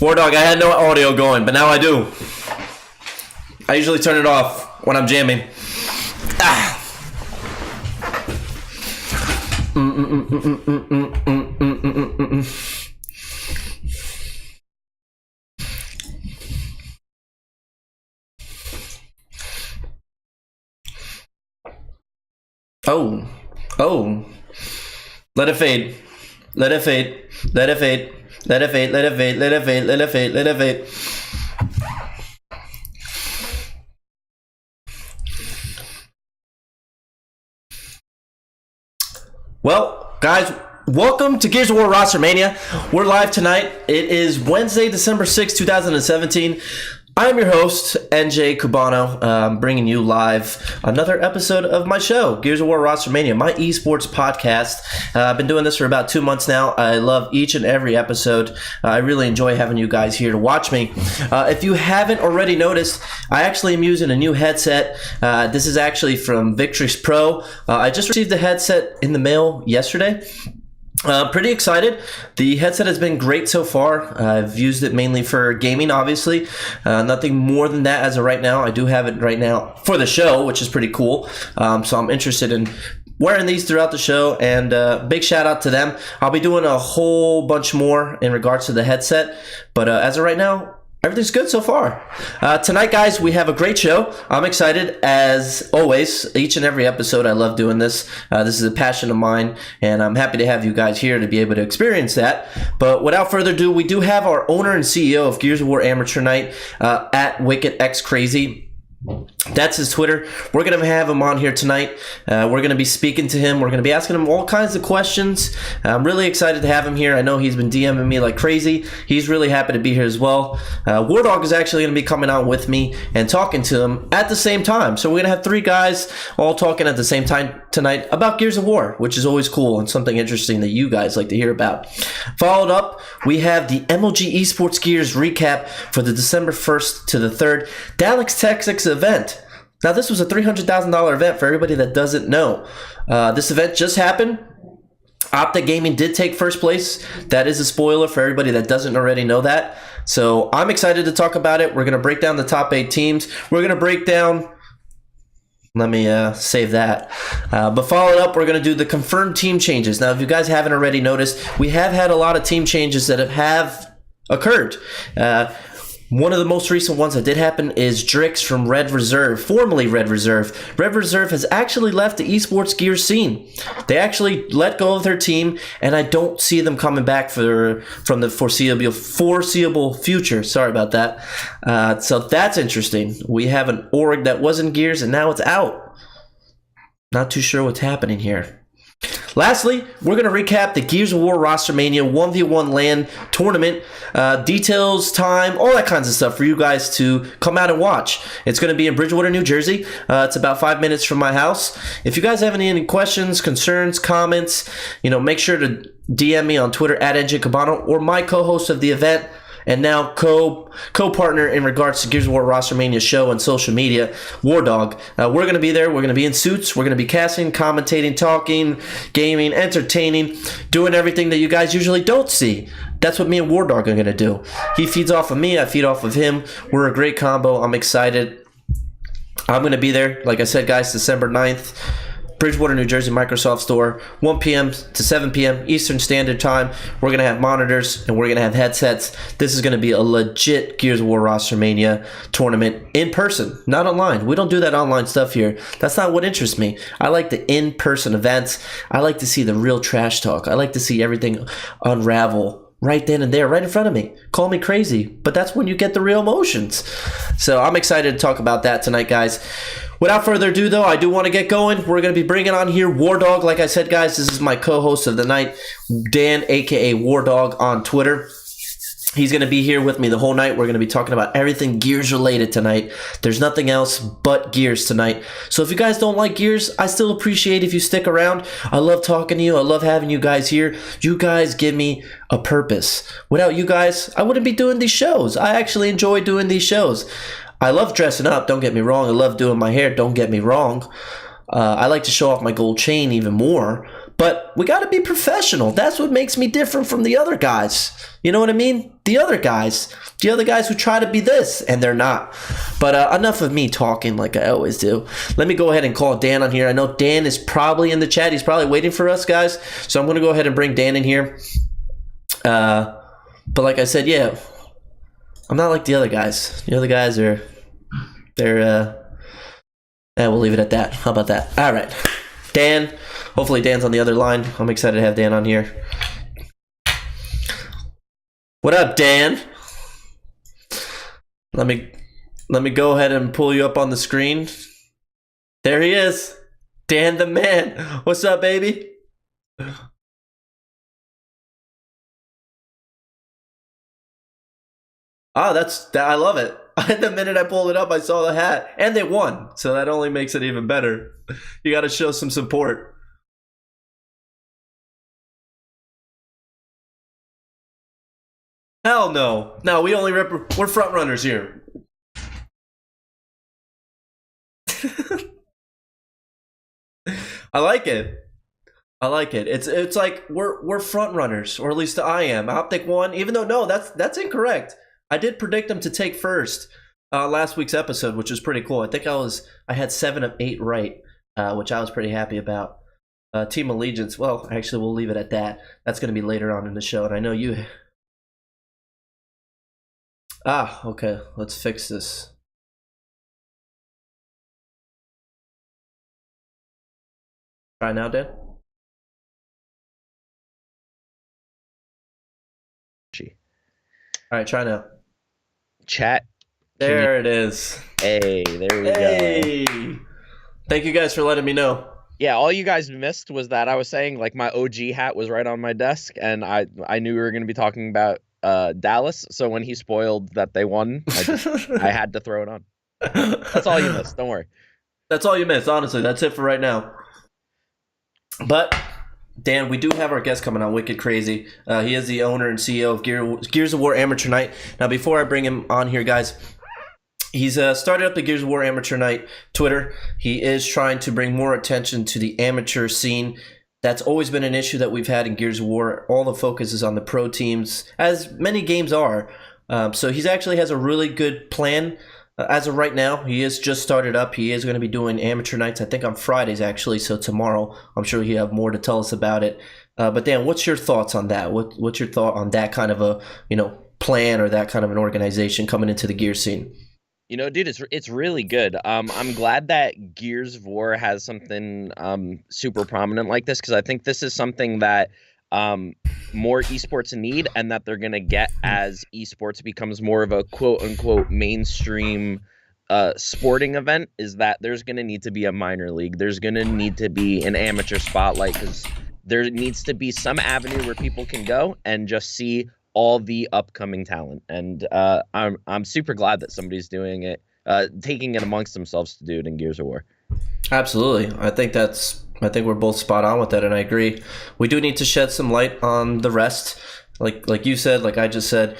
War Dog, I had no audio going, but now I do. I usually turn it off when I'm jamming. Ah. Oh. Let it fade. Let it fade. Let it fade. Let it fade. Let it fade. Let it fade. Let it fade. Let it fade. Well, guys, welcome to Gears of War Rostermania. We're live tonight. It is Wednesday, December 6, 2017. I'm your host, NJ Cubano, bringing you live another episode of my show, Gears of War Rostermania, my esports podcast. I've been doing this for about 2 months now. I love each and every episode. I really enjoy having you guys here to watch me. If you haven't already noticed, I actually am using a new headset. This is actually from Victrix Pro. I just received the headset in the mail yesterday. Pretty excited. The headset has been great so far. I've used it mainly for gaming, obviously. Nothing more than that as of right now. I do have it right now for the show, which is pretty cool. So I'm interested in wearing these throughout the show, and big shout out to them. I'll be doing a whole bunch more in regards to the headset, but as of right now, everything's good so far. Tonight, guys, we have a great show. I'm excited, as always. Each and every episode, I love doing this. This is a passion of mine, and I'm happy to have you guys here to be able to experience that. But without further ado, we do have our owner and CEO of Gears of War Amateur Night, at WickedXCrazy. That's his Twitter. We're going to have him on here tonight. We're going to be speaking to him. We're going to be asking him all kinds of questions. I'm really excited to have him here. I know he's been DMing me like crazy. He's really happy to be here as well. War Dog is actually going to be coming on with me and talking to him at the same time. So we're going to have three guys all talking at the same time tonight about Gears of War, which is always cool and something interesting that you guys like to hear about. Followed up, we have the MLG Esports Gears recap for the December 1st to the 3rd Dallas, Texas event. Now, this was a $300,000 event for everybody that doesn't know. This event just happened. Optic Gaming did take first place. That is a spoiler for everybody that doesn't already know that. So I'm excited to talk about it. We're going to break down the top 8 teams. We're going to break down... Let me save that. But followed up, we're going to do the confirmed team changes. Now, if you guys haven't already noticed, we have had a lot of team changes that have occurred. One of the most recent ones that did happen is Drix from Red Reserve, formerly Red Reserve. Red Reserve has actually left the esports gear scene. They actually let go of their team, and I don't see them coming back from the foreseeable future. Sorry about that. So that's interesting. We have an org that was in Gears, and now it's out. Not too sure what's happening here. Lastly, we're going to recap the Gears of War Rostermania 1v1 LAN Tournament. Details, time, all that kinds of stuff for you guys to come out and watch. It's going to be in Bridgewater, New Jersey. It's about 5 minutes from my house. If you guys have any questions, concerns, comments, make sure to DM me on Twitter at NJ Cabano, or my co-host of the event, and now co-partner in regards to Gears of War Rostermania show and social media, War Dog. We're going to be there. We're going to be in suits. We're going to be casting, commentating, talking, gaming, entertaining, doing everything that you guys usually don't see. That's what me and War Dog are going to do. He feeds off of me. I feed off of him. We're a great combo. I'm excited. I'm going to be there. Like I said, guys, December 9th. Bridgewater, New Jersey, Microsoft Store, 1 p.m. to 7 p.m. Eastern Standard Time. We're going to have monitors, and we're going to have headsets. This is going to be a legit Gears of War Rostermania tournament in person, not online. We don't do that online stuff here. That's not what interests me. I like the in-person events. I like to see the real trash talk. I like to see everything unravel right then and there, right in front of me. Call me crazy, but that's when you get the real emotions. So I'm excited to talk about that tonight, guys. Without further ado, though, I do want to get going. We're going to be bringing on here War Dog. Like I said, guys, this is my co-host of the night, Dan, a.k.a. War Dog on Twitter. He's going to be here with me the whole night. We're going to be talking about everything Gears related tonight. There's nothing else but Gears tonight. So if you guys don't like Gears, I still appreciate if you stick around. I love talking to you. I love having you guys here. You guys give me a purpose. Without you guys, I wouldn't be doing these shows. I actually enjoy doing these shows. I love dressing up, don't get me wrong. I love doing my hair, don't get me wrong. I like to show off my gold chain even more. But we got to be professional. That's what makes me different from the other guys. You know what I mean? the other guys who try to be this and they're not. But enough of me talking like I always do. Let me go ahead and call Dan on here. I know Dan is probably in the chat. He's probably waiting for us, guys. So I'm going to go ahead and bring Dan in here. But like I said, yeah, I'm not like the other guys. The other guys we'll leave it at that. How about that? All right. Dan, hopefully Dan's on the other line. I'm excited to have Dan on here. What up, Dan? Let me go ahead and pull you up on the screen. There he is. Dan the man. What's up, baby? Oh, I love it. The minute I pulled it up, I saw the hat. And they won, so that only makes it even better. You got to show some support. Hell no. No, we're front runners here. I like it. It's like we're front runners, or at least I am. Optic won, even though no, that's incorrect. I did predict them to take first last week's episode, which was pretty cool. I think I had 7 of 8 right, which I was pretty happy about. Team Allegiance, well, actually, we'll leave it at that. That's going to be later on in the show, and I know you. Okay, let's fix this. Try now, Dan. All right, try now. Chat. There it is. Hey, there we go. Thank you guys for letting me know. Yeah, all you guys missed was that I was saying like my OG hat was right on my desk, and I knew we were going to be talking about Dallas. So when he spoiled that they won, I had to throw it on. That's all you missed. Don't worry. That's all you missed. Honestly, that's it for right now. But Dan, we do have our guest coming on, Wicked Crazy. He is the owner and CEO of Gears of War Amateur Night. Now, before I bring him on here, guys, he's started up the Gears of War Amateur Night Twitter. He is trying to bring more attention to the amateur scene. That's always been an issue that we've had in Gears of War. All the focus is on the pro teams, as many games are. So he actually has a really good plan. As of right now, he is just started up. He is going to be doing amateur nights, I think on Fridays actually, so tomorrow I'm sure he'll have more to tell us about it. But Dan, what's your thoughts on that? What's your thought on that kind of a plan or that kind of an organization coming into the gear scene? Dude, it's really good. I'm glad that Gears of War has something super prominent like this, because I think this is something that more esports need, and that they're going to get as esports becomes more of a quote-unquote mainstream sporting event, is that there's going to need to be a minor league. There's going to need to be an amateur spotlight, because there needs to be some avenue where people can go and just see all the upcoming talent. And I'm super glad that somebody's doing it, taking it amongst themselves to do it in Gears of War. Absolutely. I think we're both spot on with that, and I agree. We do need to shed some light on the rest. Like you said, like I just said,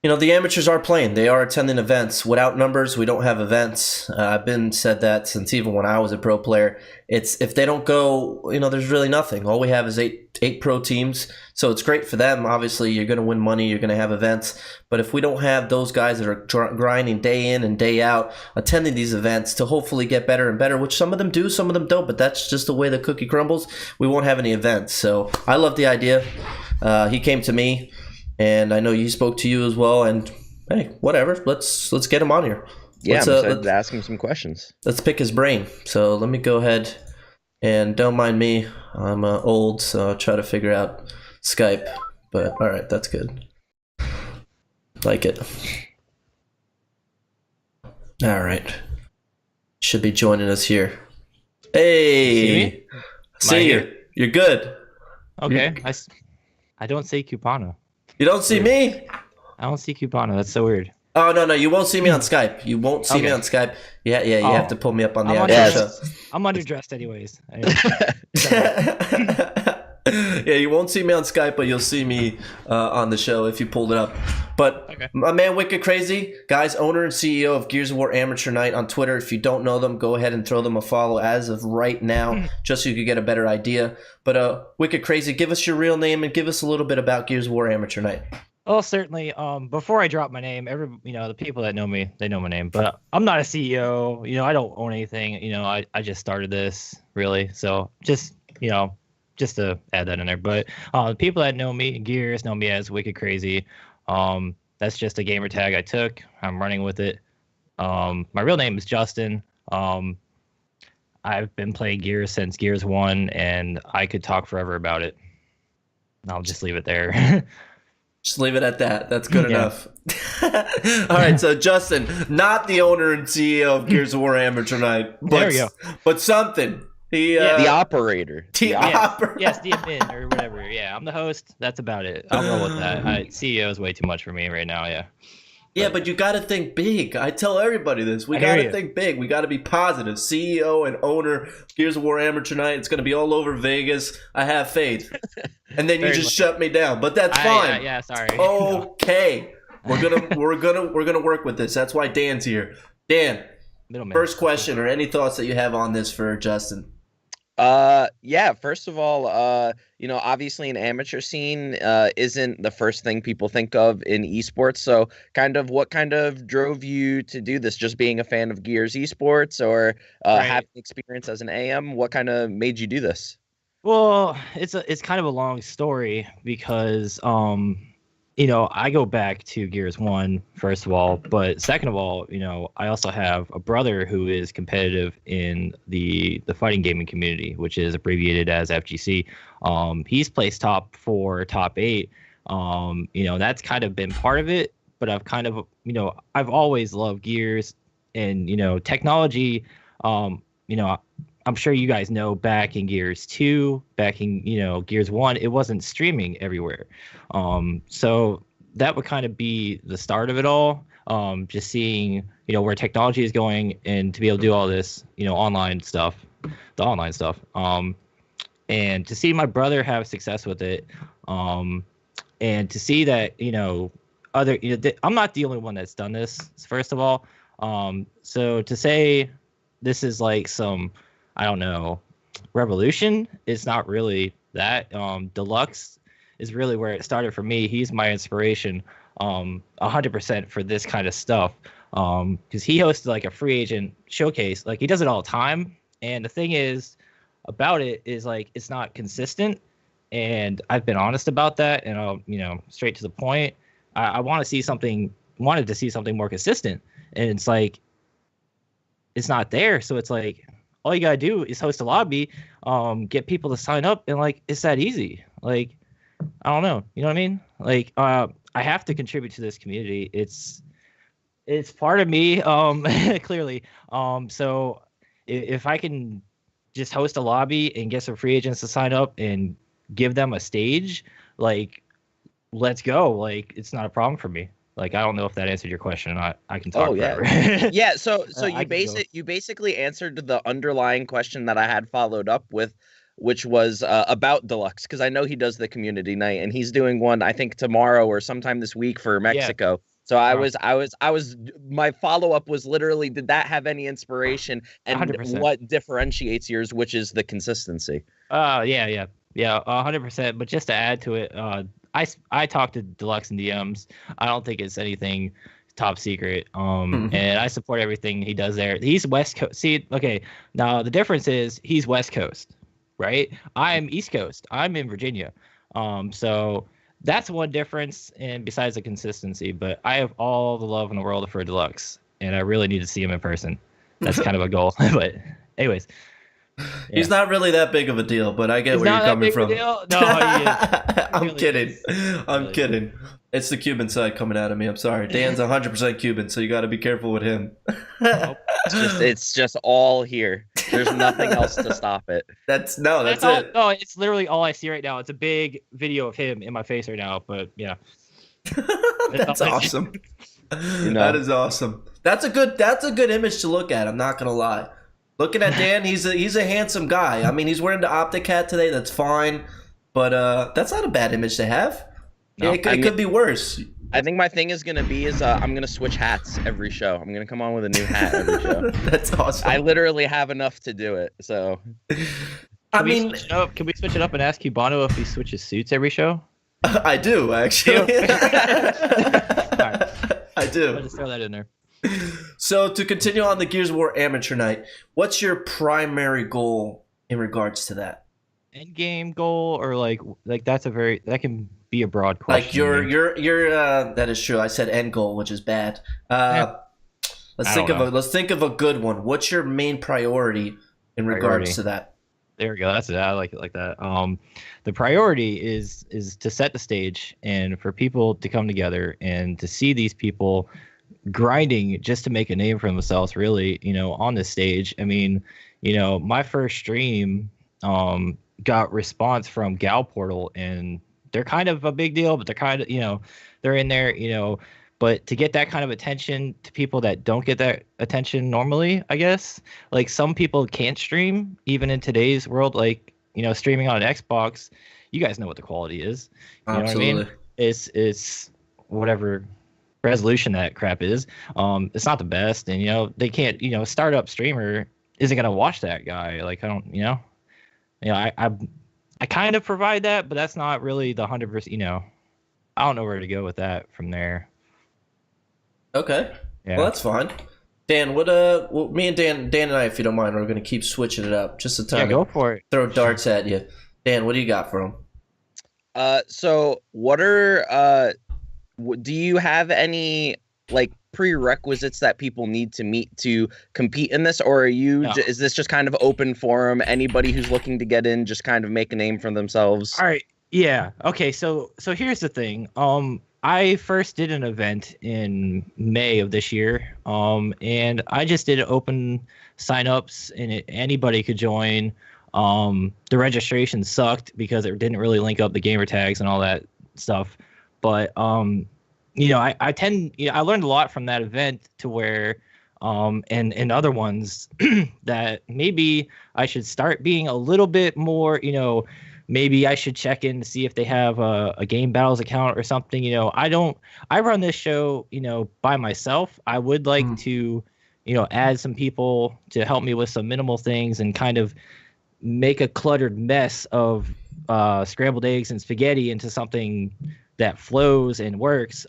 the amateurs are playing. They are attending events. Without numbers, we don't have events. I've been said that since even when I was a pro player. It's if they don't go, there's really nothing. All we have is eight pro teams. So it's great for them. Obviously, you're going to win money. You're going to have events. But if we don't have those guys that are grinding day in and day out, attending these events to hopefully get better and better, which some of them do, some of them don't. But that's just the way the cookie crumbles. We won't have any events. So I love the idea. He came to me. And I know he spoke to you as well. And hey, whatever. Let's get him on here. Yeah, I'm excited to ask him some questions. Let's pick his brain. So let me go ahead, and don't mind me. I'm old, so I'll try to figure out Skype. But all right, that's good. Like it. All right. Should be joining us here. Hey. See you. You're good. Okay. I don't see Cubano. You don't see me? I don't see Cubano. That's so weird. Oh, no, you won't see me on Skype. You won't see me on Skype. Yeah, you have to pull me up on the actual show. I'm underdressed anyways. Yeah, you won't see me on Skype, but you'll see me on the show if you pulled it up. But my man, Wicked Crazy, guys, owner and CEO of Gears of War Amateur Night on Twitter. If you don't know them, go ahead and throw them a follow as of right now, just so you can get a better idea. But Wicked Crazy, give us your real name and give us a little bit about Gears of War Amateur Night. Well, certainly. Before I drop my name, the people that know me, they know my name. But I'm not a CEO. I don't own anything. I just started this really. So just to add that in there. But the people that know me, Gears, know me as Wicked Crazy. That's just a gamer tag I took. I'm running with it. My real name is Justin. I've been playing Gears since Gears 1, and I could talk forever about it. I'll just leave it there. Just leave it at that. That's good enough. All right, so Justin, not the owner and CEO of Gears of War Amateur Night, but, there we go. But something. The operator. Yes, the admin or whatever. Yeah, I'm the host. That's about it. I'll roll with that. CEO is way too much for me right now. Yeah. Yeah, but you got to think big. I tell everybody this. We got to think big. We got to be positive. CEO and owner, Gears of War Amateur Night. It's going to be all over Vegas. I have faith. And then you just shut me down. But that's fine. Yeah, sorry. Okay. We're gonna work with this. That's why Dan's here. Dan, first question or any thoughts that you have on this for Justin? Yeah, first of all, obviously an amateur scene isn't the first thing people think of in esports. So what kind of drove you to do this? Just being a fan of Gears esports or having experience as an AM? What kind of made you do this? Well, it's kind of a long story because I go back to Gears 1, first of all, but second of all, I also have a brother who is competitive in the fighting gaming community, which is abbreviated as FGC. He's placed top 4, top 8. That's kind of been part of it, but I've kind of, I've always loved Gears and, technology. I'm sure you guys know back in Gears 2, back in, Gears 1, it wasn't streaming everywhere. So that would kind of be the start of it all. Just seeing, where technology is going and to be able to do all this, online stuff. And to see my brother have success with it. And to see that, I'm not the only one that's done this, first of all. So to say this is like some, I don't know, revolution, it's not really that. Deluxe is really where it started for me. He's my inspiration 100% for this kind of stuff, because he hosted like a free agent showcase. Like, he does it all the time, and the thing is about it is like it's not consistent, and I've been honest about that, and I'll straight to the point. I wanted to see something more consistent, and it's like it's not there. So it's like all you gotta do is host a lobby, get people to sign up, and like it's that easy. Like, I don't know, you know what I mean? Like, I have to contribute to this community. It's part of me, clearly. So if I can just host a lobby and get some free agents to sign up and give them a stage, like, let's go. Like, it's not a problem for me. Like, I don't know if that answered your question or not. I can talk forever. Yeah, so you basically answered the underlying question that I had followed up with, which was about Deluxe, because I know he does the community night, and he's doing one, I think, tomorrow or sometime this week for Mexico. Yeah. So I was my follow up was literally, did that have any inspiration, and 100%. What differentiates yours, which is the consistency? Yeah, 100%. But just to add to it, I talked to Deluxe in DMs. I don't think it's anything top secret. And I support everything he does there. He's West Coast. See, okay, now the difference is he's West Coast, right? I'm East Coast. I'm in Virginia. So that's one difference, and besides the consistency, but I have all the love in the world for Deluxe, and I really need to see him in person. That's kind of a goal. But anyways. Yeah. He's not really that big of a deal, but I get where you're coming from. No, he is. I'm kidding. I'm kidding. It's the Cuban side coming out of me. I'm sorry. Dan's 100% Cuban, so you got to be careful with him. It's just all here. There's nothing else to stop it. That's it. No, it's literally all I see right now. It's a big video of him in my face right now, but yeah. That's awesome. That is awesome. That's a good image to look at. I'm not gonna lie. Looking at Dan, he's a handsome guy. I mean, he's wearing the Optic hat today. That's fine, but that's not a bad image to have. No, it could be worse. I think my thing is gonna be I'm gonna switch hats every show. I'm gonna come on with a new hat every show. That's awesome. I literally have enough to do it. So, can we switch it up and ask Cubano if he switches suits every show? I do, actually. I do. I'll just throw that in there. So to continue on the Gears of War Amateur Night, what's your primary goal in regards to that? End game goal, or like that can be a broad question. Like your that is true. I said end goal, which is bad. Let's think of a good one. What's your main priority in regards to that? There we go. That's it. I like it like that. The priority is to set the stage and for people to come together and to see these people grinding just to make a name for themselves, really, on the stage. I mean, my first stream got response from Gal Portal, and they're kind of a big deal, but they're kind of, they're in there, but to get that kind of attention to people that don't get that attention normally, I guess, like some people can't stream even in today's world, like, streaming on an Xbox, you guys know what the quality is. You Absolutely. know what I mean? It's whatever resolution that crap is. It's not the best, and they can't, startup streamer isn't gonna watch that guy. Like, I don't, I kind of provide that, but that's not really the 100%. I don't know where to go with that from there. Okay. Yeah. Well, that's fine. Dan, me and Dan and I, if you don't mind, we're gonna keep switching it up just to Go for it. Throw darts at you. Dan, what do you got for him? So what are do you have any like prerequisites that people need to meet to compete in this, or are you No. is this just kind of open forum, anybody who's looking to get in just kind of make a name for themselves? All right. Yeah. Okay. So here's the thing. I first did an event in May of this year. And I just did open signups, and anybody could join. The registration sucked because it didn't really link up the gamer tags and all that stuff. But I learned a lot from that event to where and other ones that maybe I should start being a little bit more, maybe I should check in to see if they have a Game Battles account or something. I run this show, by myself. I would like to, add some people to help me with some minimal things and kind of make a cluttered mess of scrambled eggs and spaghetti into something that flows and works.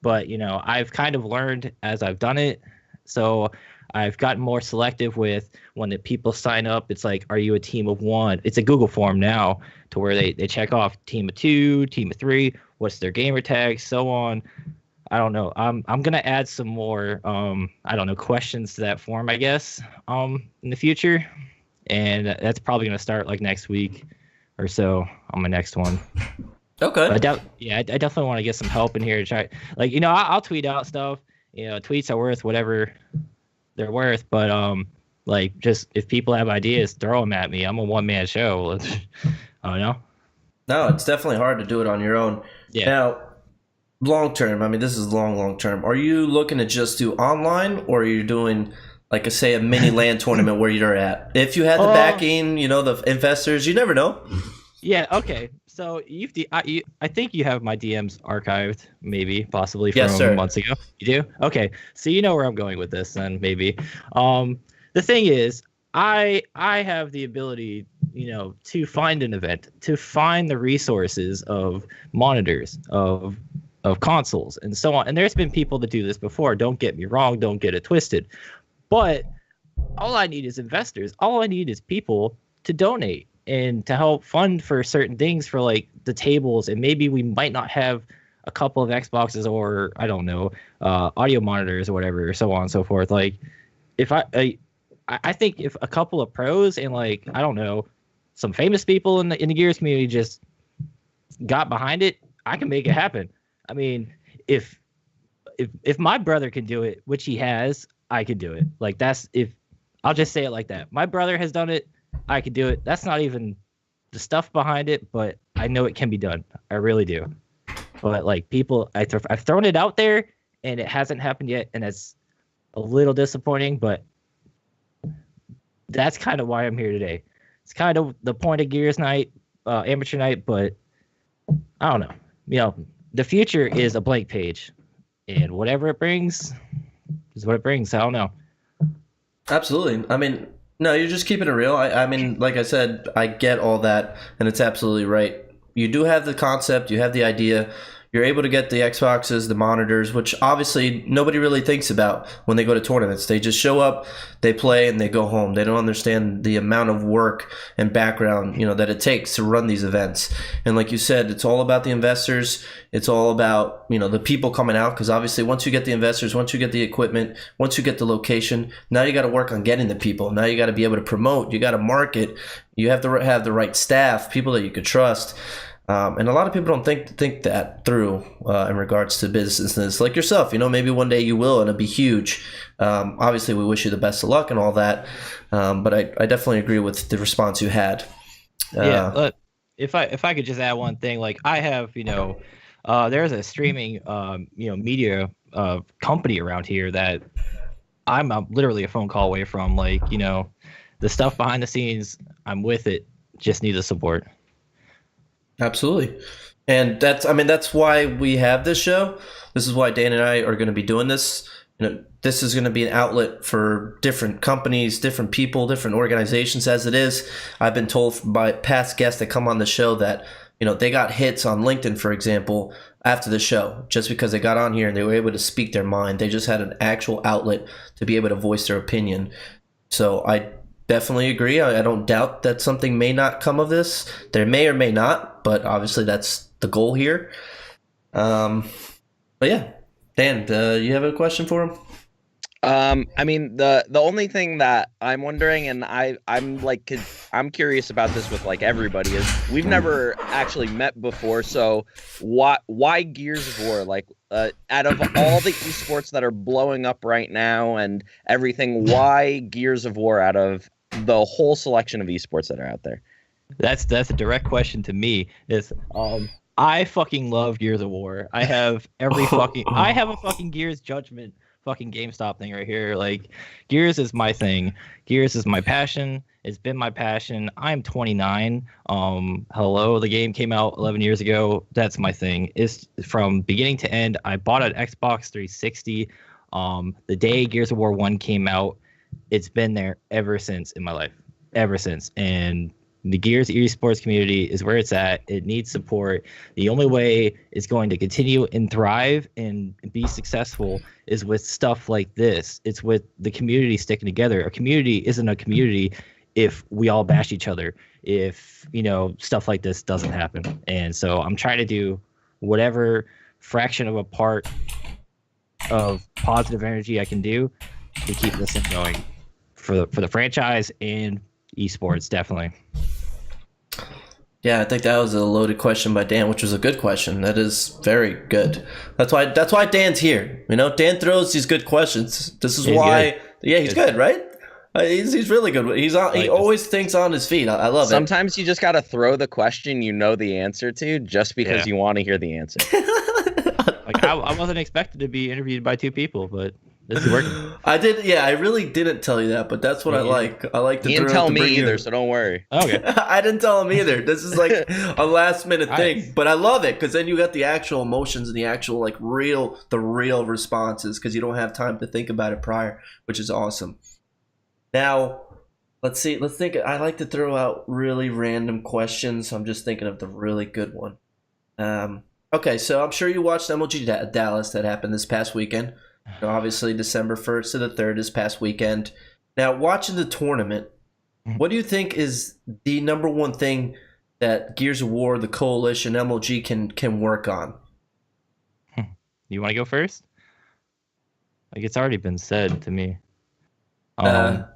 But I've kind of learned as I've done it. So I've gotten more selective with when the people sign up. It's like, are you a team of one? It's a Google form now to where they check off team of 2, team of 3, what's their gamer tag, so on. I don't know. I'm gonna add some more questions to that form, I guess, in the future. And that's probably gonna start like next week or so on my next one. Okay. But I definitely want to get some help in here to try. Like, I'll tweet out stuff. Tweets are worth whatever they're worth. But like, just if people have ideas, throw them at me. I'm a one-man show. I don't know. No, it's definitely hard to do it on your own. Yeah. Now, long term, I mean, this is long term. Are you looking to just do online, or are you doing, like, a mini LAN tournament where you're at? If you had the backing, the investors, you never know. Yeah, okay. So I think you have my DMs archived, maybe, possibly from months ago. You do? Okay. So you know where I'm going with this then, maybe. The thing is, I have the ability, to find an event, to find the resources of monitors, of consoles, and so on. And there's been people that do this before. Don't get me wrong. Don't get it twisted. But all I need is investors. All I need is people to donate and to help fund for certain things, for like the tables. And maybe we might not have a couple of Xboxes, or I don't know, audio monitors or whatever, or so on and so forth. Like, if I think if a couple of pros and, like, I don't know, some famous people in the Gears community just got behind it, I can make it happen. I mean, if my brother can do it, which he has, I could do it. Like, I'll just say it like that. My brother has done it, I could do it. That's not even the stuff behind it, but I know it can be done. I really do. But, like, people, I've thrown it out there, and it hasn't happened yet, and it's a little disappointing, but that's kind of why I'm here today. It's kind of the point of Gears Night, Amateur Night, but I don't know. The future is a blank page, and whatever it brings is what it brings. I don't know. Absolutely. I mean, no, you're just keeping it real. I mean, like I said, I get all that, and it's absolutely right. you do have the concept, you have the idea, you're able to get the Xboxes, the monitors, which obviously nobody really thinks about when they go to tournaments. They just show up, they play, and they go home. They don't understand the amount of work and background, that it takes to run these events. And like you said, it's all about the investors. It's all about, the people coming out, because obviously once you get the investors, once you get the equipment, once you get the location, now you got to work on getting the people. Now you got to be able to promote. You got to market. You have to have the right staff, people that you could trust. And a lot of people don't think that through in regards to businesses like yourself. Maybe one day you will, and it'll be huge. Obviously, we wish you the best of luck and all that. But I definitely agree with the response you had. Look, if I could just add one thing, like I have, there's a streaming, media company around here that I'm literally a phone call away from. Like, the stuff behind the scenes, I'm with it. Just need the support. Absolutely. And that's why we have this show. This is why Dan and I are going to be doing this. This is going to be an outlet for different companies, different people, different organizations as it is. I've been told by past guests that come on the show that, they got hits on LinkedIn, for example, after the show, just because they got on here and they were able to speak their mind. They just had an actual outlet to be able to voice their opinion. So I definitely agree. I don't doubt that something may not come of this. There may or may not, but obviously that's the goal here. But yeah, Dan, you have a question for him? The only thing that I'm wondering, and I'm curious about this with like everybody, is we've never actually met before. So why Gears of War? Like, out of all the esports that are blowing up right now and everything, why Gears of War out of the whole selection of esports that are out there? That's a direct question to me. I fucking love Gears of War. I have a fucking Gears Judgment fucking GameStop thing right here. Like, Gears is my thing. Gears is my passion. It's been my passion. I'm 29. Hello, the game came out 11 years ago. That's my thing. It's from beginning to end. I bought an Xbox 360 the day Gears of War 1 came out. It's been there ever since in my life. Ever since. And the Gears esports community is where it's at. It needs support. The only way it's going to continue and thrive and be successful is with stuff like this. It's with the community sticking together. A community isn't a community if we all bash each other, if, stuff like this doesn't happen. And so I'm trying to do whatever fraction of a part of positive energy I can do to keep this thing going for the franchise and esports, definitely. Yeah, I think that was a loaded question by Dan, which was a good question. That is very good. That's why Dan's here. Dan throws these good questions. This is why. Good. Yeah, he's good, right? He's really good. He always thinks on his feet. I love it. Sometimes you just got to throw the question you know the answer to just because you want to hear the answer. Like, I wasn't expected to be interviewed by two people, but this is working. I did. Yeah, I really didn't tell you that, but that's what I like. I like to. You didn't tell me either, so don't worry. Okay. I didn't tell him either. This is like a last minute thing, but I love it because then you got the actual emotions and the actual the real responses because you don't have time to think about it prior, which is awesome. Now, let's see. Let's think. I like to throw out really random questions. So I'm just thinking of the really good one. Okay, so I'm sure you watched MLG Dallas that happened this past weekend. Obviously, December 1st to the 3rd this past weekend. Now, watching the tournament, what do you think is the number one thing that Gears of War, the Coalition, MLG can work on? You want to go first? Like, it's already been said to me. No,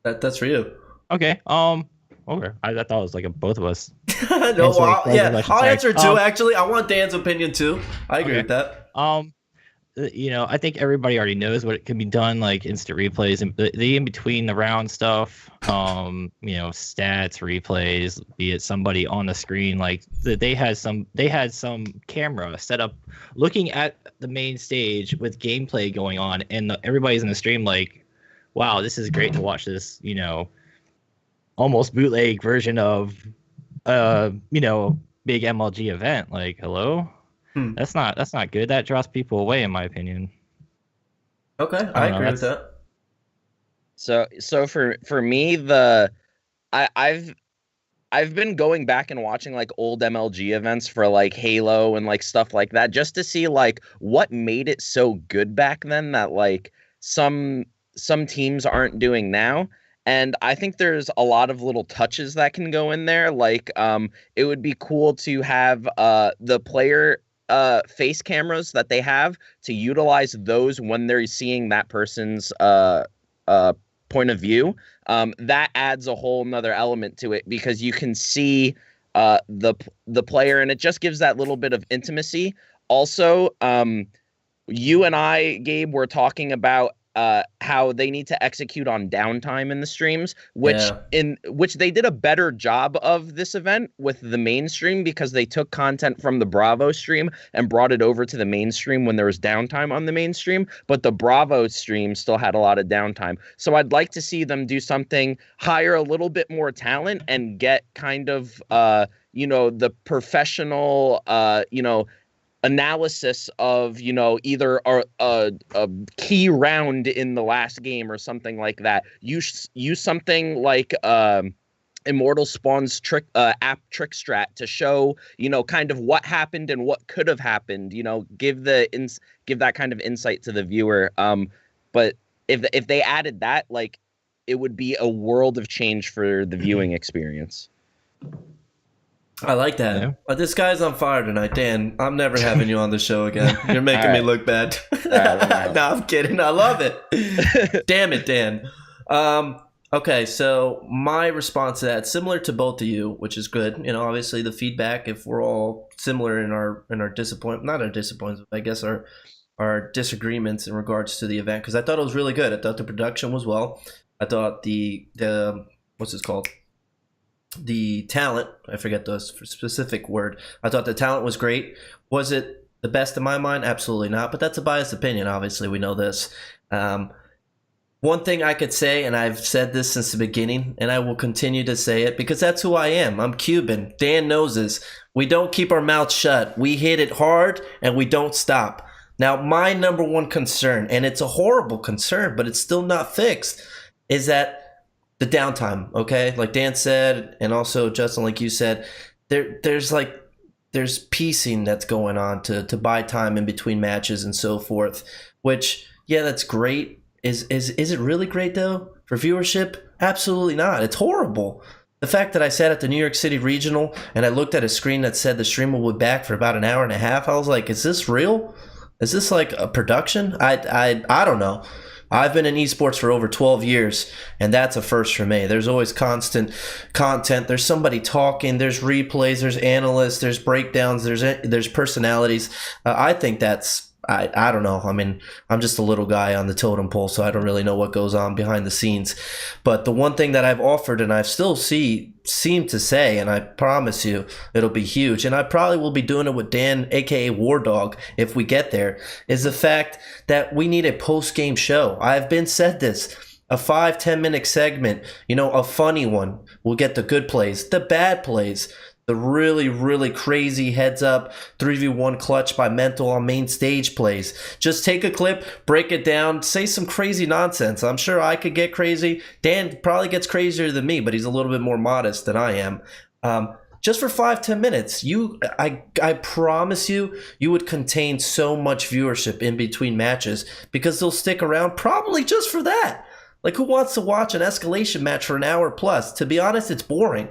that's for you. Okay. Okay. I thought it was like both of us. No, I'll answer too. Actually, I want Dan's opinion too. I agree with that. I think everybody already knows what it can be done, like instant replays and the in between the round stuff. Stats, replays, be it somebody on the screen, like they had some camera set up looking at the main stage with gameplay going on, and everybody's in the stream like, wow, this is great to watch this, almost bootleg version of big MLG event. Like, hello? That's not good. That draws people away, in my opinion. Okay, I agree with that. So for me, I've I've been going back and watching like old MLG events for like Halo and like stuff like that, just to see like what made it so good back then that like some teams aren't doing now. And I think there's a lot of little touches that can go in there. Like it would be cool to have the player face cameras that they have, to utilize those when they're seeing that person's point of view. That adds a whole nother element to it, because you can see the player, and it just gives that little bit of intimacy. Also, you and I, Gabe, were talking about how they need to execute on downtime in the streams, which they did a better job of this event with the mainstream, because they took content from the Bravo stream and brought it over to the mainstream when there was downtime on the mainstream. But the Bravo stream still had a lot of downtime. So I'd like to see them do something, hire a little bit more talent, and get kind of the professional analysis of either a key round in the last game or something like that. Use something like Immortal Spawn's app trick strat to show kind of what happened and what could have happened. Give that kind of insight to the viewer. But if they added that, like, it would be a world of change for the viewing experience. I like that. Yeah. This guy's on fire tonight, Dan. I'm never having you on the show again. You're making me look bad. No, I'm kidding. I love it. Damn it, Dan. Okay, so my response to that, similar to both of you, which is good. Obviously the feedback, if we're all similar in our disappointment, not our disappointments, I guess our disagreements in regards to the event, because I thought it was really good. I thought the production was well. I thought the what's this called? The talent, I forget the specific word. I thought the talent was great. Was it the best in my mind? Absolutely not, but that's a biased opinion. Obviously, we know this. One thing I could say, and I've said this since the beginning, and I will continue to say it because that's who I am. I'm Cuban. Dan knows this. We don't keep our mouths shut. We hit it hard, and we don't stop. Now, my number one concern, and it's a horrible concern, but it's still not fixed, is that the downtime, okay? Like Dan said, and also Justin, like you said, there's piecing that's going on to buy time in between matches and so forth, which, yeah, that's great. Is it really great, though, for viewership? Absolutely not. It's horrible. The fact that I sat at the New York City Regional and I looked at a screen that said the streamer would be back for about an hour and a half, I was like, is this real? Is this like a production? I don't know. I've been in esports for over 12 years, and that's a first for me. There's always constant content. There's somebody talking. There's replays. There's analysts. There's breakdowns. There's personalities. I think that's, I don't know. I mean, I'm just a little guy on the totem pole, so I don't really know what goes on behind the scenes. But the one thing that I've offered, and I still seem to say, and I promise you it'll be huge, and I probably will be doing it with Dan, aka War Dog, if we get there, is the fact that we need a post-game show. I've been said this. A 5-10 minute segment, a funny one. We'll get the good plays, the bad plays, the really, really crazy heads up 3v1 clutch by Mental on main stage plays. Just take a clip, break it down, say some crazy nonsense. I'm sure I could get crazy. Dan probably gets crazier than me, but he's a little bit more modest than I am. Just for 5-10 minutes, I promise you would contain so much viewership in between matches, because they'll stick around probably just for that. Like, who wants to watch an escalation match for an hour plus? To be honest, it's boring.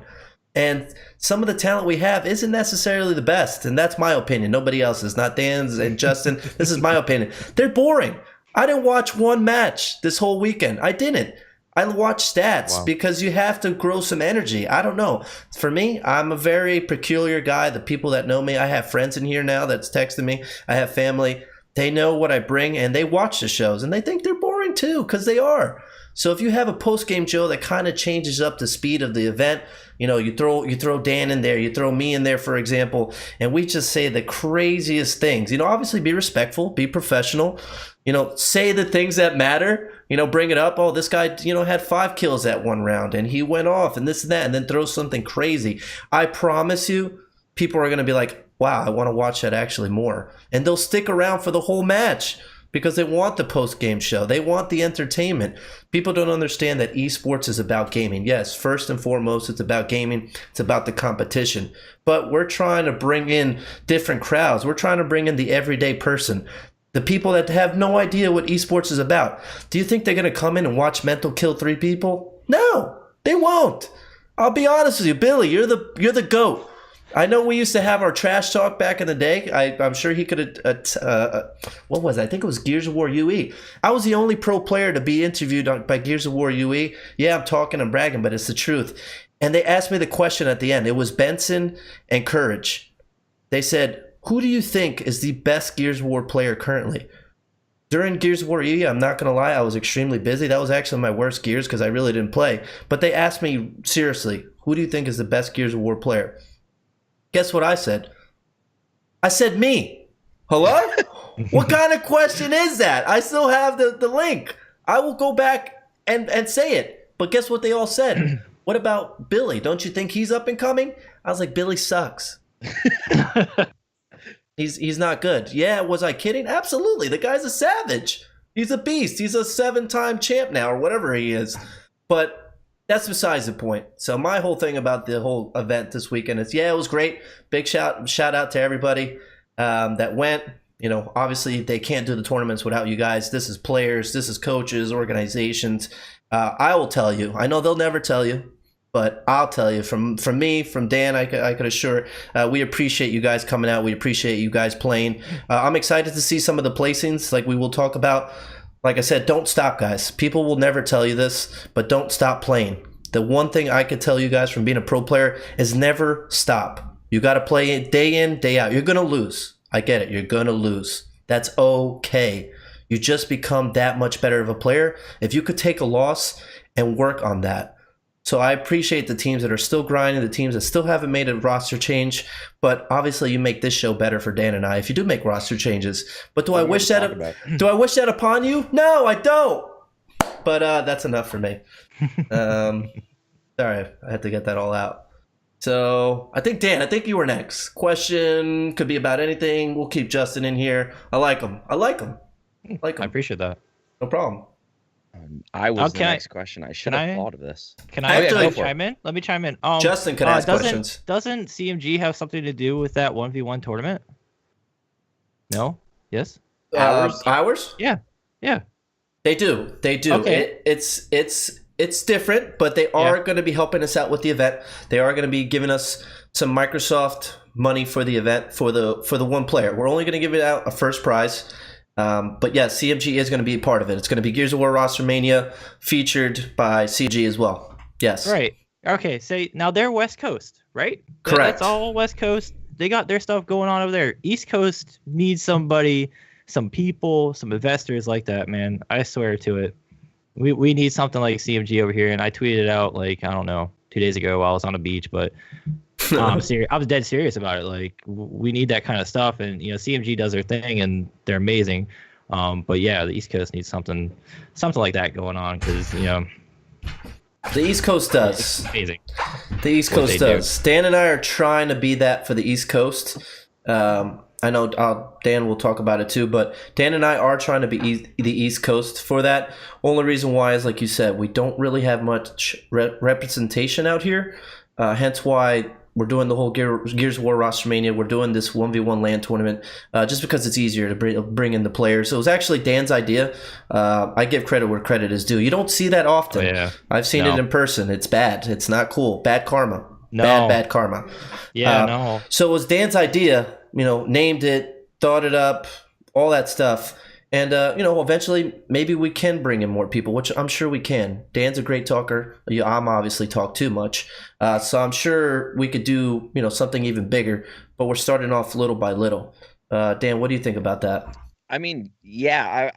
And some of the talent we have isn't necessarily the best. And that's my opinion. Nobody else's, not Dan's and Justin. This is my opinion. They're boring. I didn't watch one match this whole weekend. I didn't. I watched stats because you have to grow some energy. I don't know. For me, I'm a very peculiar guy. The people that know me, I have friends in here now that's texting me. I have family. They know what I bring, and they watch the shows, and they think they're boring too, because they are. So if you have a post-game show that kind of changes up the speed of the event, you throw Dan in there, you throw me in there, for example, and we just say the craziest things. Obviously be respectful, be professional, say the things that matter, bring it up. Oh, this guy, had 5 kills that one round and he went off and this and that, and then throw something crazy. I promise you, people are going to be like, wow, I want to watch that actually more. And they'll stick around for the whole match. because they want the post-game show. They want the entertainment. People don't understand that esports is about gaming. Yes, first and foremost, it's about gaming. It's about the competition. But we're trying to bring in different crowds. We're trying to bring in the everyday person, the people that have no idea what esports is about. Do you think they're going to come in and watch Mental kill 3 people? No, they won't. I'll be honest with you, Billy, you're the GOAT. I know we used to have our trash talk back in the day. I'm sure he could have, what was it? I think it was Gears of War UE. I was the only pro player to be interviewed by Gears of War UE. Yeah, I'm talking and bragging, but it's the truth. And they asked me the question at the end. It was Benson and Courage. They said, who do you think is the best Gears of War player currently? During Gears of War UE, I'm not going to lie, I was extremely busy. That was actually my worst Gears because I really didn't play. But they asked me, seriously, who do you think is the best Gears of War player? Guess what I said? I said me. Hello? What kind of question is that? I still have the link. I will go back and say it. But guess what they all said? What about Billy? Don't you think he's up and coming? I was like, Billy sucks. He's not good. Yeah, was I kidding? Absolutely. The guy's a savage. He's a beast. He's a 7-time champ now or whatever he is. But that's besides the point. So my whole thing about the whole event this weekend is, yeah, it was great. Big shout out to everybody that went. You know, obviously they can't do the tournaments without you guys. This is players, this is coaches, organizations. I will tell you. I know they'll never tell you, but I'll tell you from me, from Dan, I could assure, we appreciate you guys coming out. We appreciate you guys playing. I'm excited to see some of the placings like we will talk about. Like I said, don't stop, guys. People will never tell you this, but don't stop playing. The one thing I could tell you guys from being a pro player is never stop. You got to play it day in, day out. You're going to lose. I get it. You're going to lose. That's okay. You just become that much better of a player if you could take a loss and work on that. So I appreciate the teams that are still grinding, the teams that still haven't made a roster change. But obviously, you make this show better for Dan and I if you do make roster changes. But do I wish that upon you? No, I don't. But that's enough for me. Sorry, I had to get that all out. So I think Dan, you were next. Question could be about anything. We'll keep Justin in here. I like him. I appreciate that. No problem. I was the next question. I should have thought of this. Can I chime in? Let me chime in. Justin can ask questions. Doesn't CMG have something to do with that 1v1 tournament? No? Yes? Ours? Yeah. They do. Okay. It's different, but they are going to be helping us out with the event. They are going to be giving us some Microsoft money for the event for the one player. We're only going to give it out a first prize. But yeah, CMG is going to be a part of it. It's going to be Gears of War RosterMania featured by CMG as well. Yes. Right. Okay. So now they're West Coast, right? Correct. That's all West Coast. They got their stuff going on over there. East Coast needs somebody, some people, some investors like that, man. I swear to it. We need something like CMG over here. And I tweeted out, like, I don't know, 2 days ago while I was on a beach, but I'm serious. I was dead serious about it. Like, we need that kind of stuff, and CMG does their thing, and they're amazing. But yeah, the East Coast needs something like that going on because the East Coast does. It's amazing. The East Coast does. Dan and I are trying to be that for the East Coast. I know Dan will talk about it too, but Dan and I are trying to be the East Coast for that. Only reason why is, like you said, we don't really have much representation out here. Hence why we're doing the whole Gears of War RosterMania. We're doing this 1v1 LAN tournament just because it's easier to bring in the players. So it was actually Dan's idea. I give credit where credit is due. You don't see that often. Oh, yeah. I've seen it in person. It's bad. It's not cool. Bad karma. No. Bad karma. Yeah, no. So it was Dan's idea. Named it, thought it up, all that stuff. And, eventually maybe we can bring in more people, which I'm sure we can. Dan's a great talker. I'm obviously talk too much. So I'm sure we could do, something even bigger. But we're starting off little by little. Dan, what do you think about that? I mean, yeah.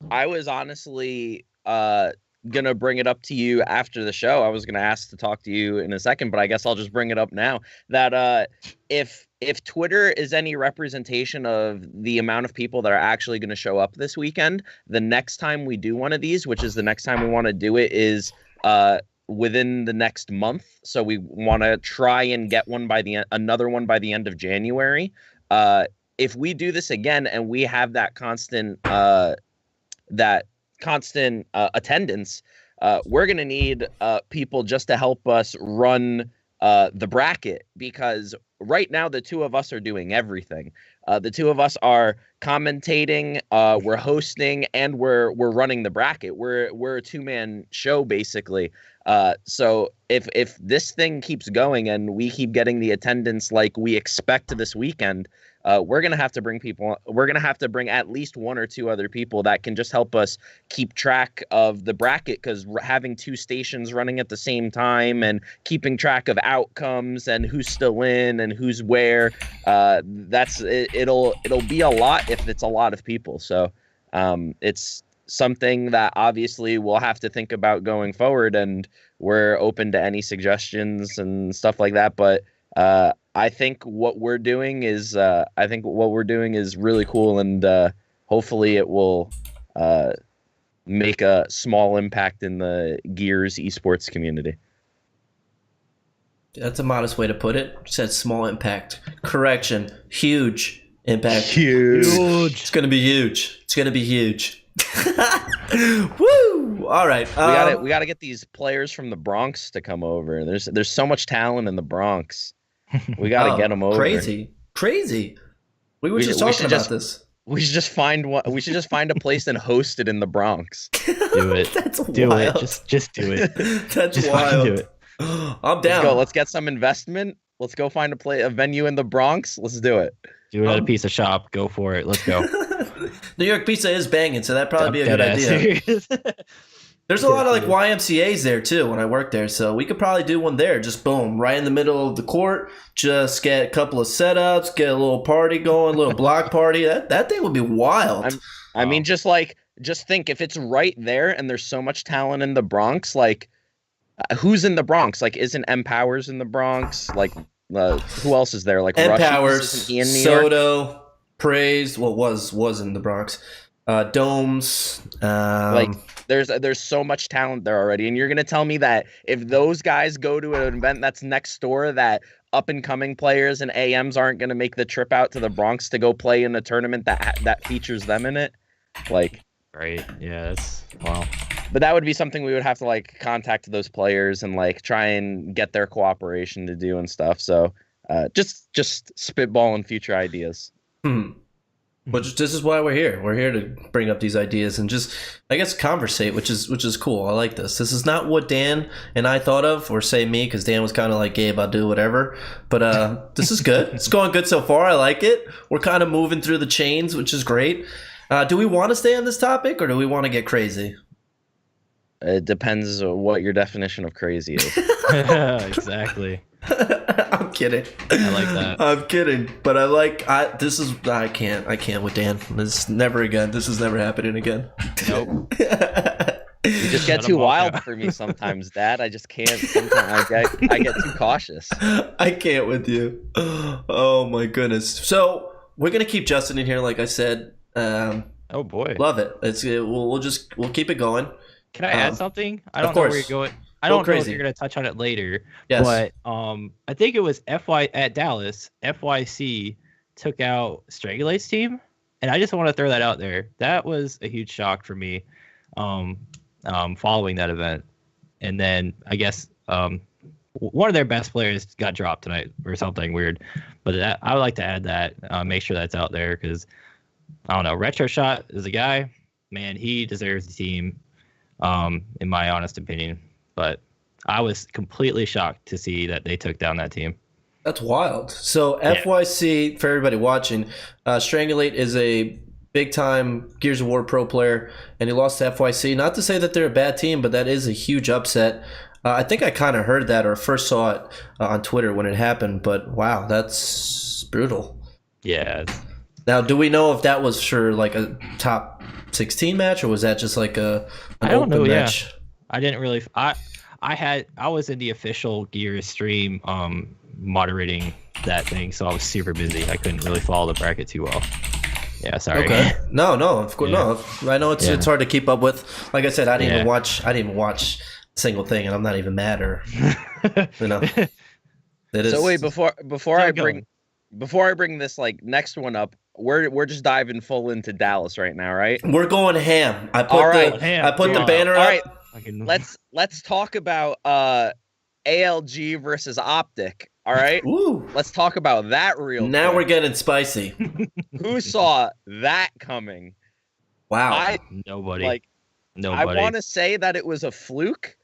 I was honestly going to bring it up to you after the show. I was going to ask to talk to you in a second, but I guess I'll just bring it up now. That if Twitter is any representation of the amount of people that are actually going to show up this weekend, the next time we do one of these, which is the next time we want to do it, is within the next month. So we want to try and get another one by the end of January. If we do this again and we have that constant that constant attendance, we're going to need people just to help us run the bracket, because right now the two of us are doing everything. The two of us are commentating, we're hosting, and we're running the bracket. We're a two-man show basically. So if this thing keeps going and we keep getting the attendance like we expect this weekend, we're gonna have to bring people. We're gonna have to bring at least one or two other people that can just help us keep track of the bracket, because having two stations running at the same time and keeping track of outcomes and who's still in and who's where, it'll be a lot if it's a lot of people. So it's something that obviously we'll have to think about going forward, and we're open to any suggestions and stuff like that. But I think what we're doing is really cool, and hopefully it will make a small impact in the Gears esports community. That's a modest way to put it. You said small impact. Correction, huge impact. Huge. It's gonna be huge. It's gonna be huge. Woo! All right. We gotta get these players from the Bronx to come over. There's so much talent in the Bronx. We gotta get them over. Crazy. We were just talking about this. We should just find one. We should just find a place and host it in the Bronx. Do it. That's do wild. it. Just do it. That's just wild. Do it. I'm down. Let's go. Let's get some investment. Let's go find a venue in the Bronx. Let's do it. Do it at a pizza shop. Go for it. Let's go. New York pizza is banging, so that'd probably be a good idea. Serious. There's a lot of like YMCA's there too when I worked there, so we could probably do one there. Just boom, right in the middle of the court. Just get a couple of setups, get a little party going, a little block party. That thing would be wild. I mean, just think, if it's right there and there's so much talent in the Bronx, like who's in the Bronx? Like, isn't M Powers in the Bronx? Like, who else is there? Like M Russians? Powers, Isn't he in New York? Soto, Praise. Well, was in the Bronx. Domes. Like, there's so much talent there already, and you're gonna tell me that if those guys go to an event that's next door, that up and coming players and AMs aren't gonna make the trip out to the Bronx to go play in a tournament that features them in it? Like, right? Yeah. Wow. But that would be something we would have to like contact those players and like try and get their cooperation to do and stuff. So just spitballing future ideas. But this is why we're here. We're here to bring up these ideas and just, I guess, conversate, which is cool. I like this. This is not what Dan and I thought of, or say me, because Dan was kind of like, Gabe, I'll do whatever. But this is good. It's going good so far. I like it. We're kind of moving through the chains, which is great. Do we want to stay on this topic, or do we want to get crazy? It depends what your definition of crazy is. Exactly. I'm kidding. I like that. I'm kidding, but I can't with Dan. This never again. This is never happening again. Nope. You just get too wild for me sometimes, Dad. I just can't. Sometimes I get too cautious. I can't with you. Oh my goodness. So we're gonna keep Justin in here, like I said. Oh boy. Love it. We'll keep it going. Can I add something? I don't of know where course. you're going. I don't know if crazy. you're going to touch on it later. Yes. But I think it was at Dallas, FYC took out Strangulate's team. And I just want to throw that out there. That was a huge shock for me following that event. And then I guess one of their best players got dropped tonight or something weird. But I would like to add that, make sure that's out there, because, I don't know, Retro Shot is a guy. Man, he deserves the team. In my honest opinion, but I was completely shocked to see that they took down that team. That's wild. So FYC, for everybody watching, Strangulate is a big-time Gears of War pro player, and he lost to FYC. Not to say that they're a bad team, but that is a huge upset. I think I kind of heard that or first saw it on Twitter when it happened, but wow, that's brutal. Yeah. Now, do we know if that was for like a top 16 match, or was that just like an open match? Yeah. I didn't really. I was in the official Gears stream moderating that thing, so I was super busy. I couldn't really follow the bracket too well. Yeah, sorry. Okay. No, of course, no. I know it's hard to keep up with. Like I said, I didn't even watch a single thing, and I'm not even mad, or you know. So wait, before before I bring this like next one up, we're just diving full into Dallas right now, right? We're going ham. I put All right. the banner All up. right. Let's talk about ALG versus Optic. All right. Ooh. Let's talk about that real Now quick. we're getting spicy. Who saw that coming? Wow. Nobody. I want to say that it was a fluke,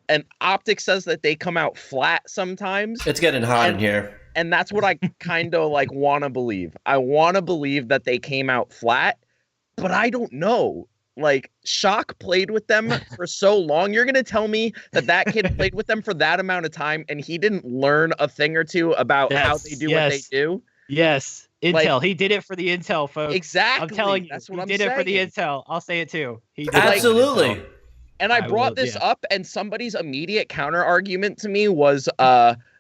and Optic says that they come out flat sometimes. It's getting hot in here. And that's what I kind of like want to believe. I want to believe that they came out flat, but I don't know. Like, Shock played with them for so long. You're going to tell me that kid played with them for that amount of time and he didn't learn a thing or two about how they do what they do? Yes. Intel. He did it for the Intel, folks. Exactly. I'm telling you. That's what he I'm did saying. it for the Intel. I'll say it too. He did Absolutely. And I brought this up, and somebody's immediate counter argument to me was,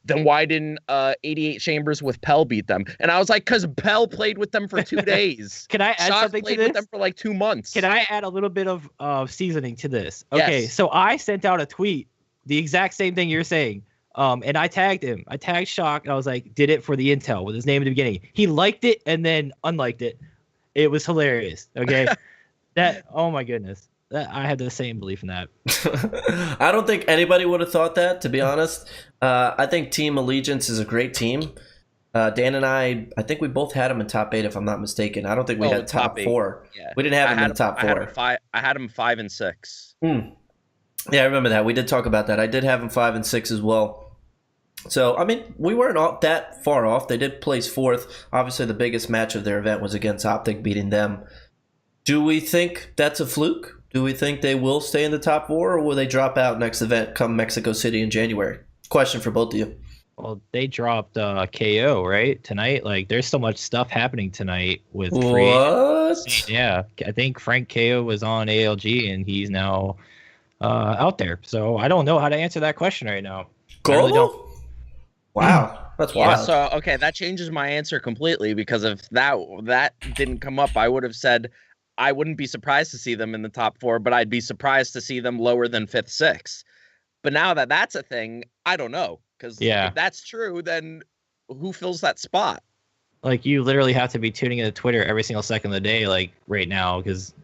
then why didn't 88 Chambers with Pell beat them? And I was like, because Pell played with them for 2 days. Can I add Shock something to played this? with them for like 2 months. Can I add a little bit of seasoning to this? Okay, Yes. so I sent out a tweet, the exact same thing you're saying. And I tagged him. I tagged Shock, and I was like, did it for the Intel with his name in the beginning. He liked it and then unliked it. It was hilarious. Okay. Oh my goodness. I had the same belief in that. I don't think anybody would have thought that, to be honest. I think Team Allegiance is a great team. Dan and I think we both had him in top 8, if I'm not mistaken. I don't think we had top 4. Yeah. We didn't have him in the top 4. I had him 5 and 6. Yeah, I remember that. We did talk about that. I did have him 5 and 6 as well. So, I mean, we weren't all that far off. They did place 4th. Obviously, the biggest match of their event was against Optic, beating them. Do we think that's a fluke? Do we think they will stay in the top 4, or will they drop out next event come Mexico City in January? Question for both of you. Well, they dropped KO, right? Tonight? Like, there's so much stuff happening tonight with What? Yeah, I think Frank KO was on ALG, and he's now out there. So I don't know how to answer that question right now. Cool. I really don't. Wow, that's wild. So, okay, that changes my answer completely, because if that didn't come up, I would have said I wouldn't be surprised to see them in the top 4, but I'd be surprised to see them lower than 5th, 6th. But now that that's a thing, I don't know. Because if that's true, then who fills that spot? Like, you literally have to be tuning into Twitter every single second of the day, like, right now, because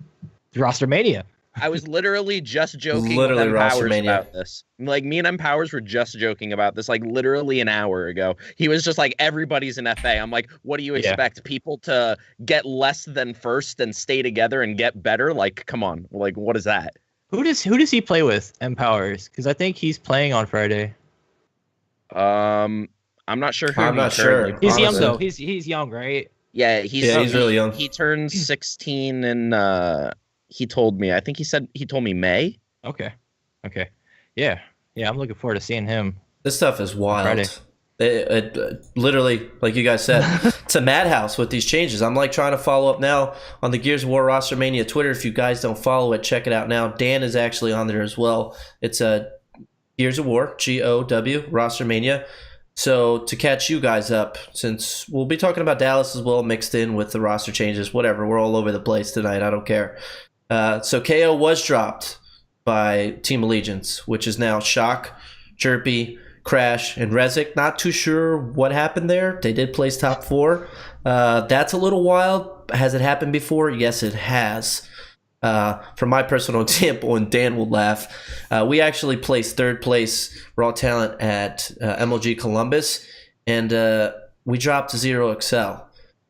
RosterMania. I was literally just joking with M Powers about this. Like, me and M Powers were just joking about this, like, literally an hour ago. He was just like, everybody's an FA. I'm like, what do you expect? People to get less than first and stay together and get better? Like, come on. Like, what is that? Who does he play with, M Powers? Because I think he's playing on Friday. I'm not sure who I'm not sure. He's young, though. He's young, right? Yeah, he's really young. He turned 16 and he told me. I think he told me May. Okay. Yeah, I'm looking forward to seeing him. This stuff is wild. Friday. It literally, like you guys said, it's a madhouse with these changes. I'm like trying to follow up now on the Gears of War Rostermania Twitter. If you guys don't follow it, check it out now. Dan is actually on there as well. It's Gears of War, GOW, Rostermania. So to catch you guys up, since we'll be talking about Dallas as well, mixed in with the roster changes, whatever. We're all over the place tonight. I don't care. So KO was dropped by Team Allegiance, which is now Shock, Chirpy, Crash, and Rezik. Not too sure what happened there. They did place top 4. That's a little wild. Has it happened before? Yes, it has. From my personal example, and Dan will laugh, we actually placed 3rd place Raw Talent at MLG Columbus, and we dropped to 0XL.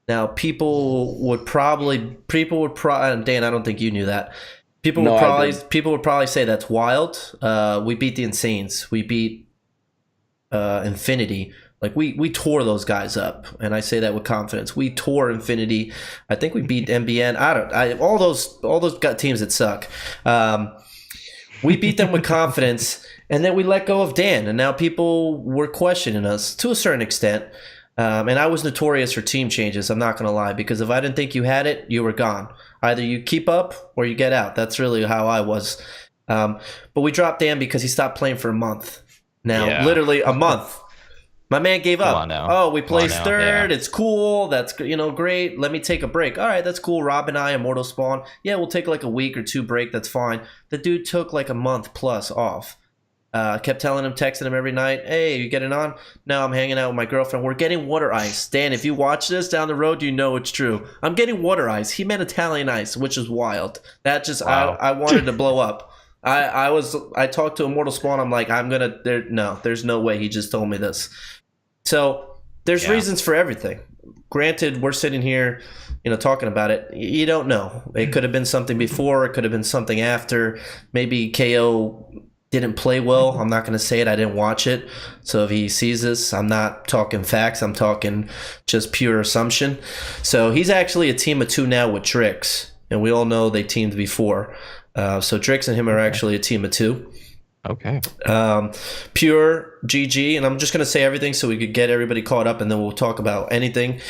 Now, people would probably, Dan, I don't think you knew that. People would probably say that's wild. We beat the Insanes. We beat Infinity. Like, we tore those guys up, and I say that with confidence. We tore Infinity. I think we beat MBN. All those teams that suck. We beat them with confidence, and then we let go of Dan, and now people were questioning us to a certain extent. And I was notorious for team changes, I'm not going to lie, because if I didn't think you had it, you were gone. Either you keep up or you get out. That's really how I was. But we dropped Dan because he stopped playing for a month. Now, literally a month. My man gave up. Oh, we placed 3rd. Yeah. It's cool. That's, great. Let me take a break. All right, that's cool. Rob and I, Immortal Spawn. Yeah, we'll take like a week or 2 break. That's fine. The dude took like a month plus off. Kept telling him, texting him every night, hey, you getting on? No, I'm hanging out with my girlfriend. We're getting water ice. Dan, if you watch this down the road, you know it's true. I'm getting water ice. He meant Italian ice, which is wild. That just, wow. I wanted to blow up. I talked to Immortal Spawn. I'm like, there's no way he just told me this. So there's reasons for everything. Granted, we're sitting here, talking about it. You don't know. It could have been something before. It could have been something after. Maybe KO didn't play well. I'm not going to say it. I didn't watch it. So if he sees this, I'm not talking facts. I'm talking just pure assumption. So he's actually a team of 2 now with Drix. And we all know they teamed before. So Drix and him are actually a team of 2. Okay. Pure GG, and I'm just gonna say everything so we could get everybody caught up, and then we'll talk about anything.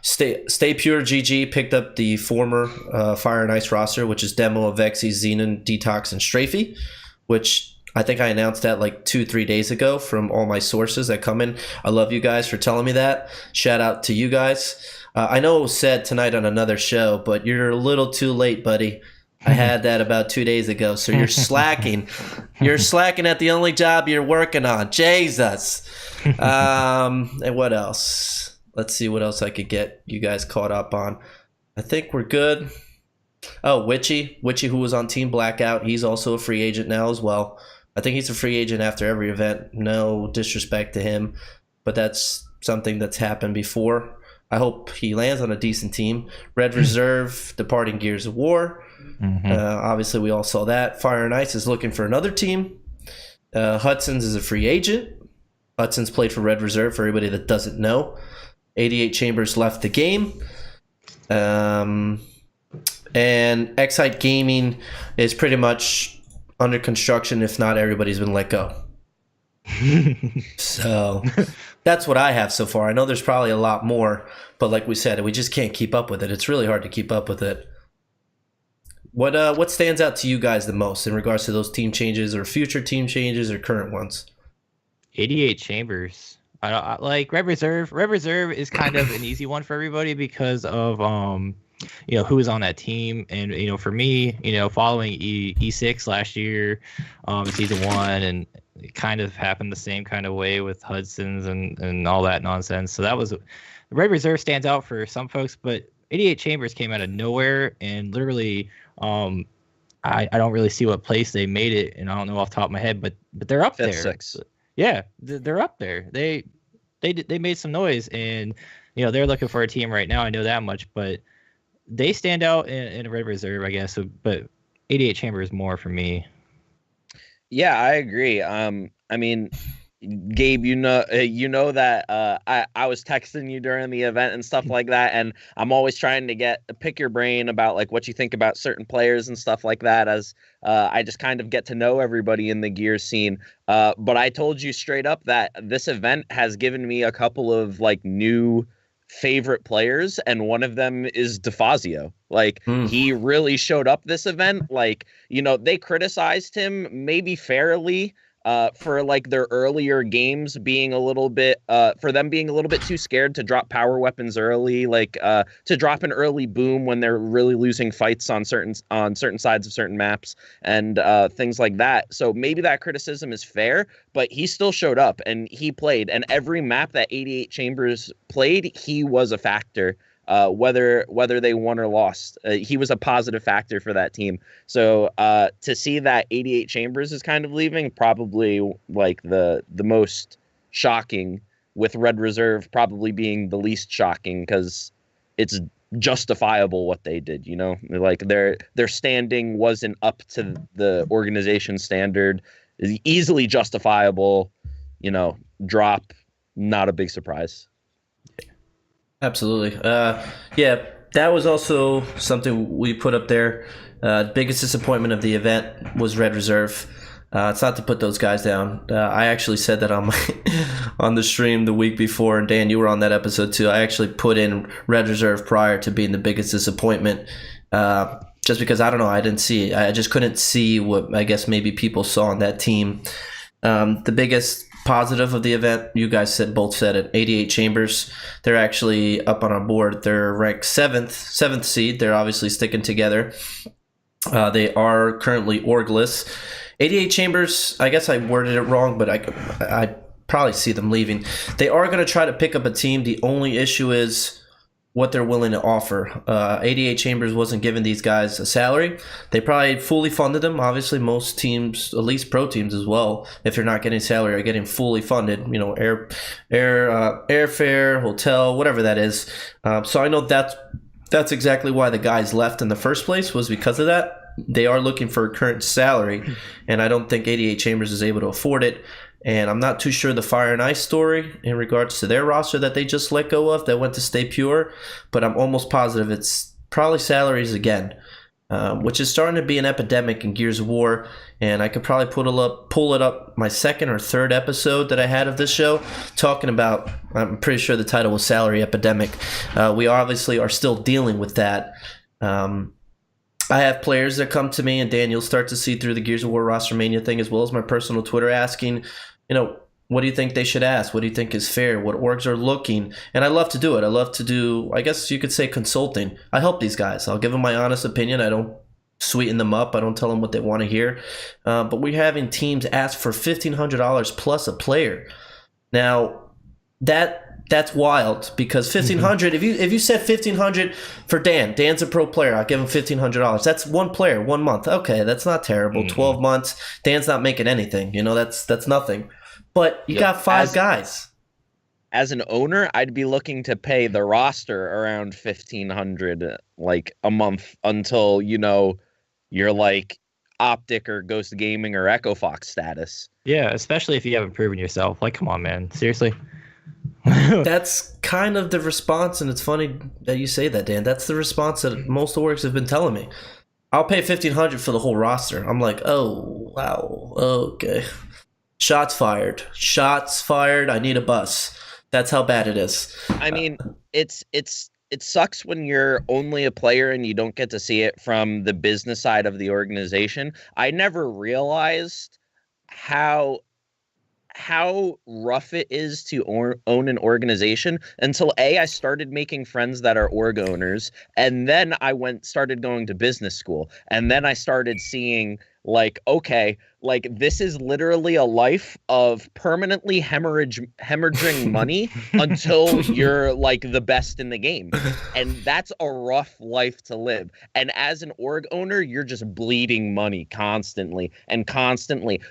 Stay Pure GG picked up the former Fire and Ice roster, which is Demo, Vexy, Xenon, Detox, and Strafey, which I think I announced that like 2-3 days ago from all my sources that come in. I love you guys for telling me that. Shout out to you guys. I know it was said tonight on another show, but you're a little too late, buddy. I had that about 2 days ago, so you're slacking. You're slacking at the only job you're working on. Jesus. And what else? Let's see what else I could get you guys caught up on. I think we're good. Oh, Witchy, who was on Team Blackout. He's also a free agent now as well. I think he's a free agent after every event. No disrespect to him, but that's something that's happened before. I hope he lands on a decent team. Red Reserve, departing Gears of War. Mm-hmm. Obviously, we all saw that. Fire and Ice is looking for another team. Hudson's is a free agent. Hudson's played for Red Reserve, for everybody that doesn't know. 88 Chambers left the game. And Excite Gaming is pretty much under construction, if not everybody's been let go. So that's what I have so far. I know there's probably a lot more, but like we said, we just can't keep up with it. It's really hard to keep up with it. What stands out to you guys the most in regards to those team changes or future team changes or current ones? 88 Chambers. I like Red Reserve. Red Reserve is kind of an easy one for everybody because of who was on that team, and for me, following E6 last year, season 1, and it kind of happened the same kind of way with Hudson's and all that nonsense. So that was Red Reserve stands out for some folks, but 88 Chambers came out of nowhere and literally. I don't really see what place they made it, and I don't know off the top of my head, but they're up there. 5th, 6th. Yeah, they're up there. They made some noise, and they're looking for a team right now. I know that much, but they stand out in Red Reserve, I guess. But 88 Chambers more for me. Yeah, I agree. I mean, Gabe, you know that I was texting you during the event and stuff like that, and I'm always trying to pick your brain about like what you think about certain players and stuff like that, as I just kind of get to know everybody in the Gears scene. But I told you straight up that this event has given me a couple of like new favorite players, and one of them is DeFazio. Like he really showed up this event. Like, they criticized him maybe fairly for like their earlier games being a little bit for them being a little bit too scared to drop power weapons early, like to drop an early boom when they're really losing fights on certain sides of certain maps and things like that. So maybe that criticism is fair, but he still showed up and he played, and every map that 88 Chambers played, he was a factor. Whether they won or lost, he was a positive factor for that team. So to see that 88 Chambers is kind of leaving, probably like the most shocking, with Red Reserve probably being the least shocking because it's justifiable what they did. Like their standing wasn't up to the organization standard, easily justifiable. Drop, not a big surprise. Absolutely. Yeah, that was also something we put up there. Biggest disappointment of the event was Red Reserve. It's not to put those guys down. I actually said that on on the stream the week before, and Dan, you were on that episode too. I actually put in Red Reserve prior to being the biggest disappointment, just because I don't know, I didn't see it. I just couldn't see what I guess maybe people saw on that team. The biggest positive of the event, you guys both said it, 88 Chambers. They're actually up on our board. They're ranked seventh seed. They're obviously sticking together. They are currently orgless, 88 Chambers, I guess I worded it wrong, but I probably see them leaving. They are going to try to pick up a team. The only issue is what they're willing to offer. 88 Chambers wasn't giving these guys a salary. They probably fully funded them. Obviously, most teams, at least pro teams as well, if you're not getting salary, are getting fully funded. You know, airfare, hotel, whatever that is. So I know that's exactly why the guys left in the first place, was because of that. They are looking for a current salary, and I don't think 88 Chambers is able to afford it. And I'm not too sure the Fire and Ice story in regards to their roster that they just let go of, that went to Stay Pure, but I'm almost positive it's probably salaries again, which is starting to be an epidemic in Gears of War. And I could probably pull it up my second or third episode that I had of this show, talking about, I'm pretty sure the title was Salary Epidemic. We obviously are still dealing with that. I have players that come to me, and Dan, you'll start to see through the Gears of War RosterMania thing, as well as my personal Twitter, asking, what do you think they should ask? What do you think is fair? What orgs are looking? And I love to do it. I love to do, I guess you could say, consulting. I help these guys. I'll give them my honest opinion. I don't sweeten them up. I don't tell them what they want to hear. But we're having teams ask for $1,500 plus a player. Now, that's wild, because $1,500. If you said $1,500 for Dan's a pro player. I'll give him $1,500. That's one player, 1 month. Okay, that's not terrible. 12 months. Dan's not making anything. That's nothing. But you got five guys. As an owner, I'd be looking to pay the roster around $1,500 like a month until you're like Optic or Ghost Gaming or Echo Fox status. Yeah, especially if you haven't proven yourself. Like, come on, man, seriously. That's kind of the response, and it's funny that you say that, Dan. That's the response that most orgs have been telling me. I'll pay $1,500 for the whole roster. I'm like, oh wow, okay. Shots fired. I need a bus. That's how bad it is. I mean, it sucks when you're only a player and you don't get to see it from the business side of the organization. I never realized how rough it is to own an organization until I started making friends that are org owners, and then I started going to business school, and then I started seeing like, okay, like this is literally a life of permanently hemorrhaging money until you're like the best in the game. And that's a rough life to live. And as an org owner, you're just bleeding money constantly.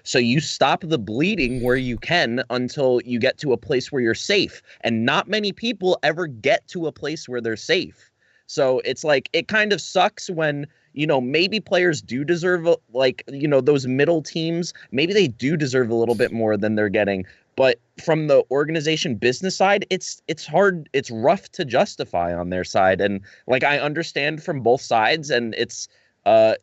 So you stop the bleeding where you can until you get to a place where you're safe. And not many people ever get to a place where they're safe. So it's like, it kind of sucks when, maybe players do deserve, those middle teams, maybe they do deserve a little bit more than they're getting. But from the organization business side, it's hard, it's rough to justify on their side. And like, I understand from both sides, and it's a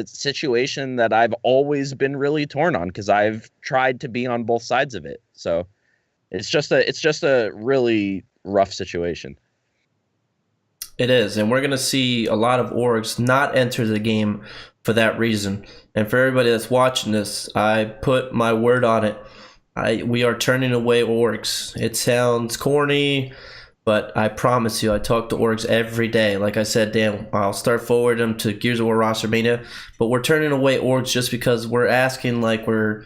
situation that I've always been really torn on, because I've tried to be on both sides of it. So it's just a really rough situation. It is, and we're going to see a lot of orgs not enter the game for that reason. And for everybody that's watching this, I put my word on it. We are turning away orgs. It sounds corny, but I promise you, I talk to orgs every day. Like I said, Dan, I'll start forwarding them to Gears of War RosterMania, but we're turning away orgs just because we're asking like we're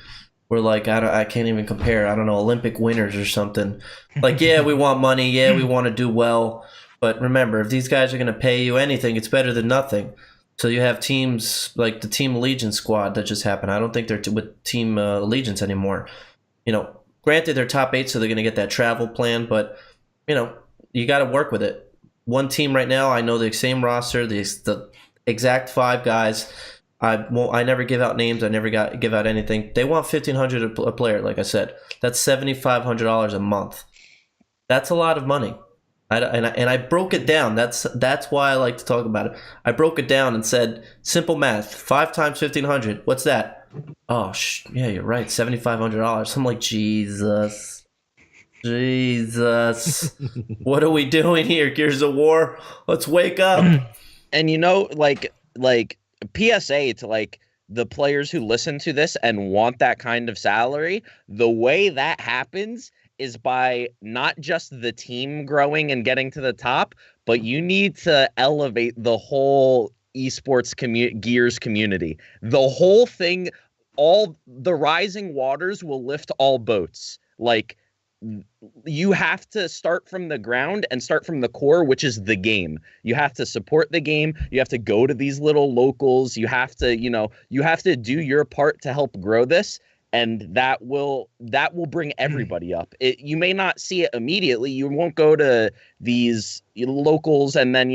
like, I can't even compare. I don't know, Olympic winners or something. Like, yeah, we want money. Yeah, we want to do well. But remember, if these guys are going to pay you anything, it's better than nothing. So you have teams like the Team Allegiance squad that just happened. I don't think they're with Team Allegiance anymore. Granted, they're top 8, so they're going to get that travel plan. But, you got to work with it. One team right now, I know the same roster, the exact 5 guys. I never give out names. I never give out anything. They want $1,500 a player, like I said. That's $7,500 a month. That's a lot of money. I broke it down. That's why I like to talk about it. I broke it down and said, simple math, 5 times 1,500. What's that? Oh, yeah, you're right, $7,500. I'm like, Jesus, what are we doing here, Gears of War? Let's wake up. And like PSA to like the players who listen to this and want that kind of salary, the way that happens is by not just the team growing and getting to the top, but you need to elevate the whole esports Gears community. The whole thing, all the rising waters will lift all boats. Like, you have to start from the ground and start from the core, which is the game. You have to support the game. You have to go to these little locals. You have to, you have to do your part to help grow this. And that will bring everybody up. You may not see it immediately. You won't go to these locals and then,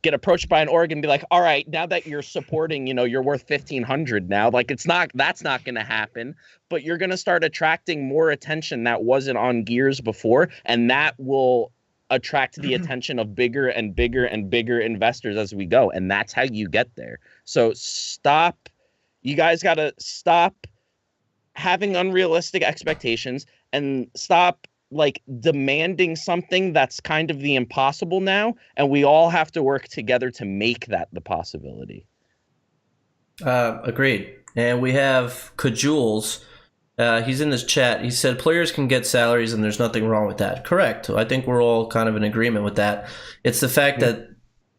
get approached by an org and be like, all right, now that you're supporting, you're worth 1,500 now. Like, that's not going to happen. But you're going to start attracting more attention that wasn't on Gears before. And that will attract the attention of bigger and bigger and bigger investors as we go. And that's how you get there. So you guys got to stop having unrealistic expectations and stop demanding something that's kind of the impossible now, and we all have to work together to make that the possibility. Agreed. And we have Kajules. He's in this chat. He said players can get salaries and there's nothing wrong with that. Correct. I think we're all kind of in agreement with that. It's the fact that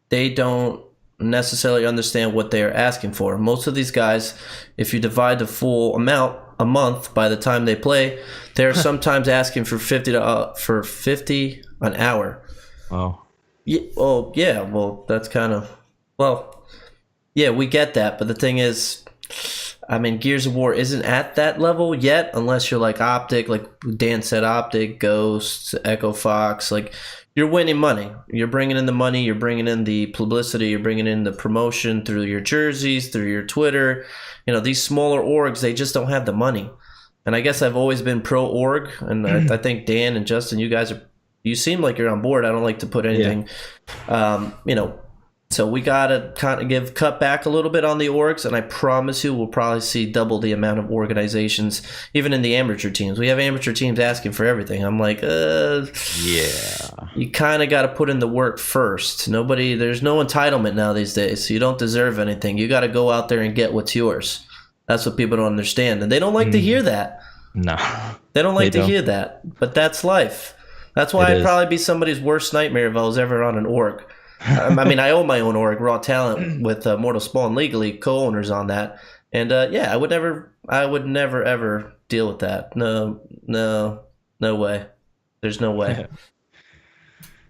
they don't necessarily understand what they are asking for. Most of these guys, if you divide the full amount a month by the time they play, they're sometimes asking for 50 an hour. Oh. Yeah, yeah, well, that's kind of, yeah, we get that, but the thing is, I mean, Gears of War isn't at that level yet, unless you're like Optic, like Dan said, Optic, Ghost, Echo Fox, like, you're winning money. You're bringing in the money, you're bringing in the publicity, you're bringing in the promotion through your jerseys, through your Twitter. These smaller orgs, they just don't have the money. And I guess I've always been pro-org, and I think Dan and Justin, you seem like you're on board. I don't like to put anything, so we got to kind of cut back a little bit on the orgs, and I promise you we'll probably see double the amount of organizations, even in the amateur teams. We have amateur teams asking for everything. I'm like, yeah. You kind of got to put in the work first. There's no entitlement now these days, so you don't deserve anything. You got to go out there and get what's yours. That's what people don't understand, and they don't like to hear that. No. They don't like to hear that, but that's life. That's why I'd probably be somebody's worst nightmare if I was ever on an org. I mean, I own my own org, Raw Talent, with Mortal Spawn legally, co-owners on that. And I would never ever deal with that. No way. There's no way.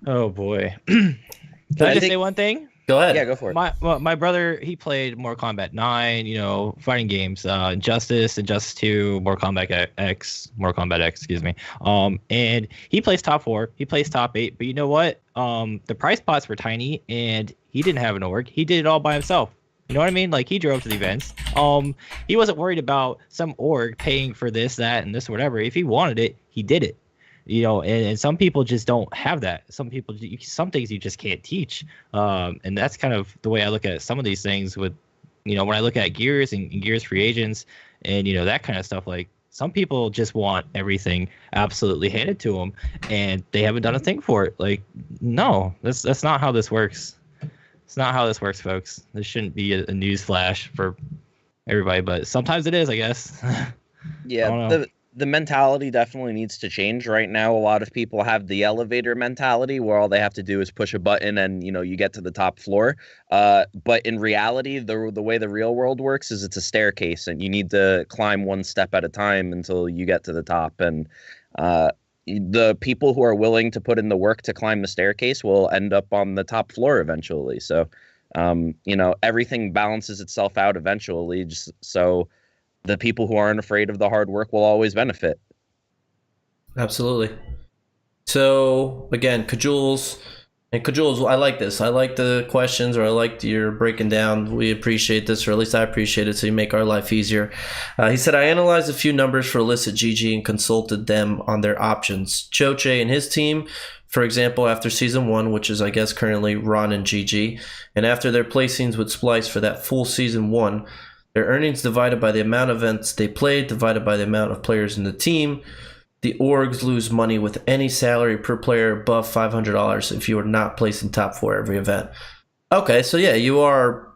Oh boy. Can I just say one thing? Go ahead. Yeah, go for it. My brother, he played Mortal Kombat 9, fighting games, Injustice 2, Mortal Kombat X, excuse me. And he plays top 4, he plays top 8, but you know what? The price pots were tiny, and he didn't have an org. He did it all by himself. You know what I mean? Like, he drove to the events. He wasn't worried about some org paying for this, that, and this, whatever. If he wanted it, he did it. And some people just don't have that. Some things you just can't teach. And that's kind of the way I look at some of these things with, when I look at Gears and Gears free agents and, that kind of stuff. Like, some people just want everything absolutely handed to them, and they haven't done a thing for it. Like, no, that's not how this works. It's not how this works, folks. This shouldn't be a news flash for everybody, but sometimes it is, I guess. Yeah, the mentality definitely needs to change. Right now, a lot of people have the elevator mentality where all they have to do is push a button and, you get to the top floor. But in reality, the way the real world works is it's a staircase, and you need to climb one step at a time until you get to the top. And the people who are willing to put in the work to climb the staircase will end up on the top floor eventually. So, everything balances itself out eventually. Just so the people who aren't afraid of the hard work will always benefit. Absolutely. So, again, Kajules, I like this. I like the questions, or I like your breaking down. We appreciate this, or at least I appreciate it, so you make our life easier. He said, I analyzed a few numbers for Illicit GG and consulted them on their options. Choche and his team, for example, after Season 1, which is, I guess, currently Ron and GG, and after their placings with Splice for that full Season 1, their earnings divided by the amount of events they played, divided by the amount of players in the team. The orgs lose money with any salary per player above $500 if you are not placing top 4 every event. Okay, so yeah, you are,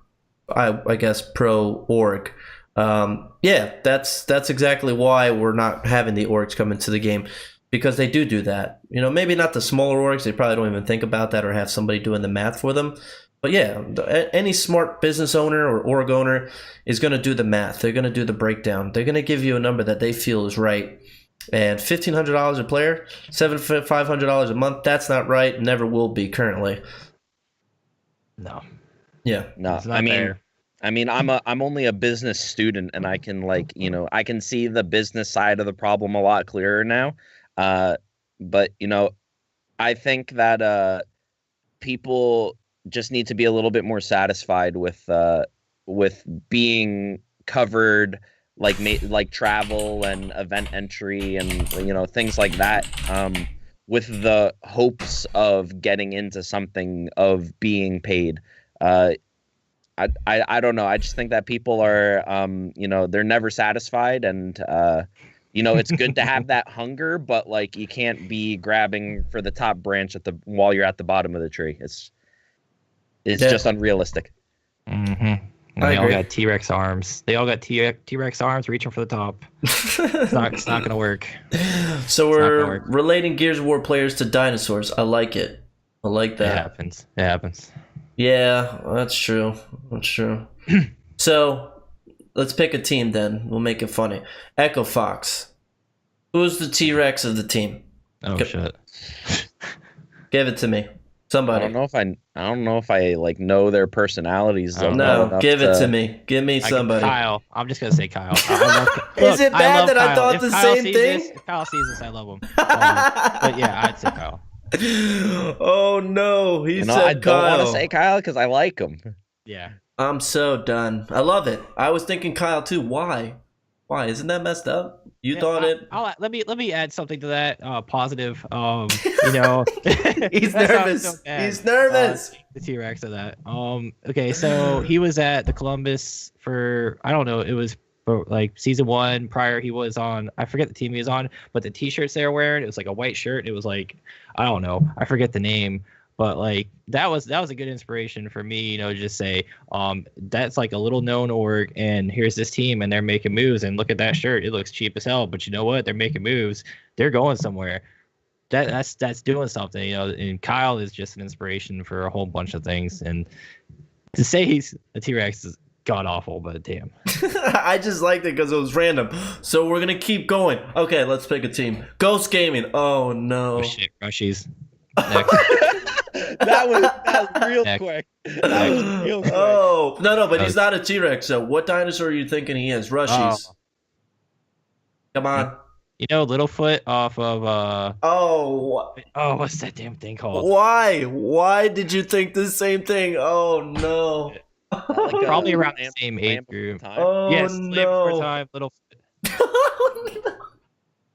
I guess, pro-org. Yeah, that's exactly why we're not having the orgs come into the game, because they do that. Maybe not the smaller orgs. They probably don't even think about that or have somebody doing the math for them. But yeah, any smart business owner or org owner is going to do the math. They're going to do the breakdown. They're going to give you a number that they feel is right. And $1,500 a player, $500 a month, that's not right. Never will be currently. No. Yeah. No, I mean, I'm only a business student, and I can I can see the business side of the problem a lot clearer now. But I think that people just need to be a little bit more satisfied with being covered, like travel and event entry and things like that, with the hopes of getting into something, of being paid. I don't know. I just think that people are they're never satisfied, and it's good to have that hunger, but you can't be grabbing for the top branch while you're at the bottom of the tree. It's just unrealistic. Mm-hmm. They all got T-Rex arms. They all got T-Rex arms reaching for the top. It's not going to work. So we're relating Gears of War players to dinosaurs. I like it. I like that. It happens. Yeah, that's true. So let's pick a team then. We'll make it funny. Echo Fox. Who's the T-Rex of the team? Oh, shit. Give it to me. Somebody. I don't know if I know their personalities. No, give it to me. Give me somebody. Kyle. I'm just gonna say Kyle. Is it bad that I thought the same thing? If Kyle sees this, I love him. But yeah, I'd say Kyle. Oh no, he said I Kyle. don't want to say Kyle because I like him. Yeah. I'm so done. I love it. I was thinking Kyle too. Why? Isn't that messed up? You thought it. Let me add something to that. Positive. He's nervous. So he's nervous. The T-Rex of that. Okay, so he was at the Columbus for, I don't know, it was for season 1. Prior, he was on, I forget the team he was on, but the T-shirts they were wearing, it was a white shirt. It was I don't know, I forget the name. But that was a good inspiration for me, to just say, that's a little known org, and here's this team, and they're making moves, and look at that shirt, it looks cheap as hell, but you know what? They're making moves, they're going somewhere. That's doing something, And Kyle is just an inspiration for a whole bunch of things, and to say he's a T-Rex is god awful, but damn. I just liked it because it was random. So we're gonna keep going. Okay, let's pick a team. Ghost Gaming. Oh no. Oh shit, Rushies. Next. That was real quick. That was real quick. Oh no, but he's not a T-Rex. So what dinosaur are you thinking he is? Rushies. Come on. Littlefoot off of what's that damn thing called? Why did you think the same thing? Oh no. Probably around the same age group. Oh yes, no. Time, Littlefoot.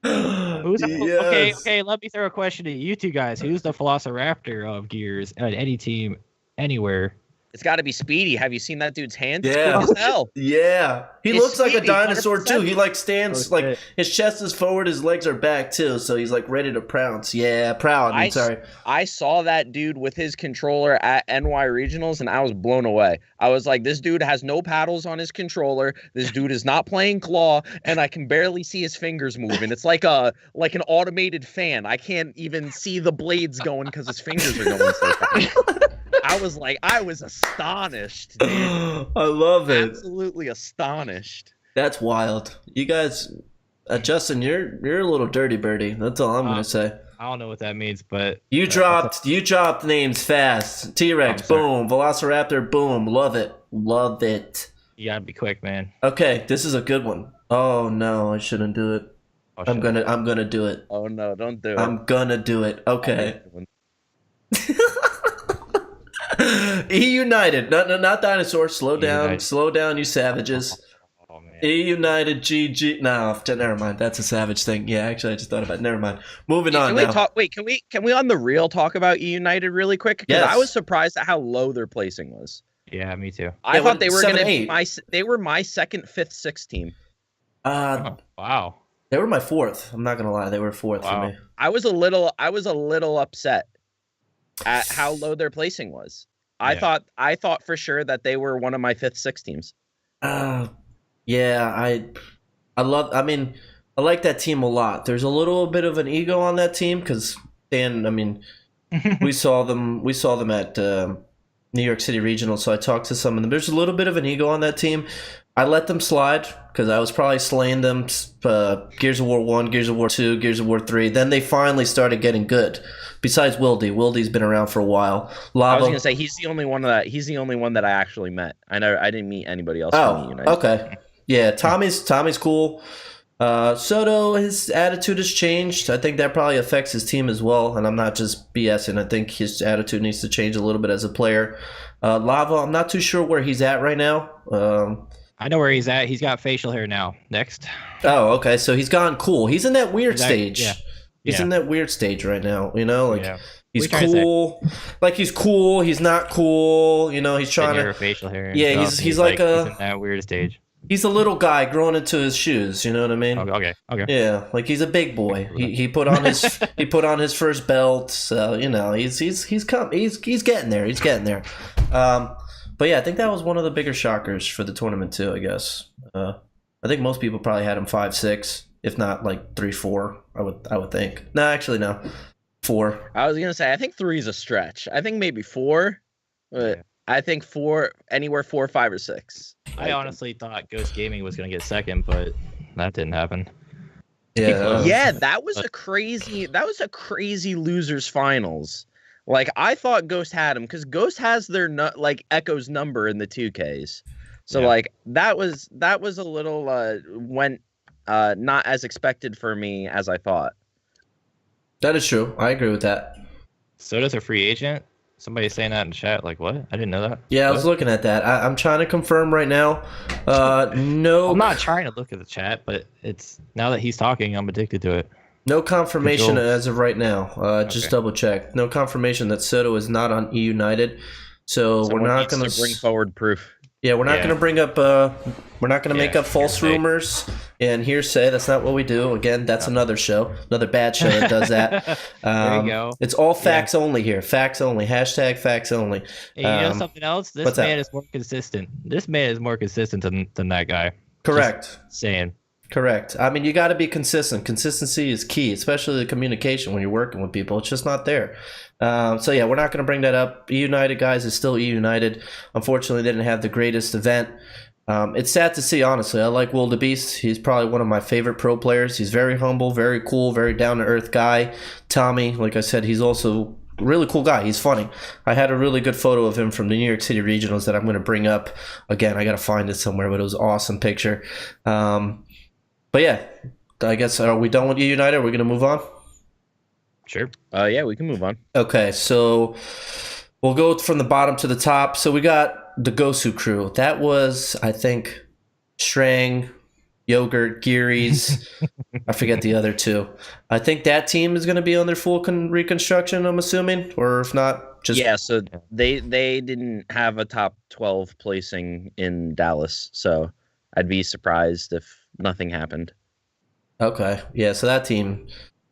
Okay, let me throw a question to you two guys. Who's the Velociraptor of Gears at any team, anywhere? It's got to be Speedy. Have you seen that dude's hands? Yeah. It's quick as hell. Yeah. He It's looks like a Speedy, dinosaur 100%. too. He stands his chest is forward, his legs are back too, so he's ready to pounce. Yeah, proud. I'm sorry. I saw that dude with his controller at NY Regionals, and I was blown away. I was like, this dude has no paddles on his controller. This dude is not playing claw, and I can barely see his fingers moving. It's like an automated fan. I can't even see the blades going because his fingers are going so fast. I was astonished, dude. I love it. Absolutely astonished. That's wild. You guys, Justin, you're a little dirty birdie. That's all I'm gonna say. I don't know what that means, but you dropped names fast. T-Rex, boom. Velociraptor, boom. Love it. You gotta be quick, man. Okay, this is a good one. Oh no, I shouldn't do it. I'm gonna do it. Oh no, don't do it. I'm gonna do it. Okay. E United, not dinosaur. Slow down, you savages. Oh man. E United, GG. No, never mind. That's a savage thing. Yeah, actually, I just thought about it. Never mind. Moving on now. Can we on the real talk about E United really quick? Because Yes. I was surprised at how low their placing was. Yeah, me too. I thought they were going to 7-8. be they were my second, fifth, sixth team. Wow. They were my fourth. I'm not gonna lie, they were fourth for me. I was a little upset at how low their placing was. I thought for sure that they were one of my fifth, sixth teams. Yeah, I like that team a lot. There's a little bit of an ego on that team because Dan. I mean, we saw them at New York City Regional, so I talked to some of them. There's a little bit of an ego on that team. I let them slide because I was probably slaying them. Gears of War 1, Gears of War 2, Gears of War 3. Then they finally started getting good. Besides Wildy. Wildy's been around for a while. Lava. I was gonna say he's the only one that I actually met. I didn't meet anybody else. Oh, okay. Yeah, Tommy's cool. Soto, his attitude has changed. I think that probably affects his team as well, and I'm not just BSing. I think his attitude needs to change a little bit as a player. Lava, I'm not too sure where he's at right now. I know where he's at. He's got facial hair now. Next. Oh, okay. So he's gone cool. He's in that weird stage. Yeah. He's in that weird stage right now. You know, like he's cool. Like he's cool. He's not cool. You know, he's trying to facial hair. Yeah, he's like he's in that weird stage. He's a little guy growing into his shoes. You know what I mean? Okay. Yeah, like he's a big boy. He put on his first belt. So you know he's getting there. He's getting there. But yeah, I think that was one of the bigger shockers for the tournament too. I guess. I think most people probably had him 5-6, if not like 3-4. I would think. No, actually no, 4. I was gonna say I think 3 is a stretch. I think maybe 4. But I think 4, anywhere 4, 5, or 6. I honestly thought Ghost Gaming was gonna get second, but that didn't happen. Yeah. That was a crazy losers finals. Like I thought Ghost had him because Ghost has their Echo's number in the 2Ks. So like that was a little went not as expected for me as I thought. That is true. I agree with that. Soda's a free agent. Somebody's saying that in chat. Like, what? I didn't know that. Yeah, I was looking at that. I'm trying to confirm right now. No. I'm not trying to look at the chat, but it's now that he's talking, I'm addicted to it. No confirmation as of right now. Just double check. No confirmation that Soto is not on E United. So we're not going to bring forward proof. Yeah, we're not going to bring up. We're not going to make up false rumors and hearsay. That's not what we do. Again, that's another show, another bad show that does that. There you go. It's all facts only here. Facts only. Hashtag facts only. Hey, you know something else? This man is more consistent. This man is more consistent than that guy. Correct. Just saying. Correct. I mean, you got to be consistent. Consistency is key, especially the communication when you're working with people. It's just not there. So yeah, we're not going to bring that up. E United guys is still E United. Unfortunately, they didn't have the greatest event. It's sad to see, honestly. I like Wildebeest. He's probably one of my favorite pro players. He's very humble, very cool, very down-to-earth guy. Tommy, like I said, he's also a really cool guy. He's funny. I had a really good photo of him from the New York City Regionals that I'm going to bring up. Again, I got to find it somewhere, but it was an awesome picture. But yeah, I guess, are we done with E United? Are we going to move on? Sure. Yeah, we can move on. Okay, so we'll go from the bottom to the top. So we got the Gosu crew. That was, I think, Strang, Yogurt, Geary's. I forget the other two. I think that team is going to be on their full reconstruction, I'm assuming. Or if not, just... Yeah, so they didn't have a top 12 placing in Dallas. So I'd be surprised if nothing happened. Okay. Yeah, so that team...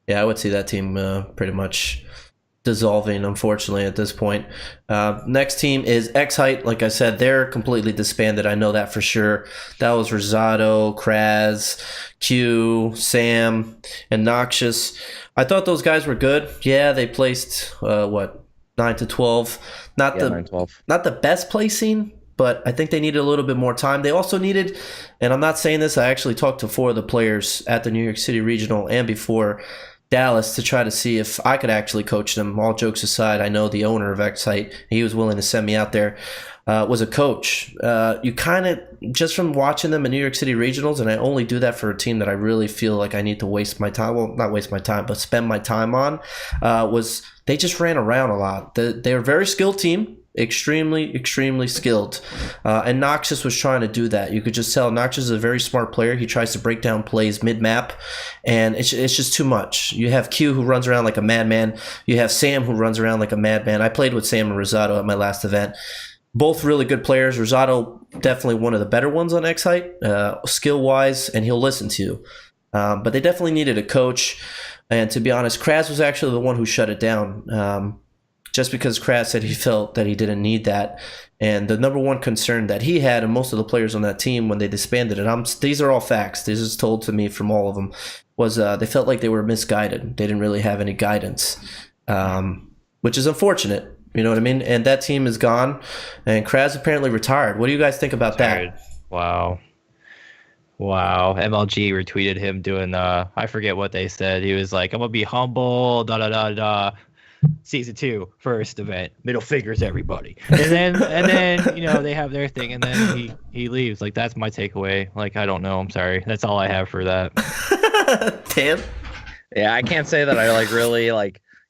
Yeah, I would see that team pretty much dissolving, unfortunately, at this point. Next team is X-Height. Like I said, they're completely disbanded. I know that for sure. That was Rosado, Kraz, Q, Sam, and Noxious. I thought those guys were good. Yeah, they placed, 9 to 12. 9-12. Not the best placing, but I think they needed a little bit more time. They also needed, and I'm not saying this, I actually talked to 4 of the players at the New York City Regional and before Dallas to try to see if I could actually coach them. All jokes aside, I know the owner of X-Height, he was willing to send me out there, was a coach. You kind of, just from watching them in New York City Regionals, and I only do that for a team that I really feel like I need to waste my time, well, not waste my time, but spend my time on, was they just ran around a lot. They were a very skilled team. Extremely skilled, and Noxious was trying to do that. You could just tell Noxious is a very smart player. He tries to break down plays mid-map, and it's just too much. You have Q who runs around like a madman. You have Sam who runs around like a madman. I played with Sam and Rosado at my last event. Both really good players. Rosado definitely one of the better ones on X-Height, skill-wise, and he'll listen to you. But they definitely needed a coach, and to be honest, Kraz was actually the one who shut it down. Just because Kraz said he felt that he didn't need that. And the number one concern that he had, and most of the players on that team when they disbanded it, these are all facts, this is told to me from all of them, was they felt like they were misguided. They didn't really have any guidance, which is unfortunate. You know what I mean? And that team is gone, and Kraz apparently retired. What do you guys think about that? Wow. MLG retweeted him doing I forget what they said. He was like, I'm gonna be humble, Season 2, first event, middle fingers everybody. And then they have their thing, and then he leaves. Like, that's my takeaway. Like, I don't know. I'm sorry. That's all I have for that. Damn. Yeah, I can't say that I really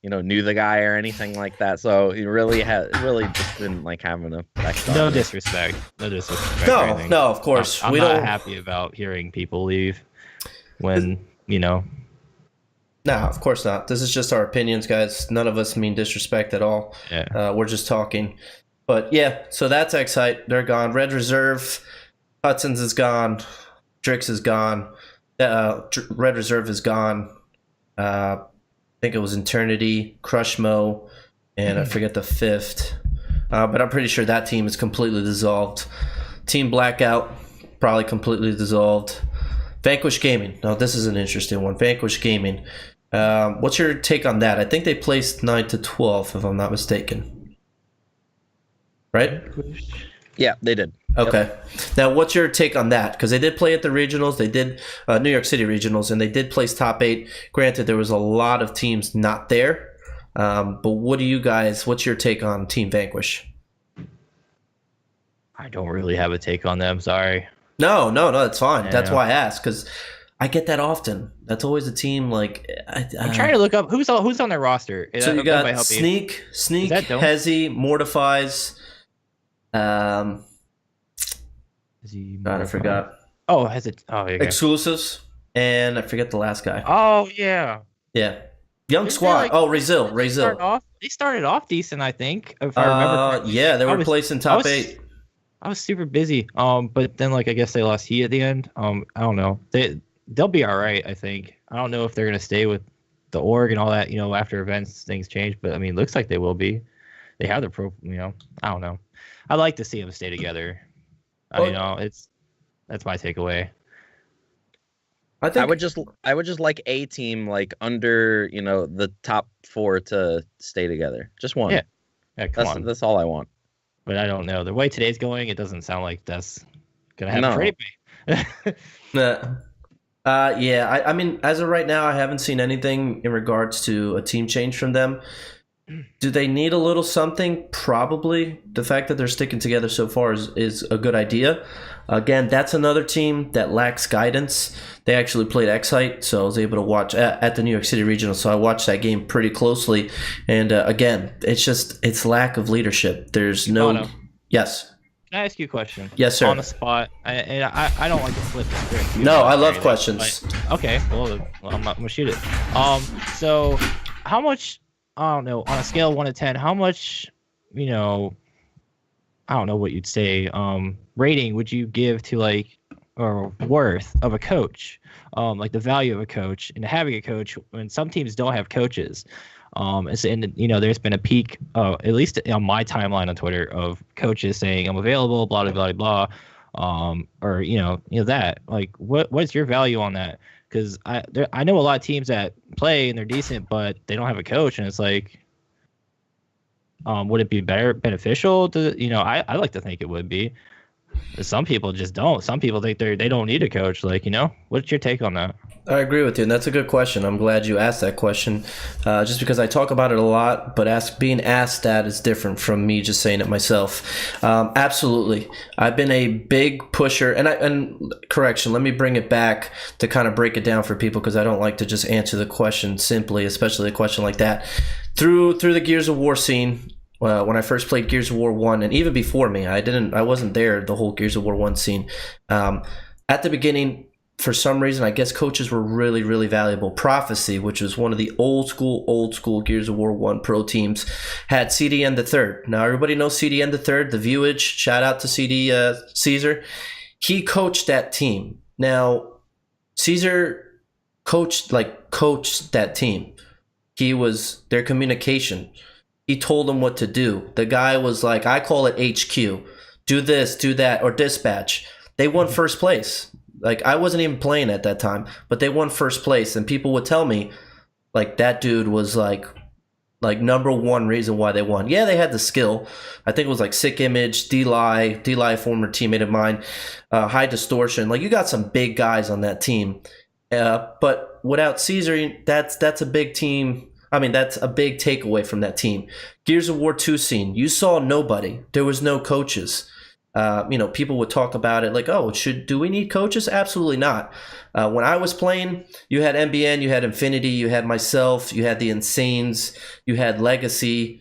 knew the guy or anything like that. So he really just didn't have an effect on No me. disrespect. No disrespect. No, of course. I'm not happy about hearing people leave when, No, of course not. This is just our opinions, guys. None of us mean disrespect at all. Yeah. We're just talking. But yeah, so that's Excite. They're gone. Red Reserve, Hudson's is gone. Drix is gone. Red Reserve is gone. I think it was Eternity, Crushmo, and I forget the fifth. But I'm pretty sure that team is completely dissolved. Team Blackout, probably completely dissolved. Vanquish Gaming. Now, this is an interesting one. Vanquish Gaming. What's your take on that? I think they placed 9 to 12, if I'm not mistaken. Right? Yeah, they did. Okay. Now, what's your take on that? Because they did play at the regionals. They did New York City regionals, and they did place top 8. Granted, there was a lot of teams not there. But what's your take on Team Vanquish? I don't really have a take on them. Sorry. No, that's fine. Yeah. That's why I asked, because I get that often. That's always a team I'm trying to look up who's on their roster. So you got Sneak, Hezi, Mortifies. I forgot. Oh, has it? Oh, yeah. Exclusives, and I forget the last guy. Oh, yeah. Yeah, young squad. Razil. They started off decent, I think, if I remember correctly. Yeah, they were placing top 8. I was super busy. But then I guess they lost heat at the end. I don't know. They'll be all right, I think. I don't know if they're gonna stay with the org and all that. After events, things change. But I mean, it looks like they will be. They have the pro. I don't know. I'd like to see them stay together. That's my takeaway. I would just like a team under the top 4 to stay together. Just one. Yeah, come on. That's all I want. But I don't know. The way today's going, it doesn't sound like that's gonna happen for anybody. Yeah. I mean, as of right now, I haven't seen anything in regards to a team change from them. Do they need a little something? Probably. The fact that they're sticking together so far is a good idea. Again, that's another team that lacks guidance. They actually played Excite, so I was able to watch at the New York City Regional, so I watched that game pretty closely. And again, it's lack of leadership. There's no... Yes. Can I ask you a question? Yes, sir. On the spot. I don't like to flip the script. No, I love questions. Okay, well, I'm not going to shoot it. So how much... I don't know, on a scale of 1 to 10, how much, I don't know what you'd say, rating would you give to or worth of a coach, the value of a coach and having a coach when some teams don't have coaches? There's been a peak, at least on my timeline on Twitter, of coaches saying I'm available, blah, blah, blah, blah, or, that, what's your value on that? Because I know a lot of teams that play and they're decent, but they don't have a coach, and it's would it be beneficial to I like to think it would be. Some people just don't. Some people think they don't need a coach. What's your take on that? I agree with you, and that's a good question. I'm glad you asked that question, just because I talk about it a lot, but being asked that is different from me just saying it myself. Absolutely. I've been a big pusher, and correction, let me bring it back to kind of break it down for people, because I don't like to just answer the question simply, especially a question like that. Through the Gears of War scene, when I first played Gears of War 1, and even before me, I wasn't there, the whole Gears of War 1 scene. At the beginning, for some reason, I guess coaches were really, really valuable. Prophecy, which was one of the old school Gears of War 1 pro teams, had CDN the Third. Now, everybody knows CDN the Third, the Viewage. Shout out to Caesar. He coached that team. Now, Caesar coached that team. He was their communication. He told them what to do. The guy was like, I call it HQ. Do this, do that, or dispatch. They won first place. I wasn't even playing at that time, but they won first place. And people would tell me, that dude was Like, number one reason why they won. Yeah, they had the skill. I think it was like Sick Image, D-Lie, former teammate of mine, High Distortion. Like, you got some big guys on that team. But without Caesar, that's a big team. I mean, that's a big takeaway from that team. Gears of War 2 scene, you saw nobody. There was no coaches. People would talk about it like, oh, do we need coaches? Absolutely not. When I was playing, you had MBN, you had Infinity, you had myself, you had the Insanes, you had Legacy.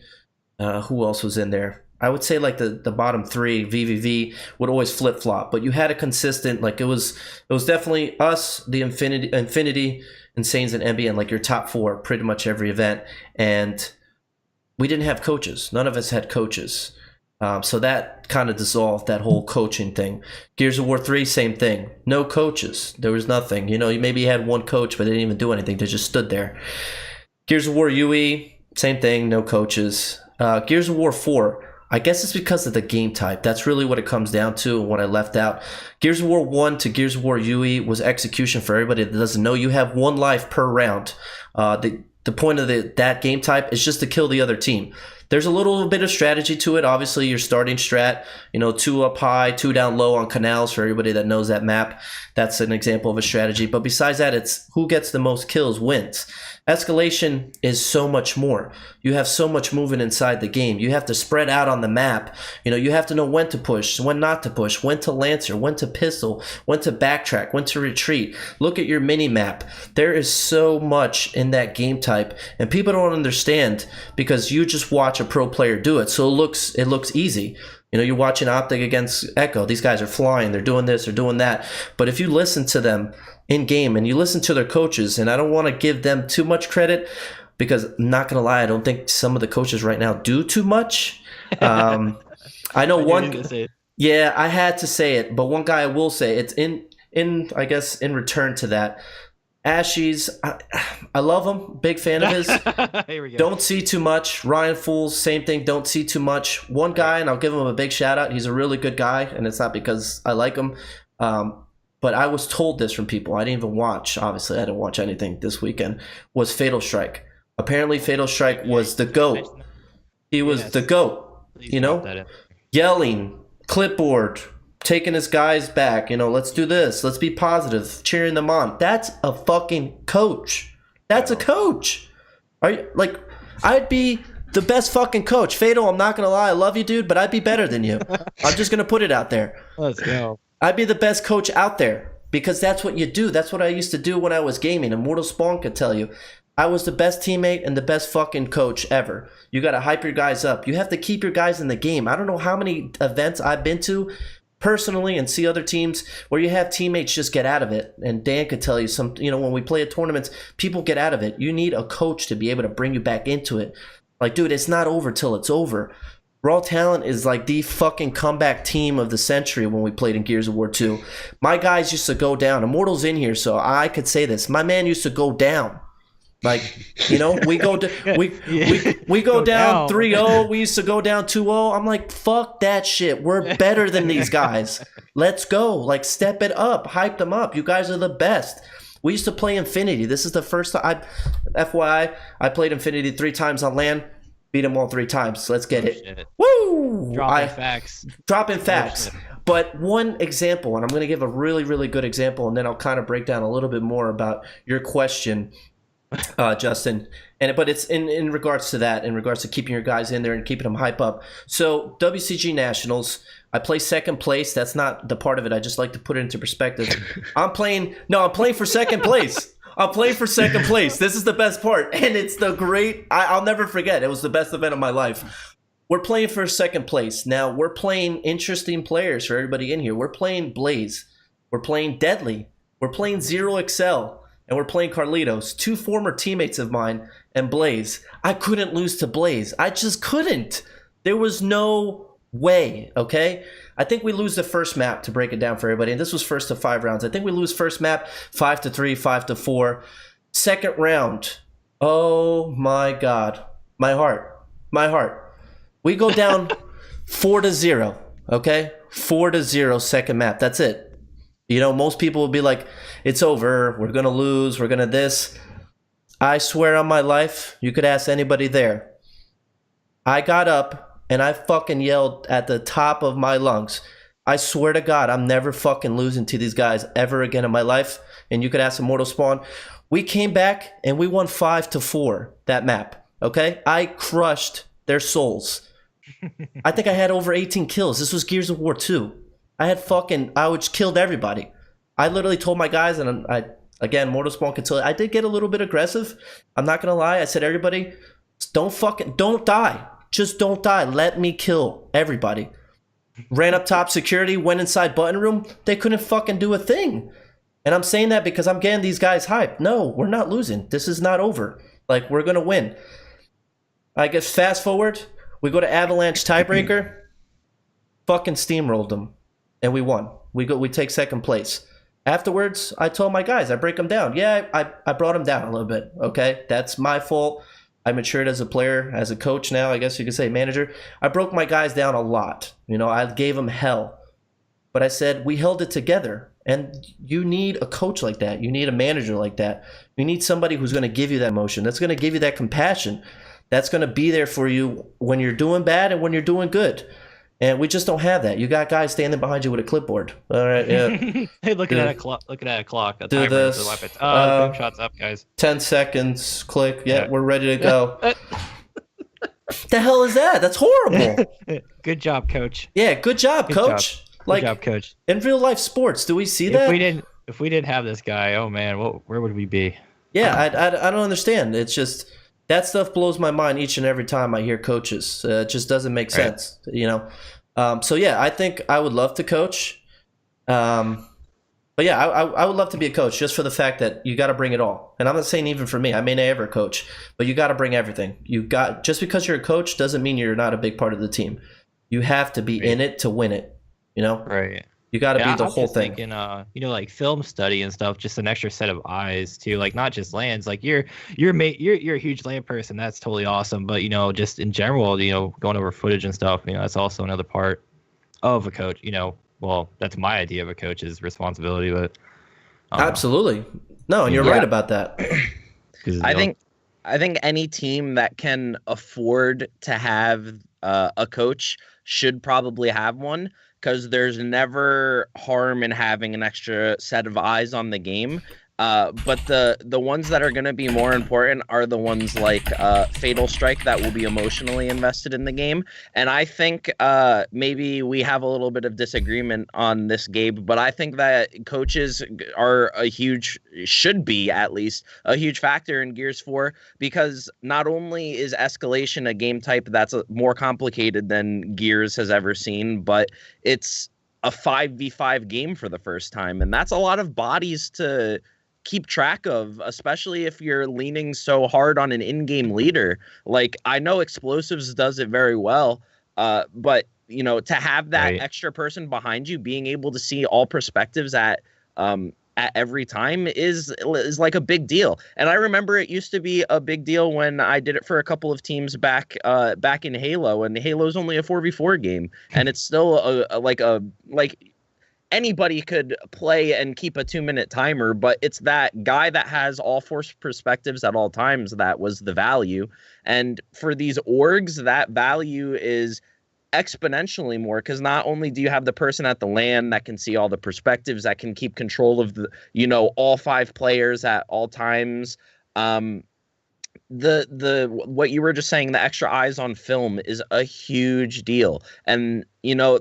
Who else was in there? I would say like the bottom three, VVV, would always flip flop, but you had a consistent, like it was definitely us, the Infinity, Insanes, and MBN, like your top four, pretty much every event. And we didn't have coaches. None of us had coaches. So that kind of dissolved that whole coaching thing. Gears of War 3, same thing. No coaches. There was nothing. You maybe you had one coach, but they didn't even do anything. They just stood there. Gears of War UE, same thing. No coaches. Gears of War 4, I guess it's because of the game type. That's really what it comes down to and what I left out. Gears of War 1 to Gears of War UE was execution. For everybody that doesn't know, you have one life per round. The point of that game type is just to kill the other team. There's a little bit of strategy to it. Obviously, your starting strat, 2 up high, 2 down low on canals for everybody that knows that map. That's an example of a strategy. But besides that, it's who gets the most kills wins. Escalation is so much more. You have so much movement inside the game. You have to spread out on the map. You have to know when to push, when not to push, when to lancer, when to pistol, when to backtrack, when to retreat. Look at your mini map. There is so much in that game type, and people don't understand because you just watch a pro player do it. So it looks easy. You're watching Optic against Echo. These guys are flying. They're doing this. They're doing that. But if you listen to them in game and you listen to their coaches, and I don't want to give them too much credit because I'm not going to lie, I don't think some of the coaches right now do too much. I know one. Yeah, I had to say it, but one guy I will say it's I guess in return to that. Ashes, I love him. Big fan of his. Here we go. Don't see too much. Ryan Fools, same thing. Don't see too much. One guy, and I'll give him a big shout out. He's a really good guy, and it's not because I like him. But I was told this from people. I didn't even watch. Obviously, I didn't watch anything this weekend. Was Fatal Strike. Apparently, Fatal Strike was the GOAT. He was the GOAT. Yelling, clipboard, taking his guys back, let's do this, let's be positive, cheering them on. That's a fucking coach. That's a coach. Are you like, I'd be the best fucking coach. Fatal, I'm not gonna lie, I love you, dude, but I'd be better than you. I'm just gonna put it out there. Let's go. I'd be the best coach out there because that's what you do. That's what I used to do when I was gaming. Immortal Spawn could tell you. I was the best teammate and the best fucking coach ever. You gotta hype your guys up. You have to keep your guys in the game. I don't know how many events I've been to personally and see other teams where you have teammates just get out of it. And Dan could tell you when we play at tournaments, people get out of it. You need a coach to be able to bring you back into it. Like, dude, it's not over till it's over. Raw Talent is like the fucking comeback team of the century when we played in Gears of War 2. My guys used to go down. Immortal's in here, so I could say this. My man used to go down. Like, we go we go down 3-0. We used to go down 2-0. I'm like, fuck that shit. We're better than these guys. Let's go. Like, step it up. Hype them up. You guys are the best. We used to play Infinity. This is the first time. FYI, I played Infinity 3 times on LAN. Beat them all 3 times. Let's get it. Shit. Woo! Dropping facts. But one example, and I'm going to give a really, really good example, and then I'll kind of break down a little bit more about your question, Justin. But it's in regards to that, in regards to keeping your guys in there and keeping them hype up. So WCG Nationals, I play second place. That's not the part of it. I just like to put it into perspective. I'm playing for second place. I'm playing for second place. This is the best part. And it's I'll never forget. It was the best event of my life. We're playing for second place. Now, we're playing interesting players for everybody in here. We're playing Blaze. We're playing Deadly. We're playing Zero Excel. And we're playing Carlitos, 2 former teammates of mine, and Blaze. I couldn't lose to Blaze. I just couldn't. There was no way, okay? I think we lose the first map, to break it down for everybody, and this was first to 5 rounds. I think we lose first map 5-3, 5-4. Second round, oh my God. My heart. We go down 4-0, okay? 4-0 second map, that's it. Most people will be like, it's over, we're going to lose, we're going to this. I swear on my life, you could ask anybody there. I got up and I fucking yelled at the top of my lungs. I swear to God, I'm never fucking losing to these guys ever again in my life. And you could ask Immortal Spawn. We came back and we won 5-4 that map. Okay? I crushed their souls. I think I had over 18 kills. This was Gears of War 2. I killed everybody. I literally told my guys, and again, Mortal Spawn can tell you, I did get a little bit aggressive. I'm not going to lie. I said, everybody, don't die. Just don't die. Let me kill everybody. Ran up top security, went inside button room. They couldn't fucking do a thing. And I'm saying that because I'm getting these guys hyped. No, we're not losing. This is not over. Like, we're going to win. I guess fast forward, we go to Avalanche tiebreaker. Fucking steamrolled them. And we won. We take second place. Afterwards, I told my guys, I break them down. Yeah, I brought them down a little bit. Okay, that's my fault. I matured as a player, as a coach now, I guess you could say manager. I broke my guys down a lot. You know, I gave them hell. But I said, we held it together. And you need a coach like that. You need a manager like that. You need somebody who's going to give you that emotion. That's going to give you that compassion. That's going to be there for you when you're doing bad and when you're doing good. And we just don't have that. You got guys standing behind you with a clipboard. All right, yeah. Hey, looking at a clock. Looking at a clock. A Do timer, this. the weapons. Boom shots up, guys. 10 seconds. Click. Yeah, we're ready to go. The hell is that? That's horrible. Good job, coach. Yeah, good job, coach. Good job, coach. In real life sports, do we see that? If we didn't have this guy, oh man, where would we be? Yeah, I don't understand. It's just that stuff blows my mind each and every time I hear coaches. It just doesn't make sense, you know. So yeah, I think I would love to coach. But yeah, I would love to be a coach just for the fact that you got to bring it all. And I'm not saying even for me, I may not ever coach, but you got to bring everything. Just because you're a coach doesn't mean you're not a big part of the team. You have to be in it to win it. You know, right? You got to be the I'm whole just thing. Thinking, like film study and stuff, just an extra set of eyes too. Like not just LANs. Like you're a huge LAN person. That's totally awesome. But just in general, going over footage and stuff. That's also another part of a coach. Well, that's my idea of a coach's responsibility. But absolutely, no, and you're right about that. I think any team that can afford to have a coach should probably have one, because there's never harm in having an extra set of eyes on the game. But the ones that are going to be more important are the ones like Fatal Strike that will be emotionally invested in the game. And I think maybe we have a little bit of disagreement on this, Gabe, but I think that coaches are should be at least a huge factor in Gears 4, because not only is escalation a game type that's more complicated than Gears has ever seen, but it's a 5v5 game for the first time. And that's a lot of bodies to keep track of, especially if you're leaning so hard on an in-game leader. Like, I know Explosives does it very well, but to have that extra person behind you, being able to see all perspectives at every time is like a big deal. And I remember it used to be a big deal when I did it for a couple of teams back in Halo, and Halo's only a 4v4 game, and it's still like anybody could play and keep a 2-minute timer, but it's that guy that has all 4 perspectives at all times that was the value. And for these orgs, that value is exponentially more, because not only do you have the person at the LAN that can see all the perspectives, that can keep control of the all 5 players at all times. The what you were just saying, the extra eyes on film is a huge deal. And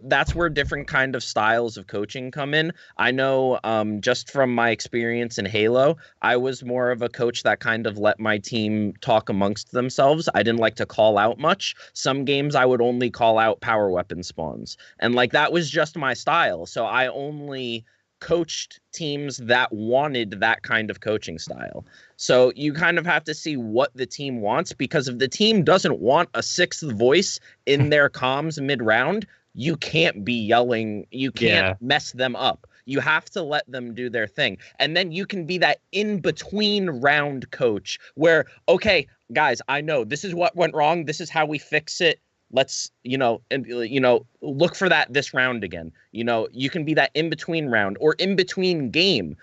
that's where different kind of styles of coaching come in. I know just from my experience in Halo, I was more of a coach that kind of let my team talk amongst themselves. I didn't like to call out much. Some games I would only call out power weapon spawns, and that was just my style. So I only coached teams that wanted that kind of coaching style. So you kind of have to see what the team wants, because if the team doesn't want a 6th voice in their comms mid-round, you can't be yelling. You can't mess them up. You have to let them do their thing. And then you can be that in-between round coach where, okay, guys, I know this is what went wrong. This is how we fix it. Let's, look for that this round again. You can be that in-between round or in-between game,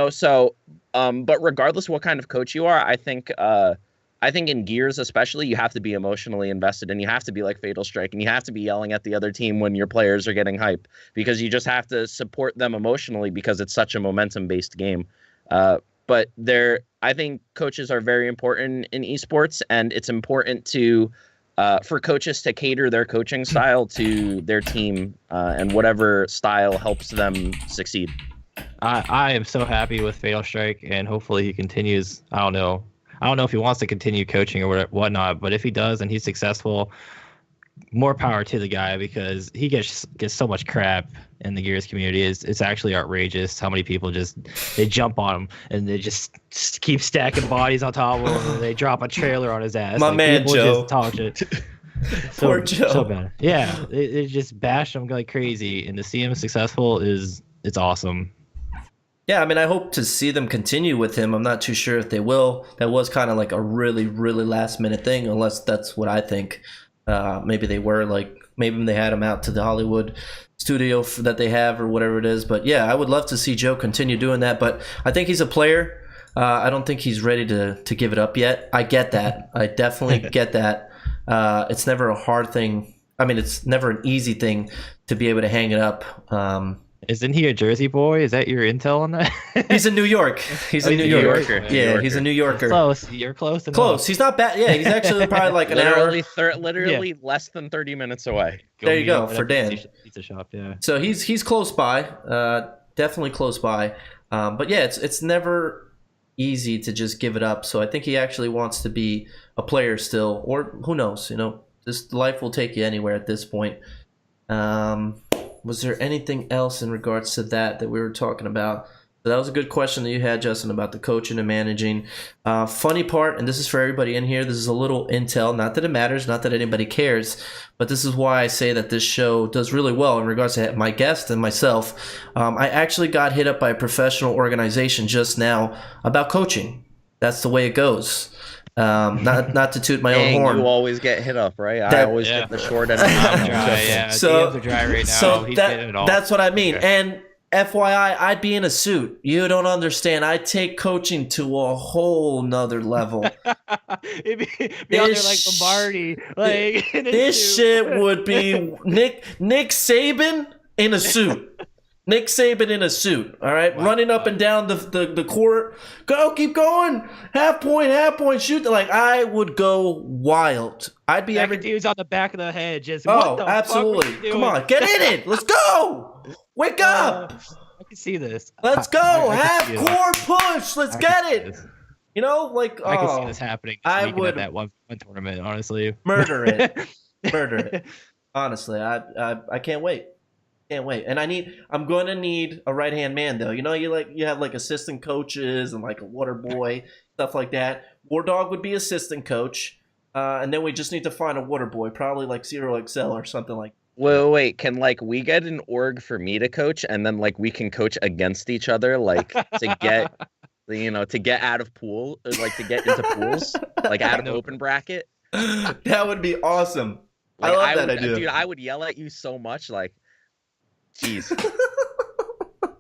so, but regardless of what kind of coach you are, I think I think in Gears especially, you have to be emotionally invested, and you have to be like Fatal Strike, and you have to be yelling at the other team when your players are getting hype, because you just have to support them emotionally because it's such a momentum-based game. But I think coaches are very important in esports, and it's important to for coaches to cater their coaching style to their team, and whatever style helps them succeed. I am so happy with Fatal Strike, and hopefully he continues. I don't know if he wants to continue coaching or whatnot, but if he does and he's successful, more power to the guy, because he gets so much crap in the Gears community. It's actually outrageous how many people they jump on him and they just keep stacking bodies on top of him, and they drop a trailer on his ass. My man Joe. Just talk shit. Poor Joe. So bad. Yeah, it just bashed him like crazy, and to see him successful it's awesome. Yeah, I mean, I hope to see them continue with him. I'm not too sure if they will. That was kind of like a really, really last-minute thing, unless that's what I think. Maybe they were maybe they had him out to the Hollywood studio that they have or whatever it is. But yeah, I would love to see Joe continue doing that. But I think he's a player. I don't think he's ready to give it up yet. I get that. I definitely get that. It's never a hard thing. I mean, it's never an easy thing to be able to hang it up. Isn't he a Jersey boy? Is that your intel on that? He's in New York. He's a New Yorker. Yeah, he's a New Yorker. Close. You're close enough. Close. He's not bad. Yeah, he's actually probably like an hour. Literally less than 30 minutes away. There you go for Dan. Pizza shop. Yeah. So he's close by. Definitely close by. But yeah, it's never easy to just give it up. So I think he actually wants to be a player still, or who knows? This life will take you anywhere at this point. Was there anything else in regards to that we were talking about? So that was a good question that you had, Justin, about the coaching and managing. Funny part, and this is for everybody in here, this is a little intel. Not that it matters, not that anybody cares, but this is why I say that this show does really well in regards to my guest and myself. I actually got hit up by a professional organization just now about coaching. That's the way it goes. Not to toot my own horn. You always get hit up, right? I always get the short end of the dry, yeah. So, DMs are dry right now. So He's getting it all. That's what I mean. Okay. And FYI, I'd be in a suit. You don't understand. I take coaching to a whole nother level. It'd be out there like Lombardi. This shit would be Nick Saban in a suit. Nick Saban in a suit, all right, running up and down the court. Go, keep going. Half point, shoot. Like, I would go wild. I'd be every dude's on the back of the head. Just absolutely. Come on, get in it. Let's go. Wake up. I can see this. Let's go. Half court push. Let's get it. I can see this happening. I would at that one tournament. Honestly, murder it. Honestly, I can't wait. Can't wait. And I'm going to need a right-hand man, though. You have like assistant coaches and like a water boy, stuff like that. War Dog would be assistant coach. And then we just need to find a water boy, probably like Zero XL or something like that. Wait, can we get an org for me to coach, and then we can coach against each other, to get to get out of pool, to get into pools, out of open bracket? That would be awesome. I love that idea. Dude, I would yell at you so much, jeez.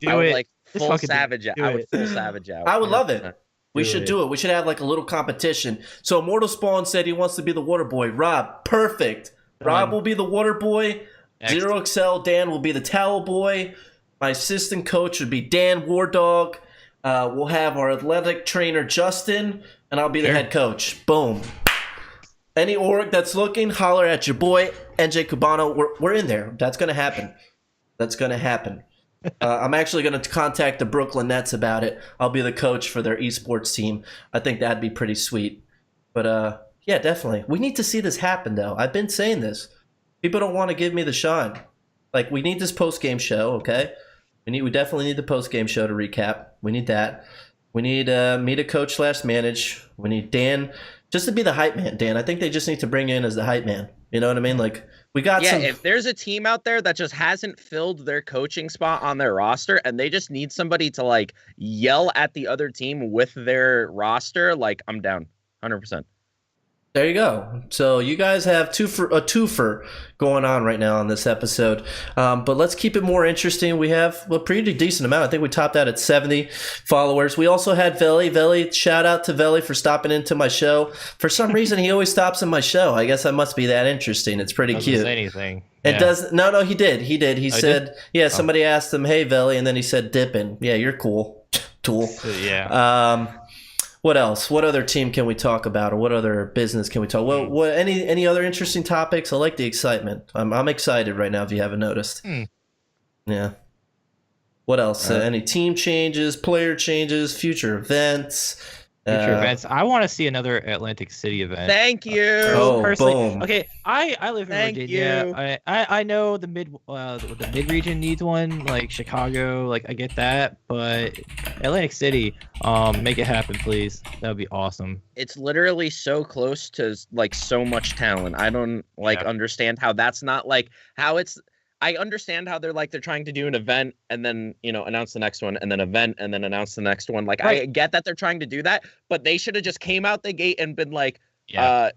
I would full savage out. I would full savage out. I would love it. We should do it. We should have a little competition. So Immortal Spawn said he wants to be the water boy. Rob, perfect. Rob will be the water boy. Zero XL Dan will be the towel boy. My assistant coach would be Dan War Dog. We'll have our athletic trainer Justin, and I'll be the head coach. Boom. Any org that's looking, holler at your boy NJ Cubano. We're in there. That's gonna happen. I'm actually going to contact the Brooklyn Nets about it. I'll be the coach for their esports team. I think that'd be pretty sweet. But yeah, definitely. We need to see this happen, though. I've been saying this. People don't want to give me the shine. We need this post-game show, okay? We definitely need the post-game show to recap. We need that. We need me to coach / manage. We need Dan just to be the hype man, Dan. I think they just need to bring you in as the hype man. You know what I mean? We got some... if there's a team out there that just hasn't filled their coaching spot on their roster, and they just need somebody to yell at the other team with their roster, I'm down 100%. There you go. So you guys have a twofer going on right now on this episode. But let's keep it more interesting. We have a pretty decent amount. I think we topped out at 70 followers. We also had Veli. Veli, shout out to Veli for stopping into my show. For some reason, he always stops in my show. I guess I must be that interesting. It's pretty cute. Say anything. It does. No, he did. He said, yeah, somebody asked him, hey, Veli, and then he said, dipping. Yeah, you're cool. Tool. Yeah. What else? What other team can we talk about, or what other business can we talk? What any other interesting topics? I like the excitement. I'm excited right now. If you haven't noticed, yeah. What else? Any team changes, player changes, future events? Events. I want to see another Atlantic City event. Thank you. Boom. Okay, I live in Virginia. I know the mid region needs one, like Chicago. Like I get that, but Atlantic City, make it happen, please. That would be awesome. It's literally so close to like so much talent. I don't understand how that's not like how it's. I understand how they're trying to do an event and then, announce the next one and then event and then announce the next one. Like, right. I get that they're trying to do that, but they should have just came out the gate and been like, the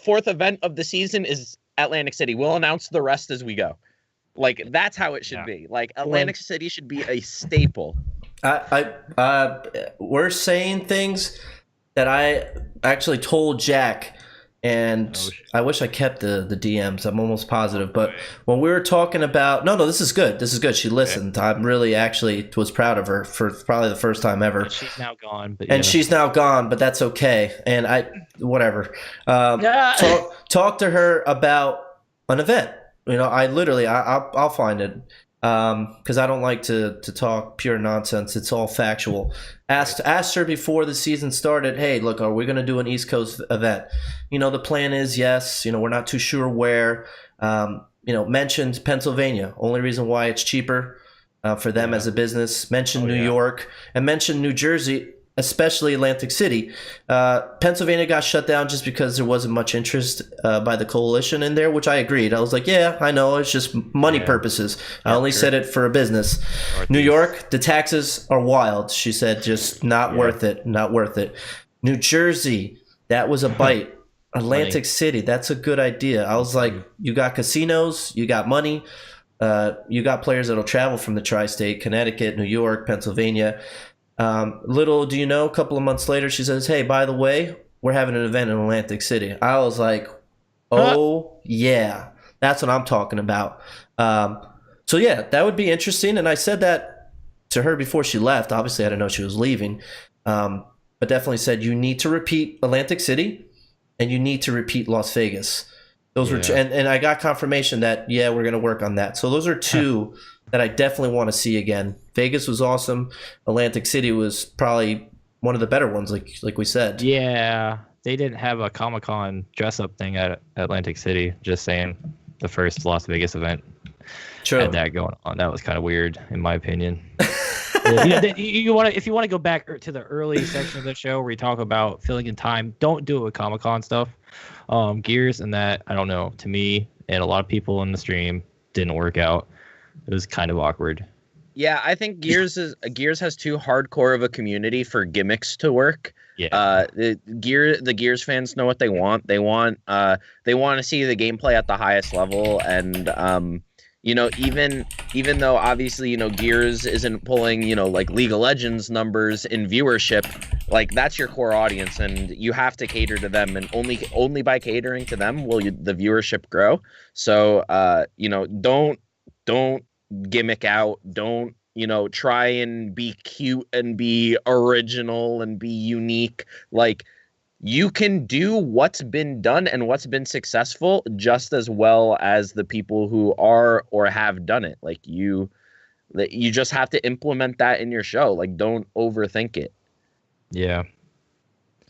fourth event of the season is Atlantic City. We'll announce the rest as we go. Like, that's how it should be. Like, Atlantic City should be a staple. We're saying things that I actually told Jack. And I wish I kept the DMs. I'm almost positive. But when we were talking about... No, this is good. This is good. She listened. Okay. I'm really actually was proud of her for probably the first time ever. And she's now gone. She's now gone, but that's okay. And whatever. Talk to her about an event. I'll find it. Because I don't like to talk pure nonsense. It's all factual. Asked her before the season started, hey, look, are we going to do an East Coast event? The plan is yes. We're not too sure where. Mentioned Pennsylvania. Only reason why it's cheaper for them as a business. Mentioned New York and mentioned New Jersey, especially Atlantic City. Pennsylvania got shut down just because there wasn't much interest by the coalition in there, which I agreed. I was like, yeah, I know. It's just money purposes. I only said it for a business. Northeast. New York, the taxes are wild. She said just not worth it. Not worth it. New Jersey, that was a bite. Atlantic City, that's a good idea. I was like, you got casinos, you got money, you got players that'll travel from the tri-state, Connecticut, New York, Pennsylvania. Little do you know, a couple of months later, she says, hey, by the way, we're having an event in Atlantic City. I was like, yeah, that's what I'm talking about. So, yeah, that would be interesting. And I said that to her before she left. Obviously, I didn't know she was leaving. But definitely said you need to repeat Atlantic City and you need to repeat Las Vegas. Those were and I got confirmation that, we're going to work on that. So those are two that I definitely want to see again. Vegas was awesome. Atlantic City was probably one of the better ones, like we said. Yeah, they didn't have a Comic-Con dress-up thing at Atlantic City. Just saying, the first Las Vegas event had that going on. That was kind of weird, in my opinion. If you want to go back to the early section of the show where we talk about filling in time, don't do it with Comic-Con stuff. Gears and that, I don't know, to me and a lot of people in the stream didn't work out. It was kind of awkward. Yeah, I think Gears has too hardcore of a community for gimmicks to work. Yeah. The Gears fans know what they want. They want to see the gameplay at the highest level, and even though obviously Gears isn't pulling like League of Legends numbers in viewership, like that's your core audience, and you have to cater to them, and only by catering to them will the viewership grow. So don't gimmick out, don't try and be cute and be original and be unique. Like, you can do what's been done and what's been successful just as well as the people who are or have done it. Like, you just have to implement that in your show. Like, don't overthink it. Yeah,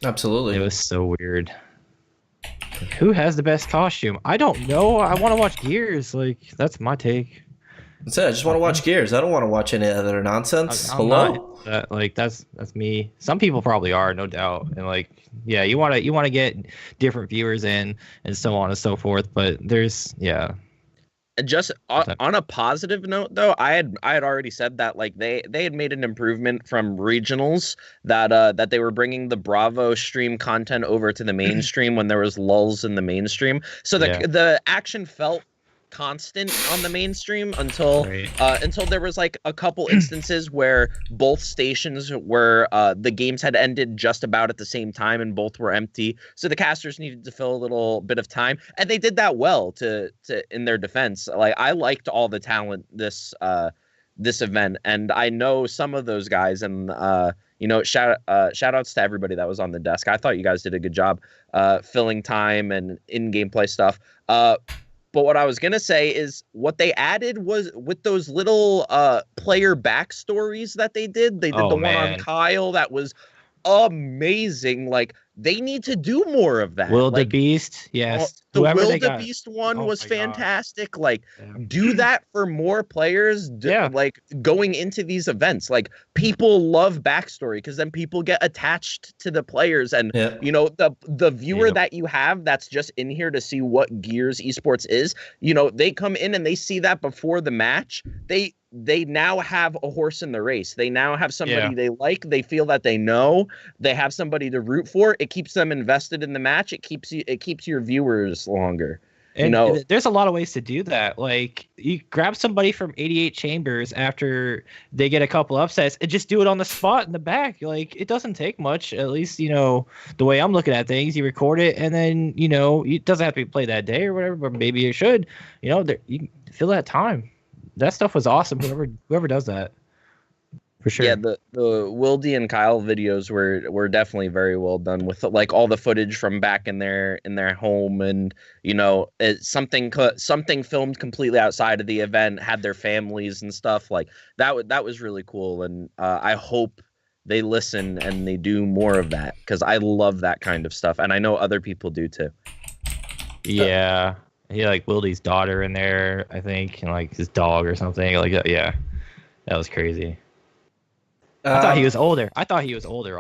absolutely. It was so weird. Who has the best costume? I don't know. I want to watch Gears. Like, that's my take. That's it. I just want to watch Gears. I don't want to watch any other nonsense. Hello? That's me. Some people probably are, no doubt. And you want to get different viewers in and so on and so forth. But there's Just on a positive note, though, I had already said that like they had made an improvement from regionals, that they were bringing the Bravo stream content over to the mainstream when there was lulls in the mainstream. So the action felt constant on the mainstream until there was like a couple instances where both stations were the games had ended just about at the same time and both were empty, so the casters needed to fill a little bit of time, and they did that well to in their defense. Like, I liked all the talent this event, and I know some of those guys, and shout outs to everybody that was on the desk. I thought you guys did a good job filling time and in gameplay stuff. But what I was going to say is what they added was with those little player backstories that they did. They did the one on Kyle that was amazing. Like, they need to do more of that. Will the Beast, yes. The Will the Beast one was fantastic. Like, do that for more players. Like, going into these events, like, people love backstory because then people get attached to the players, and the viewer that you have that's just in here to see what Gears Esports is. They come in and they see that before the match. They now have a horse in the race. They now have somebody they like. They feel that they know. They have somebody to root for. It keeps them invested in the match. It keeps your viewers longer. And there's a lot of ways to do that. Like, you grab somebody from 88 Chambers after they get a couple upsets and just do it on the spot in the back. Like, it doesn't take much. At least, the way I'm looking at things, you record it and then, it doesn't have to be played that day or whatever, but maybe it should. You can fill that time. That stuff was awesome. Whoever does that, for sure. Yeah, the Wildy and Kyle videos were definitely very well done with like all the footage from back in their home, and something filmed completely outside of the event, had their families and stuff like that. That was really cool, and I hope they listen and they do more of that because I love that kind of stuff, and I know other people do too. Yeah. He like Wildy's daughter in there, I think, and like his dog or something. Like, yeah, that was crazy. I thought he was older.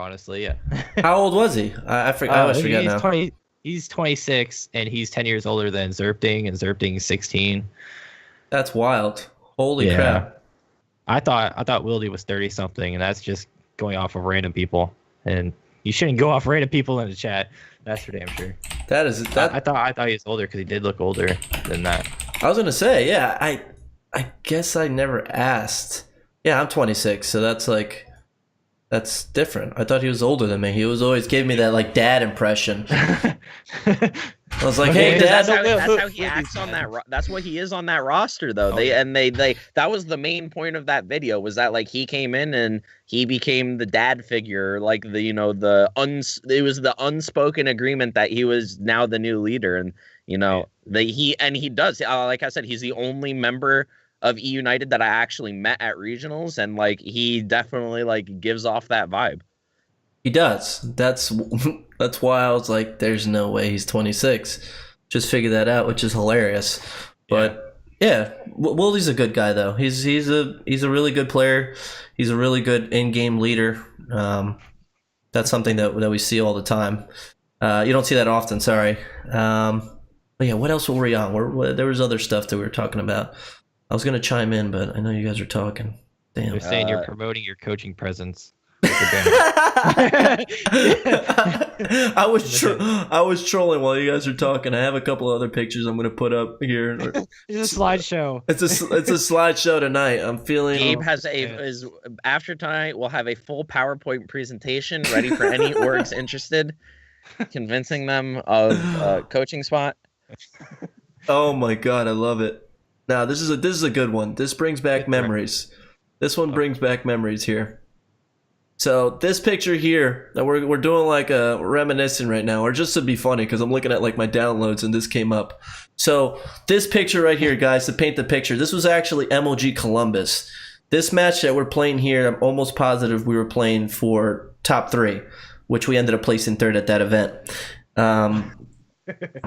Honestly. Yeah. How old was he? I forgot. I always forget now. He's 26, and he's 10 years older than Zerpting, and Zerpting's 16. That's wild. Holy crap! I thought Wildy was 30 something, and that's just going off of random people. And you shouldn't go off random people in the chat. That's for damn sure. I thought he was older because he did look older than that. I was gonna say, yeah. I guess I never asked. Yeah, I'm 26, so that's different. I thought he was older than me. He was always giving me that like dad impression. I was like, "Hey, Dad." That's how he acts on that. That's what he is on that roster, though. They that was the main point of that video, was that like he came in and he became the dad figure, like it was the unspoken agreement that he was now the new leader, and he does. Like I said, he's the only member of E United that I actually met at regionals, and like he definitely like gives off that vibe. He does. That's why I was like, there's no way he's 26. Just figured that out, which is hilarious. But yeah, Wildy's a good guy though. He's a really good player. He's a really good in-game leader. That's something that we see all the time. You don't see that often, sorry. But yeah, what else were we on? There was other stuff that we were talking about. I was gonna chime in, but I know you guys are talking. Damn. They're saying you're promoting your coaching presence. I was trolling while you guys are talking. I have a couple other pictures I'm gonna put up here. It's a slideshow. It's a slideshow tonight. I'm feeling. Gabe has after tonight. We'll have a full PowerPoint presentation ready for any orgs interested, convincing them of coaching spot. Oh my god, I love it. Now this is a good one. This brings back memories. This one brings back memories here. So this picture here, we're doing like a reminiscing right now, or just to be funny, because I'm looking at like my downloads and this came up. So this picture right here, guys, to paint the picture, this was actually MLG Columbus. This match that we're playing here, I'm almost positive we were playing for top 3, which we ended up placing 3rd at that event.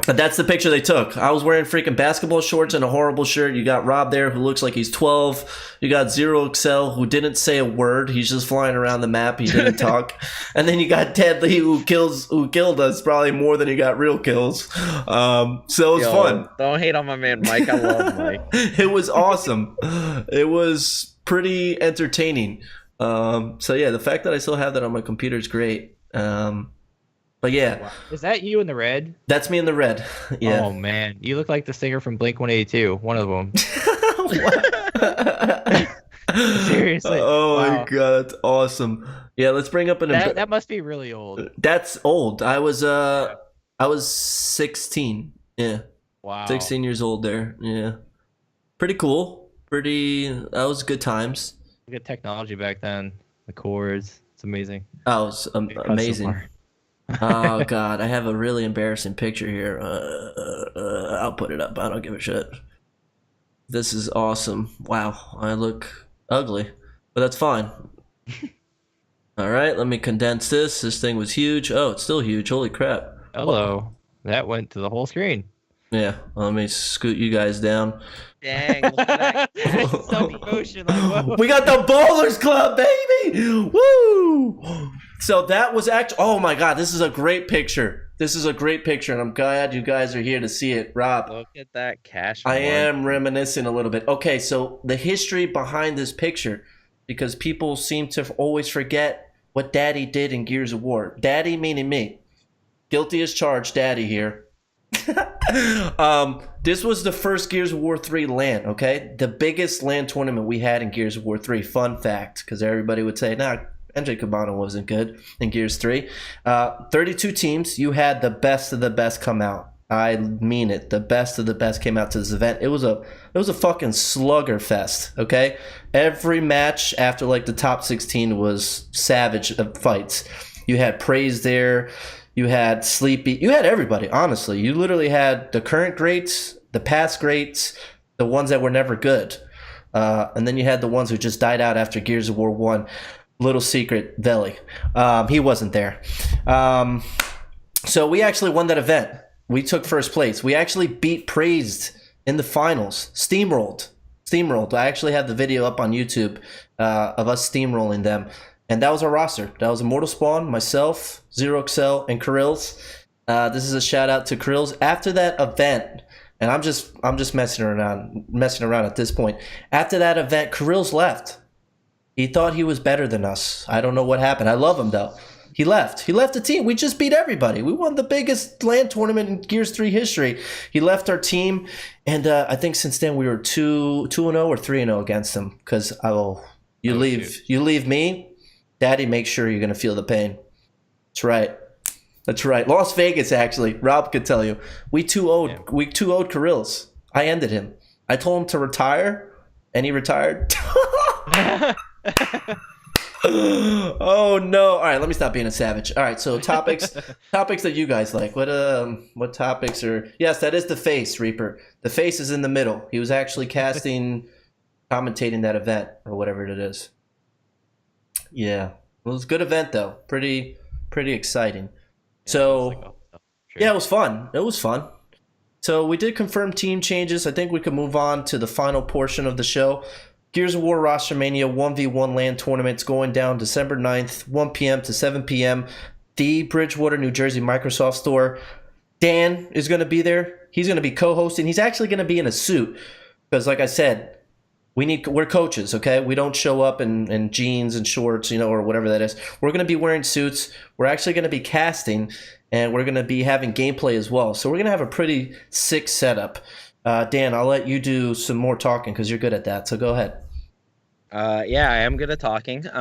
But that's the picture they took. I was wearing freaking basketball shorts and a horrible shirt. You got Rob there, who looks like he's 12. You got Zero Excel, who didn't say a word. He's just flying around the map. He didn't talk. And then you got Ted Lee, who killed us probably more than he got real kills. So it was fun. Don't hate on my man Mike. I love Mike. It was awesome. It was pretty entertaining. So yeah, the fact that I still have that on my computer is great. But yeah. Wow. Is that you in the red? That's me in the red. Yeah. Oh man, you look like the singer from Blink-182. One of them. Seriously. Oh wow. my god, that's awesome. Yeah, let's bring up that must be really old. That's old. I was 16. Yeah. Wow. 16 years old there. Yeah. Pretty cool. That was good times. Good technology back then. The chords. It's amazing. Oh, it was amazing. Oh god, I have a really embarrassing picture here. I'll put it up. I don't give a shit. This is awesome. Wow, I look ugly, but that's fine. All right, let me condense this. This thing was huge. Oh, it's still huge. Holy crap. Hello. That went to the whole screen. Yeah, let me scoot you guys down. Dang, look at that. Self-promotion, like, whoa. We got the Bowlers Club, baby! Woo! So that was actually, oh my god, this is a great picture. This is a great picture, and I'm glad you guys are here to see it. Rob, Look at that cash. I am reminiscing a little bit. Okay, so the history behind this picture, because people seem to always forget what Daddy did in Gears of War. Daddy meaning me. Guilty as charged, Daddy here. This was the first Gears of War 3 LAN, okay? The biggest LAN tournament we had in Gears of War 3. Fun fact, because everybody would say, nah, NJ Cabana wasn't good in Gears 3. 32 teams. You had the best of the best come out. I mean it. The best of the best came out to this event. It was a fucking slugger fest, okay? Every match after like the top 16 was savage fights. You had Praise there. You had Sleepy. You had everybody, honestly. You literally had the current greats, the past greats, the ones that were never good. And then you had the ones who just died out after Gears of War 1. Little secret, Veli. He wasn't there. So we actually won that event. We took first place. We actually beat Praised in the finals. Steamrolled. I actually have the video up on YouTube of us steamrolling them. And that was our roster. That was Immortal Spawn, myself, Zero Excel, and Krills. This is a shout out to Krills. After that event, and I'm just messing around at this point. After that event, Krills left. He thought he was better than us. I don't know what happened. I love him though. He left the team. We just beat everybody. We won the biggest LAN tournament in Gears 3 history. He left our team, and I think since then we were 2-0 or 3-0 against him. Because you leave me, Daddy, make sure you're gonna feel the pain. That's right. Las Vegas, actually. Rob could tell you. We 2-0'd Krills. I ended him. I told him to retire, and he retired. Oh no! All right, let me stop being a savage. All right, so topics that you guys like. What topics are? Yes, that is the face, Reaper. The face is in the middle. He was actually commentating that event or whatever it is. Yeah, it was a good event though. Pretty exciting. So yeah, it was fun. So we did confirm team changes. I think we could move on to the final portion of the show. Gears of War RosterMania 1v1 LAN tournaments going down December 9th, 1 p.m. to 7 p.m. The Bridgewater, New Jersey Microsoft Store. Dan is going to be there. He's going to be co-hosting. He's actually going to be in a suit because, like I said, we're coaches, okay? We don't show up in jeans and shorts, or whatever that is. We're going to be wearing suits. We're actually going to be casting, and we're going to be having gameplay as well. So we're going to have a pretty sick setup. Dan, I'll let you do some more talking because you're good at that. So go ahead. Yeah, I am good at talking. So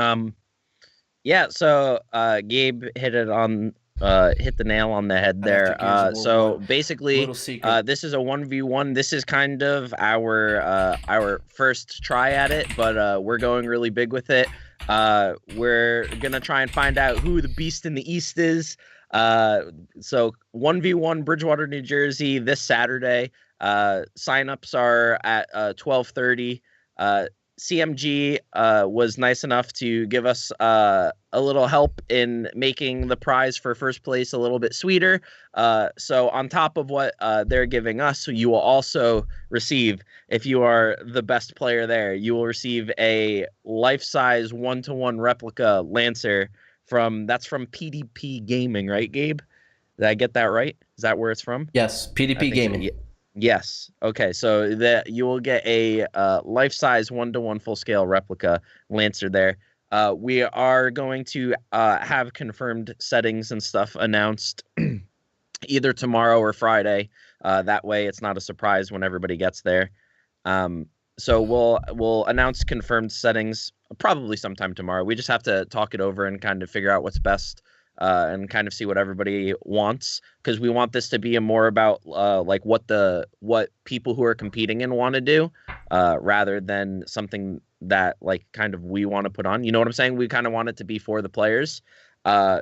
Gabe hit the nail on the head there. So basically, this is a 1v1. This is kind of our first try at it, but we're going really big with it. We're gonna try and find out who the beast in the East is. So 1v1 Bridgewater, New Jersey this Saturday. Signups are at 12:30. CMG was nice enough to give us a little help in making the prize for first place a little bit sweeter. So on top of what they're giving us, you will also receive, if you are the best player there, you will receive a life-size 1-to-1 replica Lancer that's from PDP Gaming, right, Gabe? Did I get that right? Is that where it's from? Yes, PDP Gaming. So, yes. Okay. So that you will get a life-size 1-to-1 full-scale replica Lancer there. We are going to have confirmed settings and stuff announced either tomorrow or Friday. That way, it's not a surprise when everybody gets there. So we'll announce confirmed settings probably sometime tomorrow. We just have to talk it over and kind of figure out what's best. And kind of see what everybody wants, because we want this to be more about like what people who are competing in want to do, rather than something that like kind of we want to put on. You know what I'm saying? We kind of want it to be for the players.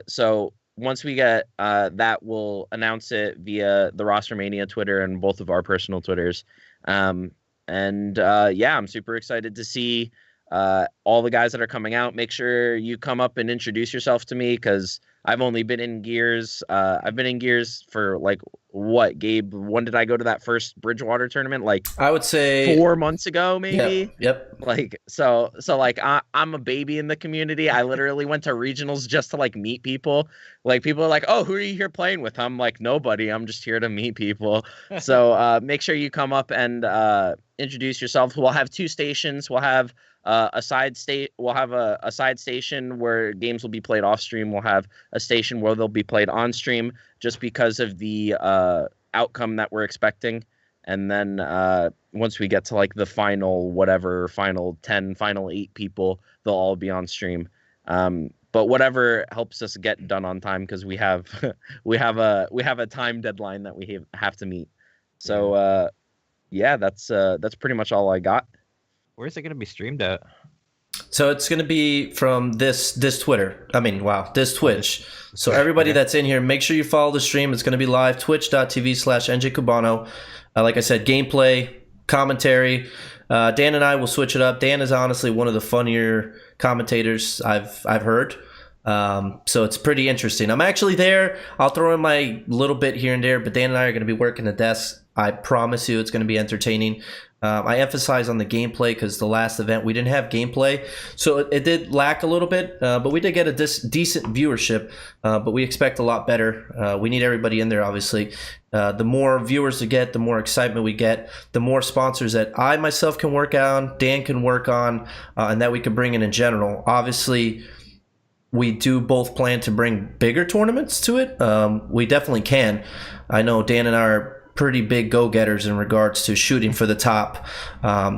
So once we get that, we'll announce it via the RosterMania Twitter and both of our personal Twitters. Yeah, I'm super excited to see all the guys that are coming out. Make sure you come up and introduce yourself to me, because I've only been in Gears. I've been in Gears for like what, Gabe? When did I go to that first Bridgewater tournament? Like I would say 4 months ago, maybe. Yep. Like so like I'm a baby in the community. I literally went to regionals just to like meet people. Like people are like, "Oh, who are you here playing with?" I'm like, "Nobody. I'm just here to meet people." So make sure you come up and introduce yourself. We'll have 2 stations. We'll have a side station where games will be played off stream. We'll have a station where they'll be played on stream, just because of the outcome that we're expecting. And then once we get to like the final 10, final 8 people, they'll all be on stream. But whatever helps us get done on time, because we have a time deadline that we have to meet. So that's pretty much all I got. Where's it going to be streamed at? So it's going to be from this Twitter. This Twitch. So everybody that's in here, make sure you follow the stream. It's going to be live, twitch.tv/NJ like I said, gameplay, commentary. Dan and I will switch it up. Dan is honestly one of the funnier commentators I've heard. So it's pretty interesting. I'm actually there. I'll throw in my little bit here and there, but Dan and I are going to be working the desk. I promise you it's going to be entertaining. I emphasize on the gameplay because the last event we didn't have gameplay, so it did lack a little bit, but we did get a decent viewership, but we expect a lot better. We need everybody in there, obviously. The more viewers we get, the more excitement we get, the more sponsors that I myself can work on, Dan can work on, and that we can bring in general. Obviously, we do both plan to bring bigger tournaments to it. We definitely can. I know Dan and I are pretty big go-getters in regards to shooting for the top.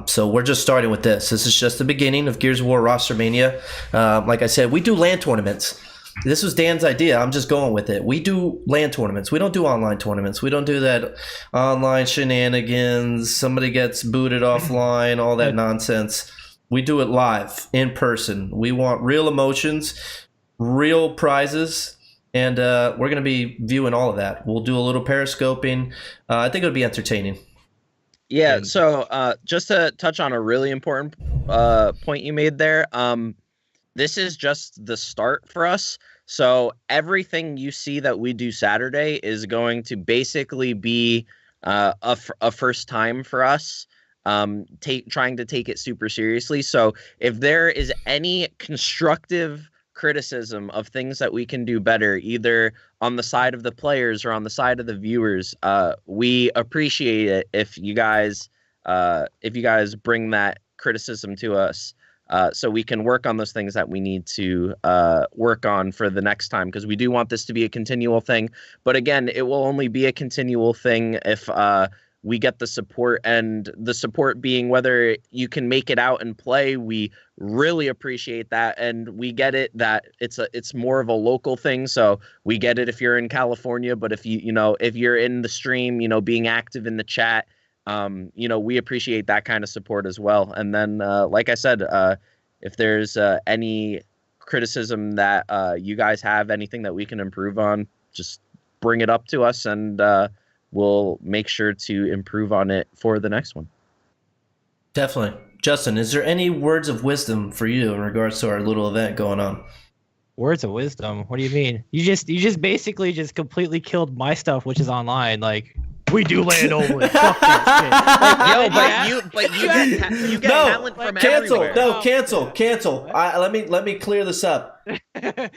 So we're just starting with this. This is just the beginning of Gears of War RosterMania. Like I said, we do LAN tournaments. This was Dan's idea. I'm just going with it. We do LAN tournaments. We don't do online tournaments. We don't do that online shenanigans. Somebody gets booted offline, all that nonsense. We do it live, in person. We want real emotions, real prizes. And we're going to be viewing all of that. We'll do a little periscoping. I think it'll be entertaining. Yeah, so just to touch on a really important point you made there, this is just the start for us. So everything you see that we do Saturday is going to basically be a first time for us, trying to take it super seriously. So if there is any constructive criticism of things that we can do better, either on the side of the players or on the side of the viewers, we appreciate it if you guys bring that criticism to us, so we can work on those things that we need to work on for the next time, because we do want this to be a continual thing. But again, it will only be a continual thing if we get the support, and the support being whether you can make it out and play. We really appreciate that, and we get it that it's more of a local thing. So we get it if you're in California, but if if you're in the stream, being active in the chat, we appreciate that kind of support as well. And then, like I said, if there's any criticism that you guys have, anything that we can improve on, just bring it up to us, and we'll make sure to improve on it for the next one. Definitely. Justin, is there any words of wisdom for you in regards to our little event going on? Words of wisdom. What do you mean? You just basically just completely killed my stuff, which is online. Like, we do land only. Fuck that shit. Yo, you get talent from everywhere. Cancel. Let me clear this up.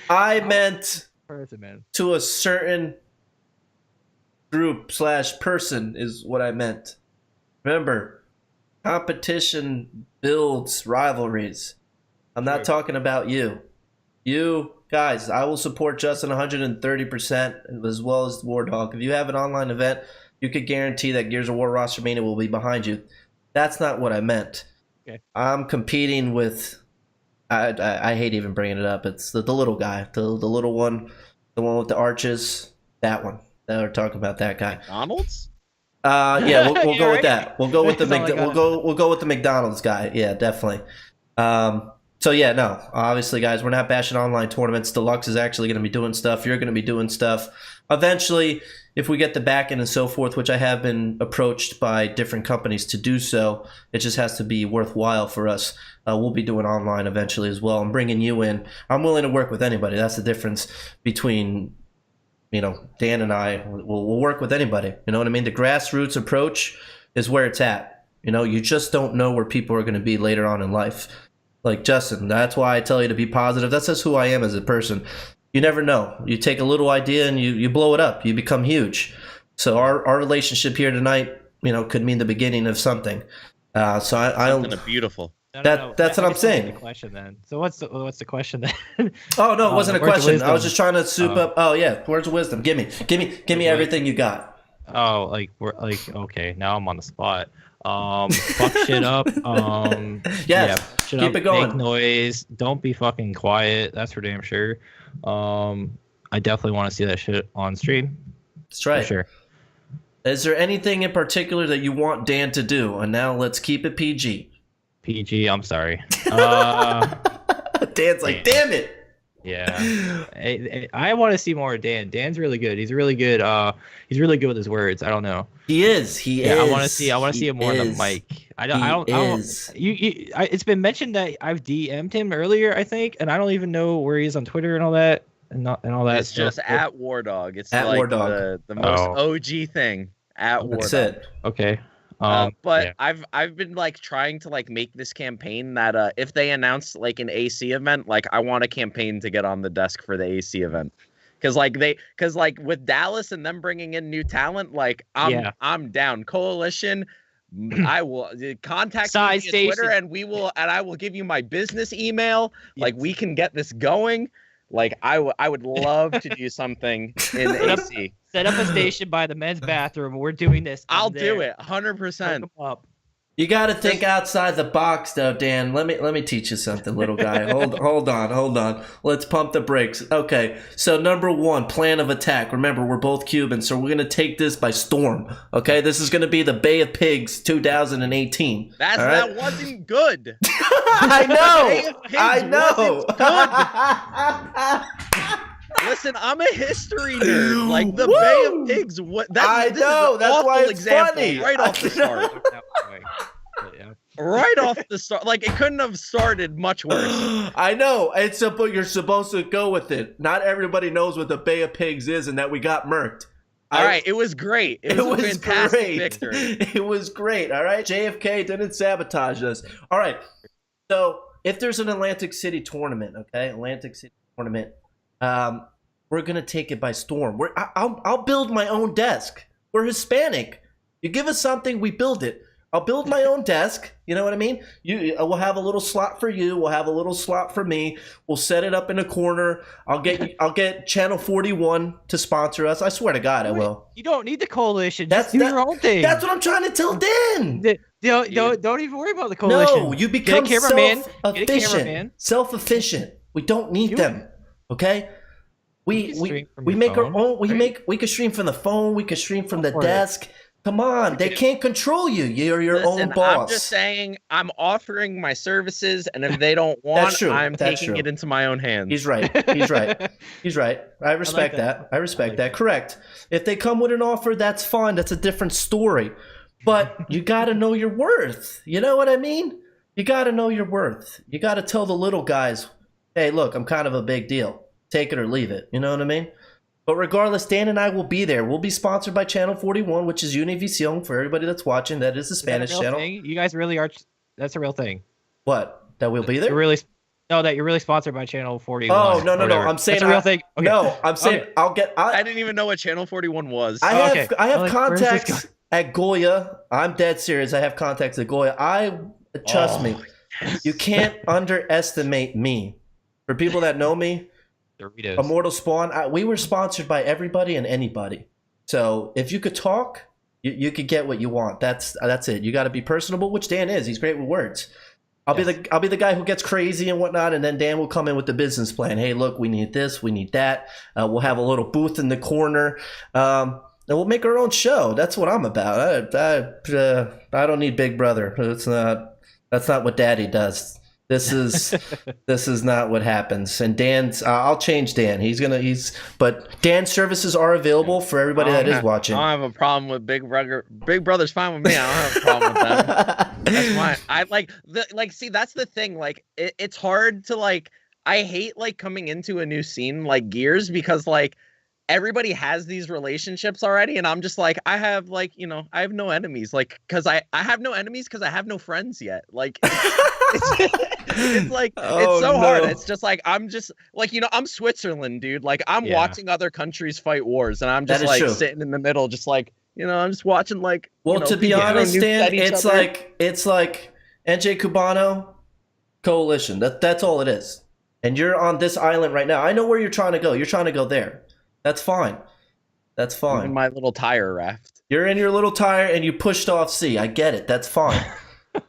I meant to a certain group / person is what I meant. Remember, competition builds rivalries. I'm not talking about you. You guys, I will support Justin 130% as well as War Dog. If you have an online event, you could guarantee that Gears of War RosterMania will be behind you. That's not what I meant. Okay. I'm competing with. I hate even bringing it up. It's the little guy, the little one, the one with the arches. That one. We're talking about that guy. McDonald's? Yeah, we'll go with that. We'll go with the We'll go with the McDonald's guy. Yeah, definitely. So yeah, no. Obviously, guys, we're not bashing online tournaments. Deluxe is actually going to be doing stuff. You're going to be doing stuff. Eventually, if we get the back end and so forth, which I have been approached by different companies to do so, it just has to be worthwhile for us. We'll be doing online eventually as well. I'm bringing you in. I'm willing to work with anybody. That's the difference between, Dan and I. We'll work with anybody. You know what I mean? The grassroots approach is where it's at. You just don't know where people are going to be later on in life. Like Justin, that's why I tell you to be positive. That's just who I am as a person. You never know. You take a little idea and you blow it up. You become huge. So our relationship here tonight, could mean the beginning of something. So I don't. Beautiful. That's what I'm saying. The question then. So what's the question then? Oh no, it wasn't a question. I was just trying to soup up. Oh yeah, words of wisdom. Give me everything you got. Oh, okay. Now I'm on the spot. Fuck shit up. Shit keep up, it going. Make noise. Don't be fucking quiet. That's for damn sure. I definitely want to see that shit on stream. That's right. For sure. Is there anything in particular that you want Dan to do? And now let's keep it PG. PG. I'm sorry. Dan's like, damn it. Yeah, I want to see more of Dan. Dan's really good. He's really good. He's really good with his words. I don't know. He is. I want to see him more on the mic. I don't. It's been mentioned that I've DM'd him earlier, I think, and I don't even know where he is on Twitter and all that. And all that. It's just at War Dog. It's at like War Dog. the most OG thing at War Dog. That's it. Okay. I've been trying to make this campaign that if they announce an AC event, I want a campaign to get on the desk for the AC event, because with Dallas and them bringing in new talent, I'm down. Coalition, I will contact me on Twitter and I will give you my business email. Yes. We can get this going. I would love to do something in AC. Set up a station by the men's bathroom. We're doing this. I'll do it 100%. You got to think outside the box, though, Dan. Let me teach you something, little guy. Hold on. Let's pump the brakes. Okay, so number one, plan of attack. Remember, we're both Cubans, so we're going to take this by storm. Okay, this is going to be the Bay of Pigs 2018. That wasn't good. I know. Listen, I'm a history nerd. The Bay of Pigs. This is an that's awful why it's example funny. right off the start. Right off the start. It couldn't have started much worse. I know. But you're supposed to go with it. Not everybody knows what the Bay of Pigs is and that we got murked. All right, it was great. It was a fantastic victory. It was great, all right? JFK didn't sabotage us. All right, so if there's an Atlantic City tournament, we're going to take it by storm. I'll build my own desk. We're Hispanic. You give us something, we build it. I'll build my own desk. You know what I mean? We'll have a little slot for you. We'll have a little slot for me. We'll set it up in a corner. I'll get Channel 41 to sponsor us. I swear to God, I will. You don't need the coalition. Just do your own thing. That's what I'm trying to tell Dan. Don't even worry about the coalition. No, you become self-efficient. Self-efficient. We don't need them. Okay? We make our own. We can stream from the phone. We can stream from the desk. Come on, they can't control you. You're your own boss. I'm just saying, I'm offering my services, and if they don't want, I'm taking it into my own hands. He's right. I respect that. Correct. If they come with an offer, that's fine. That's a different story. But you got to know your worth. You know what I mean? You got to know your worth. You got to tell the little guys, hey, look, I'm kind of a big deal. Take it or leave it. You know what I mean? But regardless, Dan and I will be there. We'll be sponsored by Channel 41, which is Univision for everybody that's watching. That is the Spanish channel. Thing? You guys really are. That's a real thing. What? That we'll be there? That you're really sponsored by Channel 41. Oh, no. I'm saying that's a real thing. Okay. No, I'm saying okay. I didn't even know what Channel 41 was. I have contacts at Goya. I'm dead serious. I have contacts at Goya. Trust me. Yes. You can't underestimate me. For people that know me, Doritos. Immortal Spawn, we were sponsored by everybody and anybody. So if you could talk, you could get what you want. That's it. You got to be personable, which Dan is. He's great with words. I'll be the guy who gets crazy and whatnot, and then Dan will come in with the business plan. Hey, look, we need this, we need that. We'll have a little booth in the corner, and we'll make our own show. That's what I'm about. I don't need Big Brother. That's not what Daddy does. This is not what happens. And Dan's, I'll change Dan. But Dan's services are available for everybody that is watching. I don't have a problem with Big Brother. Big Brother's fine with me. I don't have a problem with that. That's fine. I see, that's the thing. Like, it's hard to I hate coming into a new scene like Gears because everybody has these relationships already, and I'm just I have I have no enemies. Because I have no enemies because I have no friends yet. It's so hard. It's just I'm just I'm Switzerland, dude. I'm watching other countries fight wars, and I'm just sitting in the middle, just I'm just watching to be honest, Dan, it's like NJ Cubano coalition. That's all it is. And you're on this island right now. I know where you're trying to go. You're trying to go there. That's fine. That's fine. I'm in my little tire raft. You're in your little tire and you pushed off sea. I get it. That's fine.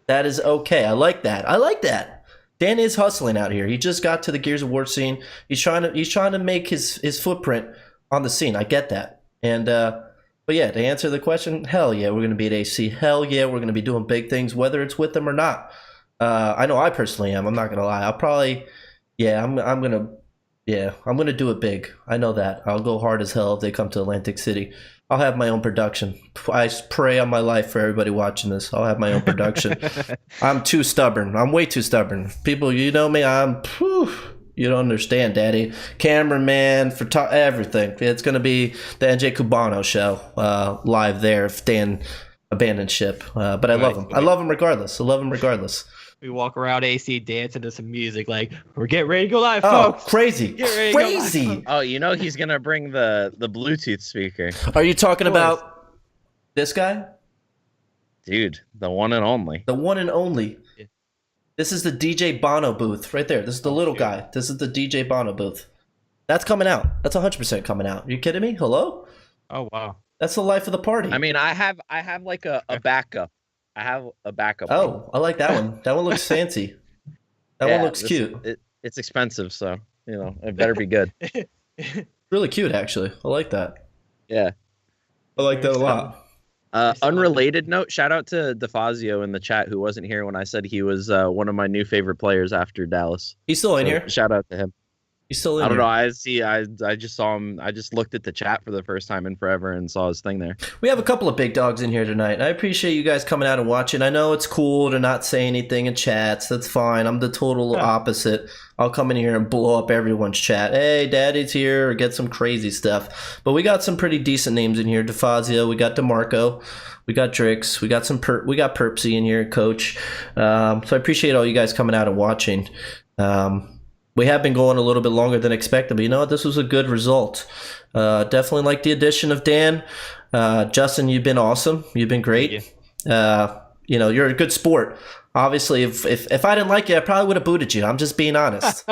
That is okay. I like that. Dan is hustling out here. He just got to the Gears of War scene. He's trying to make his footprint on the scene. I get that. And but yeah, to answer the question, hell yeah, we're gonna be at AC. Hell yeah, we're gonna be doing big things, whether it's with them or not. I know I personally am. I'm not gonna lie. I'll probably, I'm gonna do it big. I know that. I'll go hard as hell if they come to Atlantic City. I'll have my own production. I pray on my life for everybody watching this. I'll have my own production. I'm too stubborn. I'm way too stubborn. People, you know me. You don't understand, Daddy. Cameraman, everything. It's gonna be the NJ Cubano show live there if Dan abandoned ship. But I love him. I love him regardless. We walk around AC dancing to some music we're getting ready to go live, folks. Crazy. Oh, he's going to bring the Bluetooth speaker. Are you talking about this guy? Dude, the one and only. The one and only. Yeah. This is the DJ Bono booth right there. This is the little guy. This is the DJ Bono booth. That's coming out. That's 100% coming out. Are you kidding me? Hello? Oh, wow. That's the life of the party. I mean, I have a backup. I have a backup. Oh, I like that one. That one looks fancy. That one looks cute. It's expensive, so it better be good. Really cute, actually. I like that. Yeah, I like that a lot. Unrelated note: shout out to DeFazio in the chat who wasn't here when I said he was one of my new favorite players after Dallas. He's still in here. Shout out to him. He's still in I don't here. know. I just saw him. I just looked at the chat for the first time in forever and saw his thing there. We have a couple of big dogs in here tonight. I appreciate you guys coming out and watching. I know it's cool to not say anything in chats. That's fine. I'm the total opposite. I'll come in here and blow up everyone's chat. Hey, Daddy's here, or get some crazy stuff. But we got some pretty decent names in here. DeFazio, we got DeMarco, we got Drix, we got we got Perpsy in here, Coach. So I appreciate all you guys coming out and watching. We have been going a little bit longer than expected, but you know what? This was a good result. Definitely like the addition of Dan. Justin, you've been awesome. You've been great. You're a good sport. Obviously, if I didn't like you, I probably would have booted you. I'm just being honest.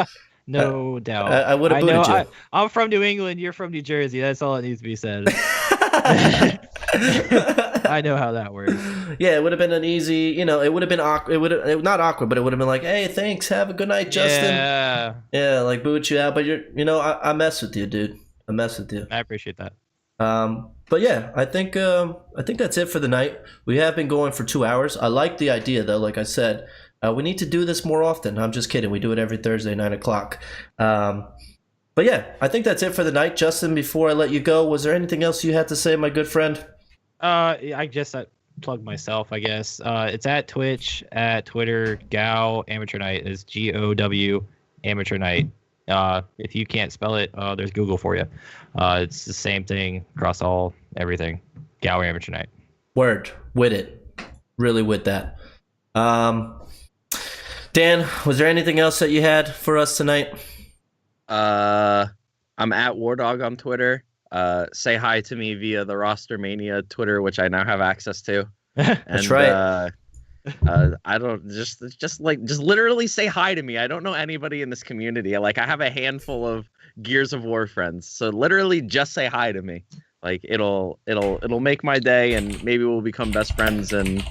No doubt. I would have booted you. I'm from New England. You're from New Jersey. That's all that needs to be said. I know how that works. Yeah, it would have been an easy, it would have been awkward. Not awkward, but it would have been like, hey, thanks, have a good night, Justin. Yeah, boot you out. But I mess with you, dude. I mess with you. I appreciate that. But yeah, I think that's it for the night. We have been going for 2 hours. I like the idea though. Like I said, we need to do this more often. I'm just kidding. We do it every Thursday, 9:00. But yeah, I think that's it for the night. Justin, before I let you go, was there anything else you had to say, my good friend? I guess that plug myself, I guess. It's at Twitch, at Twitter, Gow Amateur Night is GOW Amateur Night. If you can't spell it, there's Google for you. It's the same thing across everything. Gow Amateur Night. Word with it, really with that. Dan, was there anything else that you had for us tonight? I'm at Wardog on Twitter. Say hi to me via the RosterMania Twitter, which I now have access to. That's right. I don't just literally say hi to me. I don't know anybody in this community. Like, I have a handful of Gears of War friends, so literally just say hi to me. Like, it'll make my day, and maybe we'll become best friends, and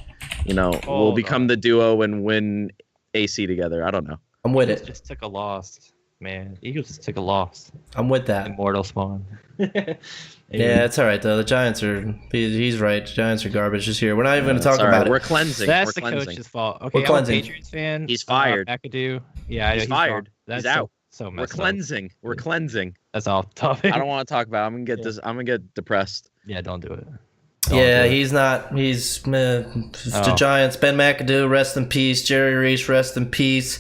we'll become the duo and win AC together. I don't know. I'm with it. Just took a loss, man. Eagles just took a loss. I'm with that. Immortal Spawn. Yeah, it's all right though. The Giants are. He's right. The Giants are garbage this year. We're not even going to talk about it. We're cleansing. That's the coach's fault. Okay, we're cleansing. I'm a Patriots fan. He's fired. McAdoo. Yeah, he's fired. That's he's out. So we're cleansing. We're cleansing. That's all topic. I don't want to talk about it. I'm gonna get depressed. Yeah, don't do it. He's not. He's the Giants. Ben McAdoo, rest in peace. Jerry Reese, rest in peace.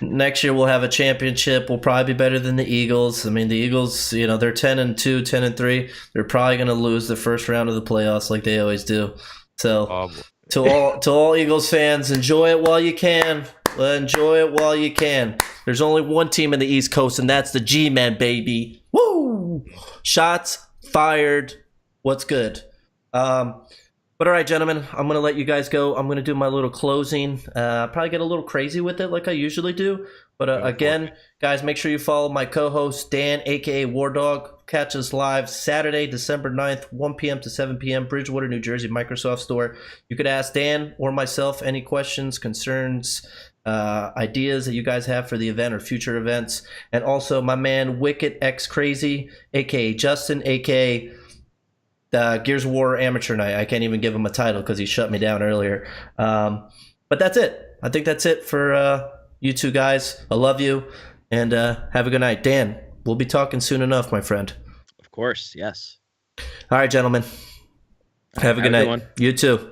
Next year we'll have a championship. We'll probably be better than the Eagles. I mean, the Eagles, they're 10-2, 10-3. They're probably going to lose the first round of the playoffs like they always do. So, to all Eagles fans, enjoy it while you can. Enjoy it while you can. There's only one team in the East Coast, and that's the G-Men, baby. Woo! Shots fired. What's good? But all right, gentlemen, I'm going to let you guys go. I'm going to do my little closing. Probably get a little crazy with it like I usually do. But again, guys, make sure you follow my co-host, Dan, a.k.a. War Dog. Catch us live Saturday, December 9th, 1 p.m. to 7 p.m., Bridgewater, New Jersey, Microsoft Store. You could ask Dan or myself any questions, concerns, ideas that you guys have for the event or future events. And also my man, Wicked X Crazy, a.k.a. Justin, a.k.a. Gears of War Amateur Night. I can't even give him a title because he shut me down earlier. But that's it. I think that's it for you two guys. I love you, and have a good night. Dan, we'll be talking soon enough, my friend. Of course, yes. All right, gentlemen. Have a good night. You too.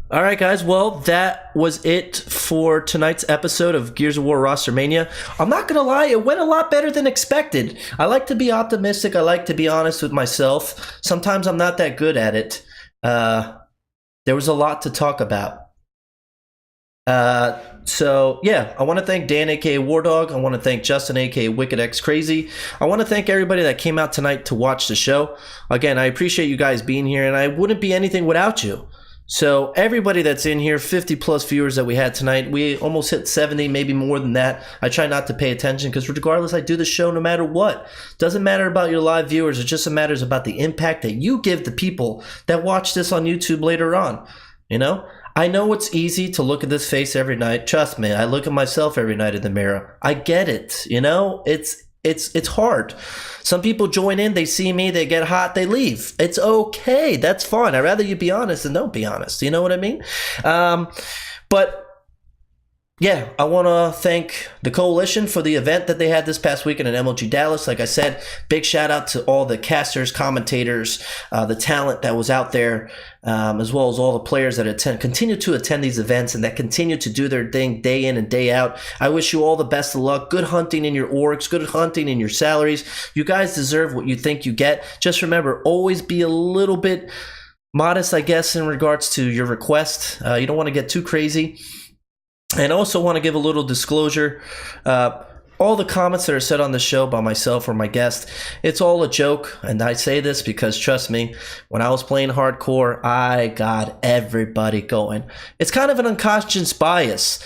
All right, guys. Well, that was it for tonight's episode of Gears of War RosterMania. I'm not going to lie, it went a lot better than expected. I like to be optimistic. I like to be honest with myself. Sometimes I'm not that good at it. There was a lot to talk about. So, yeah, I want to thank Dan, a.k.a. War Dog. I want to thank Justin, a.k.a. Wicked X Crazy. I want to thank everybody that came out tonight to watch the show. Again, I appreciate you guys being here, and I wouldn't be anything without you. So everybody that's in here, 50 plus viewers that we had tonight, we almost hit 70, maybe more than that. I try not to pay attention because regardless, I do the show no matter what. Doesn't matter about your live viewers. It just matters about the impact that you give the people that watch this on YouTube later on. I know it's easy to look at this face every night. Trust me, I look at myself every night in the mirror. I get it. It's hard. Some people join in, they see me, they get hot, they leave. It's okay. That's fine. I'd rather you be honest than don't be honest. You know what I mean? But yeah, I want to thank the Coalition for the event that they had this past weekend in MLG Dallas. Like I said, big shout out to all the casters, commentators, the talent that was out there, as well as all the players that continue to attend these events and that continue to do their thing day in and day out. I wish you all the best of luck. Good hunting in your orgs, good hunting in your salaries. You guys deserve what you think you get. Just remember, always be a little bit modest, I guess, in regards to your request. You don't want to get too crazy. And also want to give a little disclosure. All the comments that are said on the show by myself or my guest, it's all a joke. And I say this because, trust me, when I was playing hardcore, I got everybody going. It's kind of an unconscious bias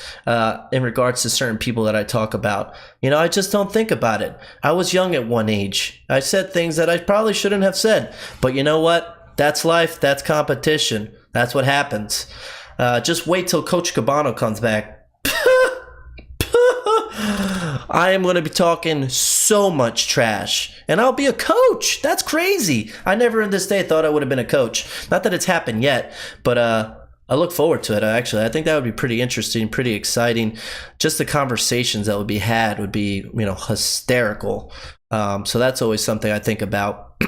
in regards to certain people that I talk about. I just don't think about it. I was young at one age. I said things that I probably shouldn't have said. But you know what? That's life. That's competition. That's what happens. Just wait till Coach Cabano comes back. I am going to be talking so much trash, and I'll be a coach. That's crazy. I never in this day thought I would have been a coach. Not that it's happened yet, but I look forward to it. I think that would be pretty interesting, pretty exciting. Just the conversations that would be had would be, hysterical. So that's always something I think about.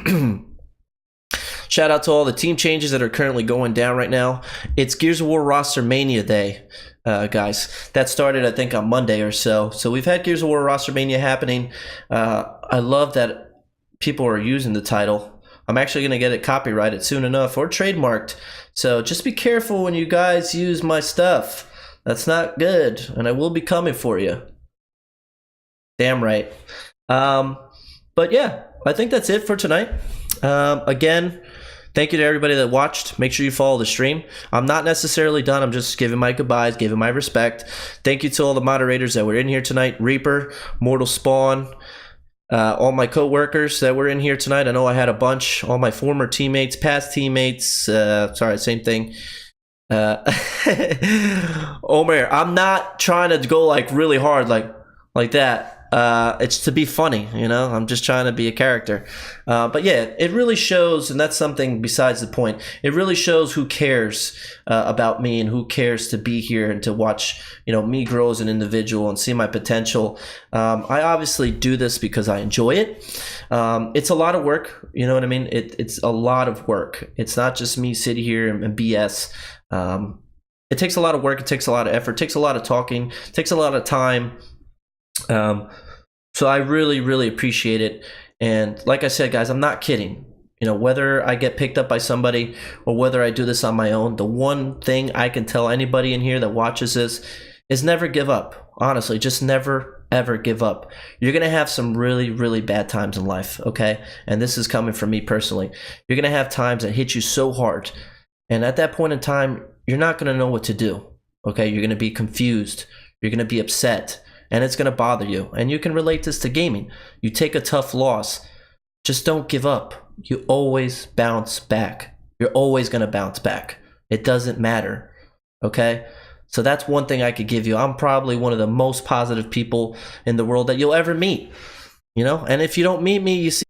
Shout out to all the team changes that are currently going down right now. It's Gears of War RosterMania Day, guys. That started, I think, on Monday or so. So we've had Gears of War RosterMania happening. I love that people are using the title. I'm actually going to get it copyrighted soon enough or trademarked. So just be careful when you guys use my stuff. That's not good, and I will be coming for you. Damn right. But yeah, I think that's it for tonight. Again, thank you to everybody that watched. Make sure you follow the stream. I'm not necessarily done. I'm just giving my goodbyes, giving my respect. Thank you to all the moderators that were in here tonight. Reaper, Mortal Spawn, all my co-workers that were in here tonight. I know I had a bunch. All my former teammates, past teammates. Sorry, same thing. Omer, I'm not trying to go like really hard like that. It's to be funny, you know. I'm just trying to be a character. But yeah, it really shows, and that's something besides the point. It really shows who cares about me and who cares to be here and to watch, you know, me grow as an individual and see my potential. I obviously do this because I enjoy it. It's a lot of work, you know what I mean? It's a lot of work. It's not just me sitting here and BS. It takes a lot of work. It takes a lot of effort. It takes a lot of talking. It takes a lot of time. So I really, really appreciate it. And like I said, guys, I'm not kidding. You know, whether I get picked up by somebody or whether I do this on my own, the one thing I can tell anybody in here that watches this is never give up. Honestly, just never, ever give up. You're going to have some really, really bad times in life, okay? And this is coming from me personally. You're going to have times that hit you so hard. And at that point in time, you're not going to know what to do, okay? You're going to be confused. You're going to be upset. And it's going to bother you. And you can relate this to gaming. You take a tough loss. Just don't give up. You always bounce back. You're always going to bounce back. It doesn't matter. Okay? So that's one thing I could give you. I'm probably one of the most positive people in the world that you'll ever meet. You know? And if you don't meet me, you see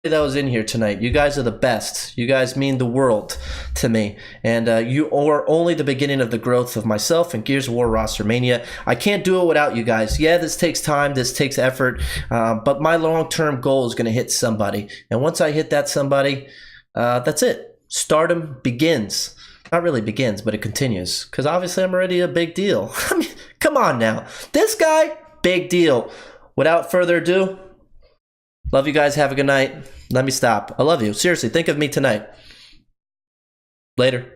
that was in here tonight. You guys are the best. You guys mean the world to me. And you are only the beginning of the growth of myself and Gears of War Rostermania. I can't do it without you guys. Yeah, this takes time. This takes effort. But my long-term goal is going to hit somebody. And once I hit that somebody, that's it. Stardom begins. Not really begins, but it continues. Because obviously I'm already a big deal. I mean, come on now. This guy, big deal. Without further ado, love you guys. Have a good night. Let me stop. I love you. Seriously, think of me tonight. Later.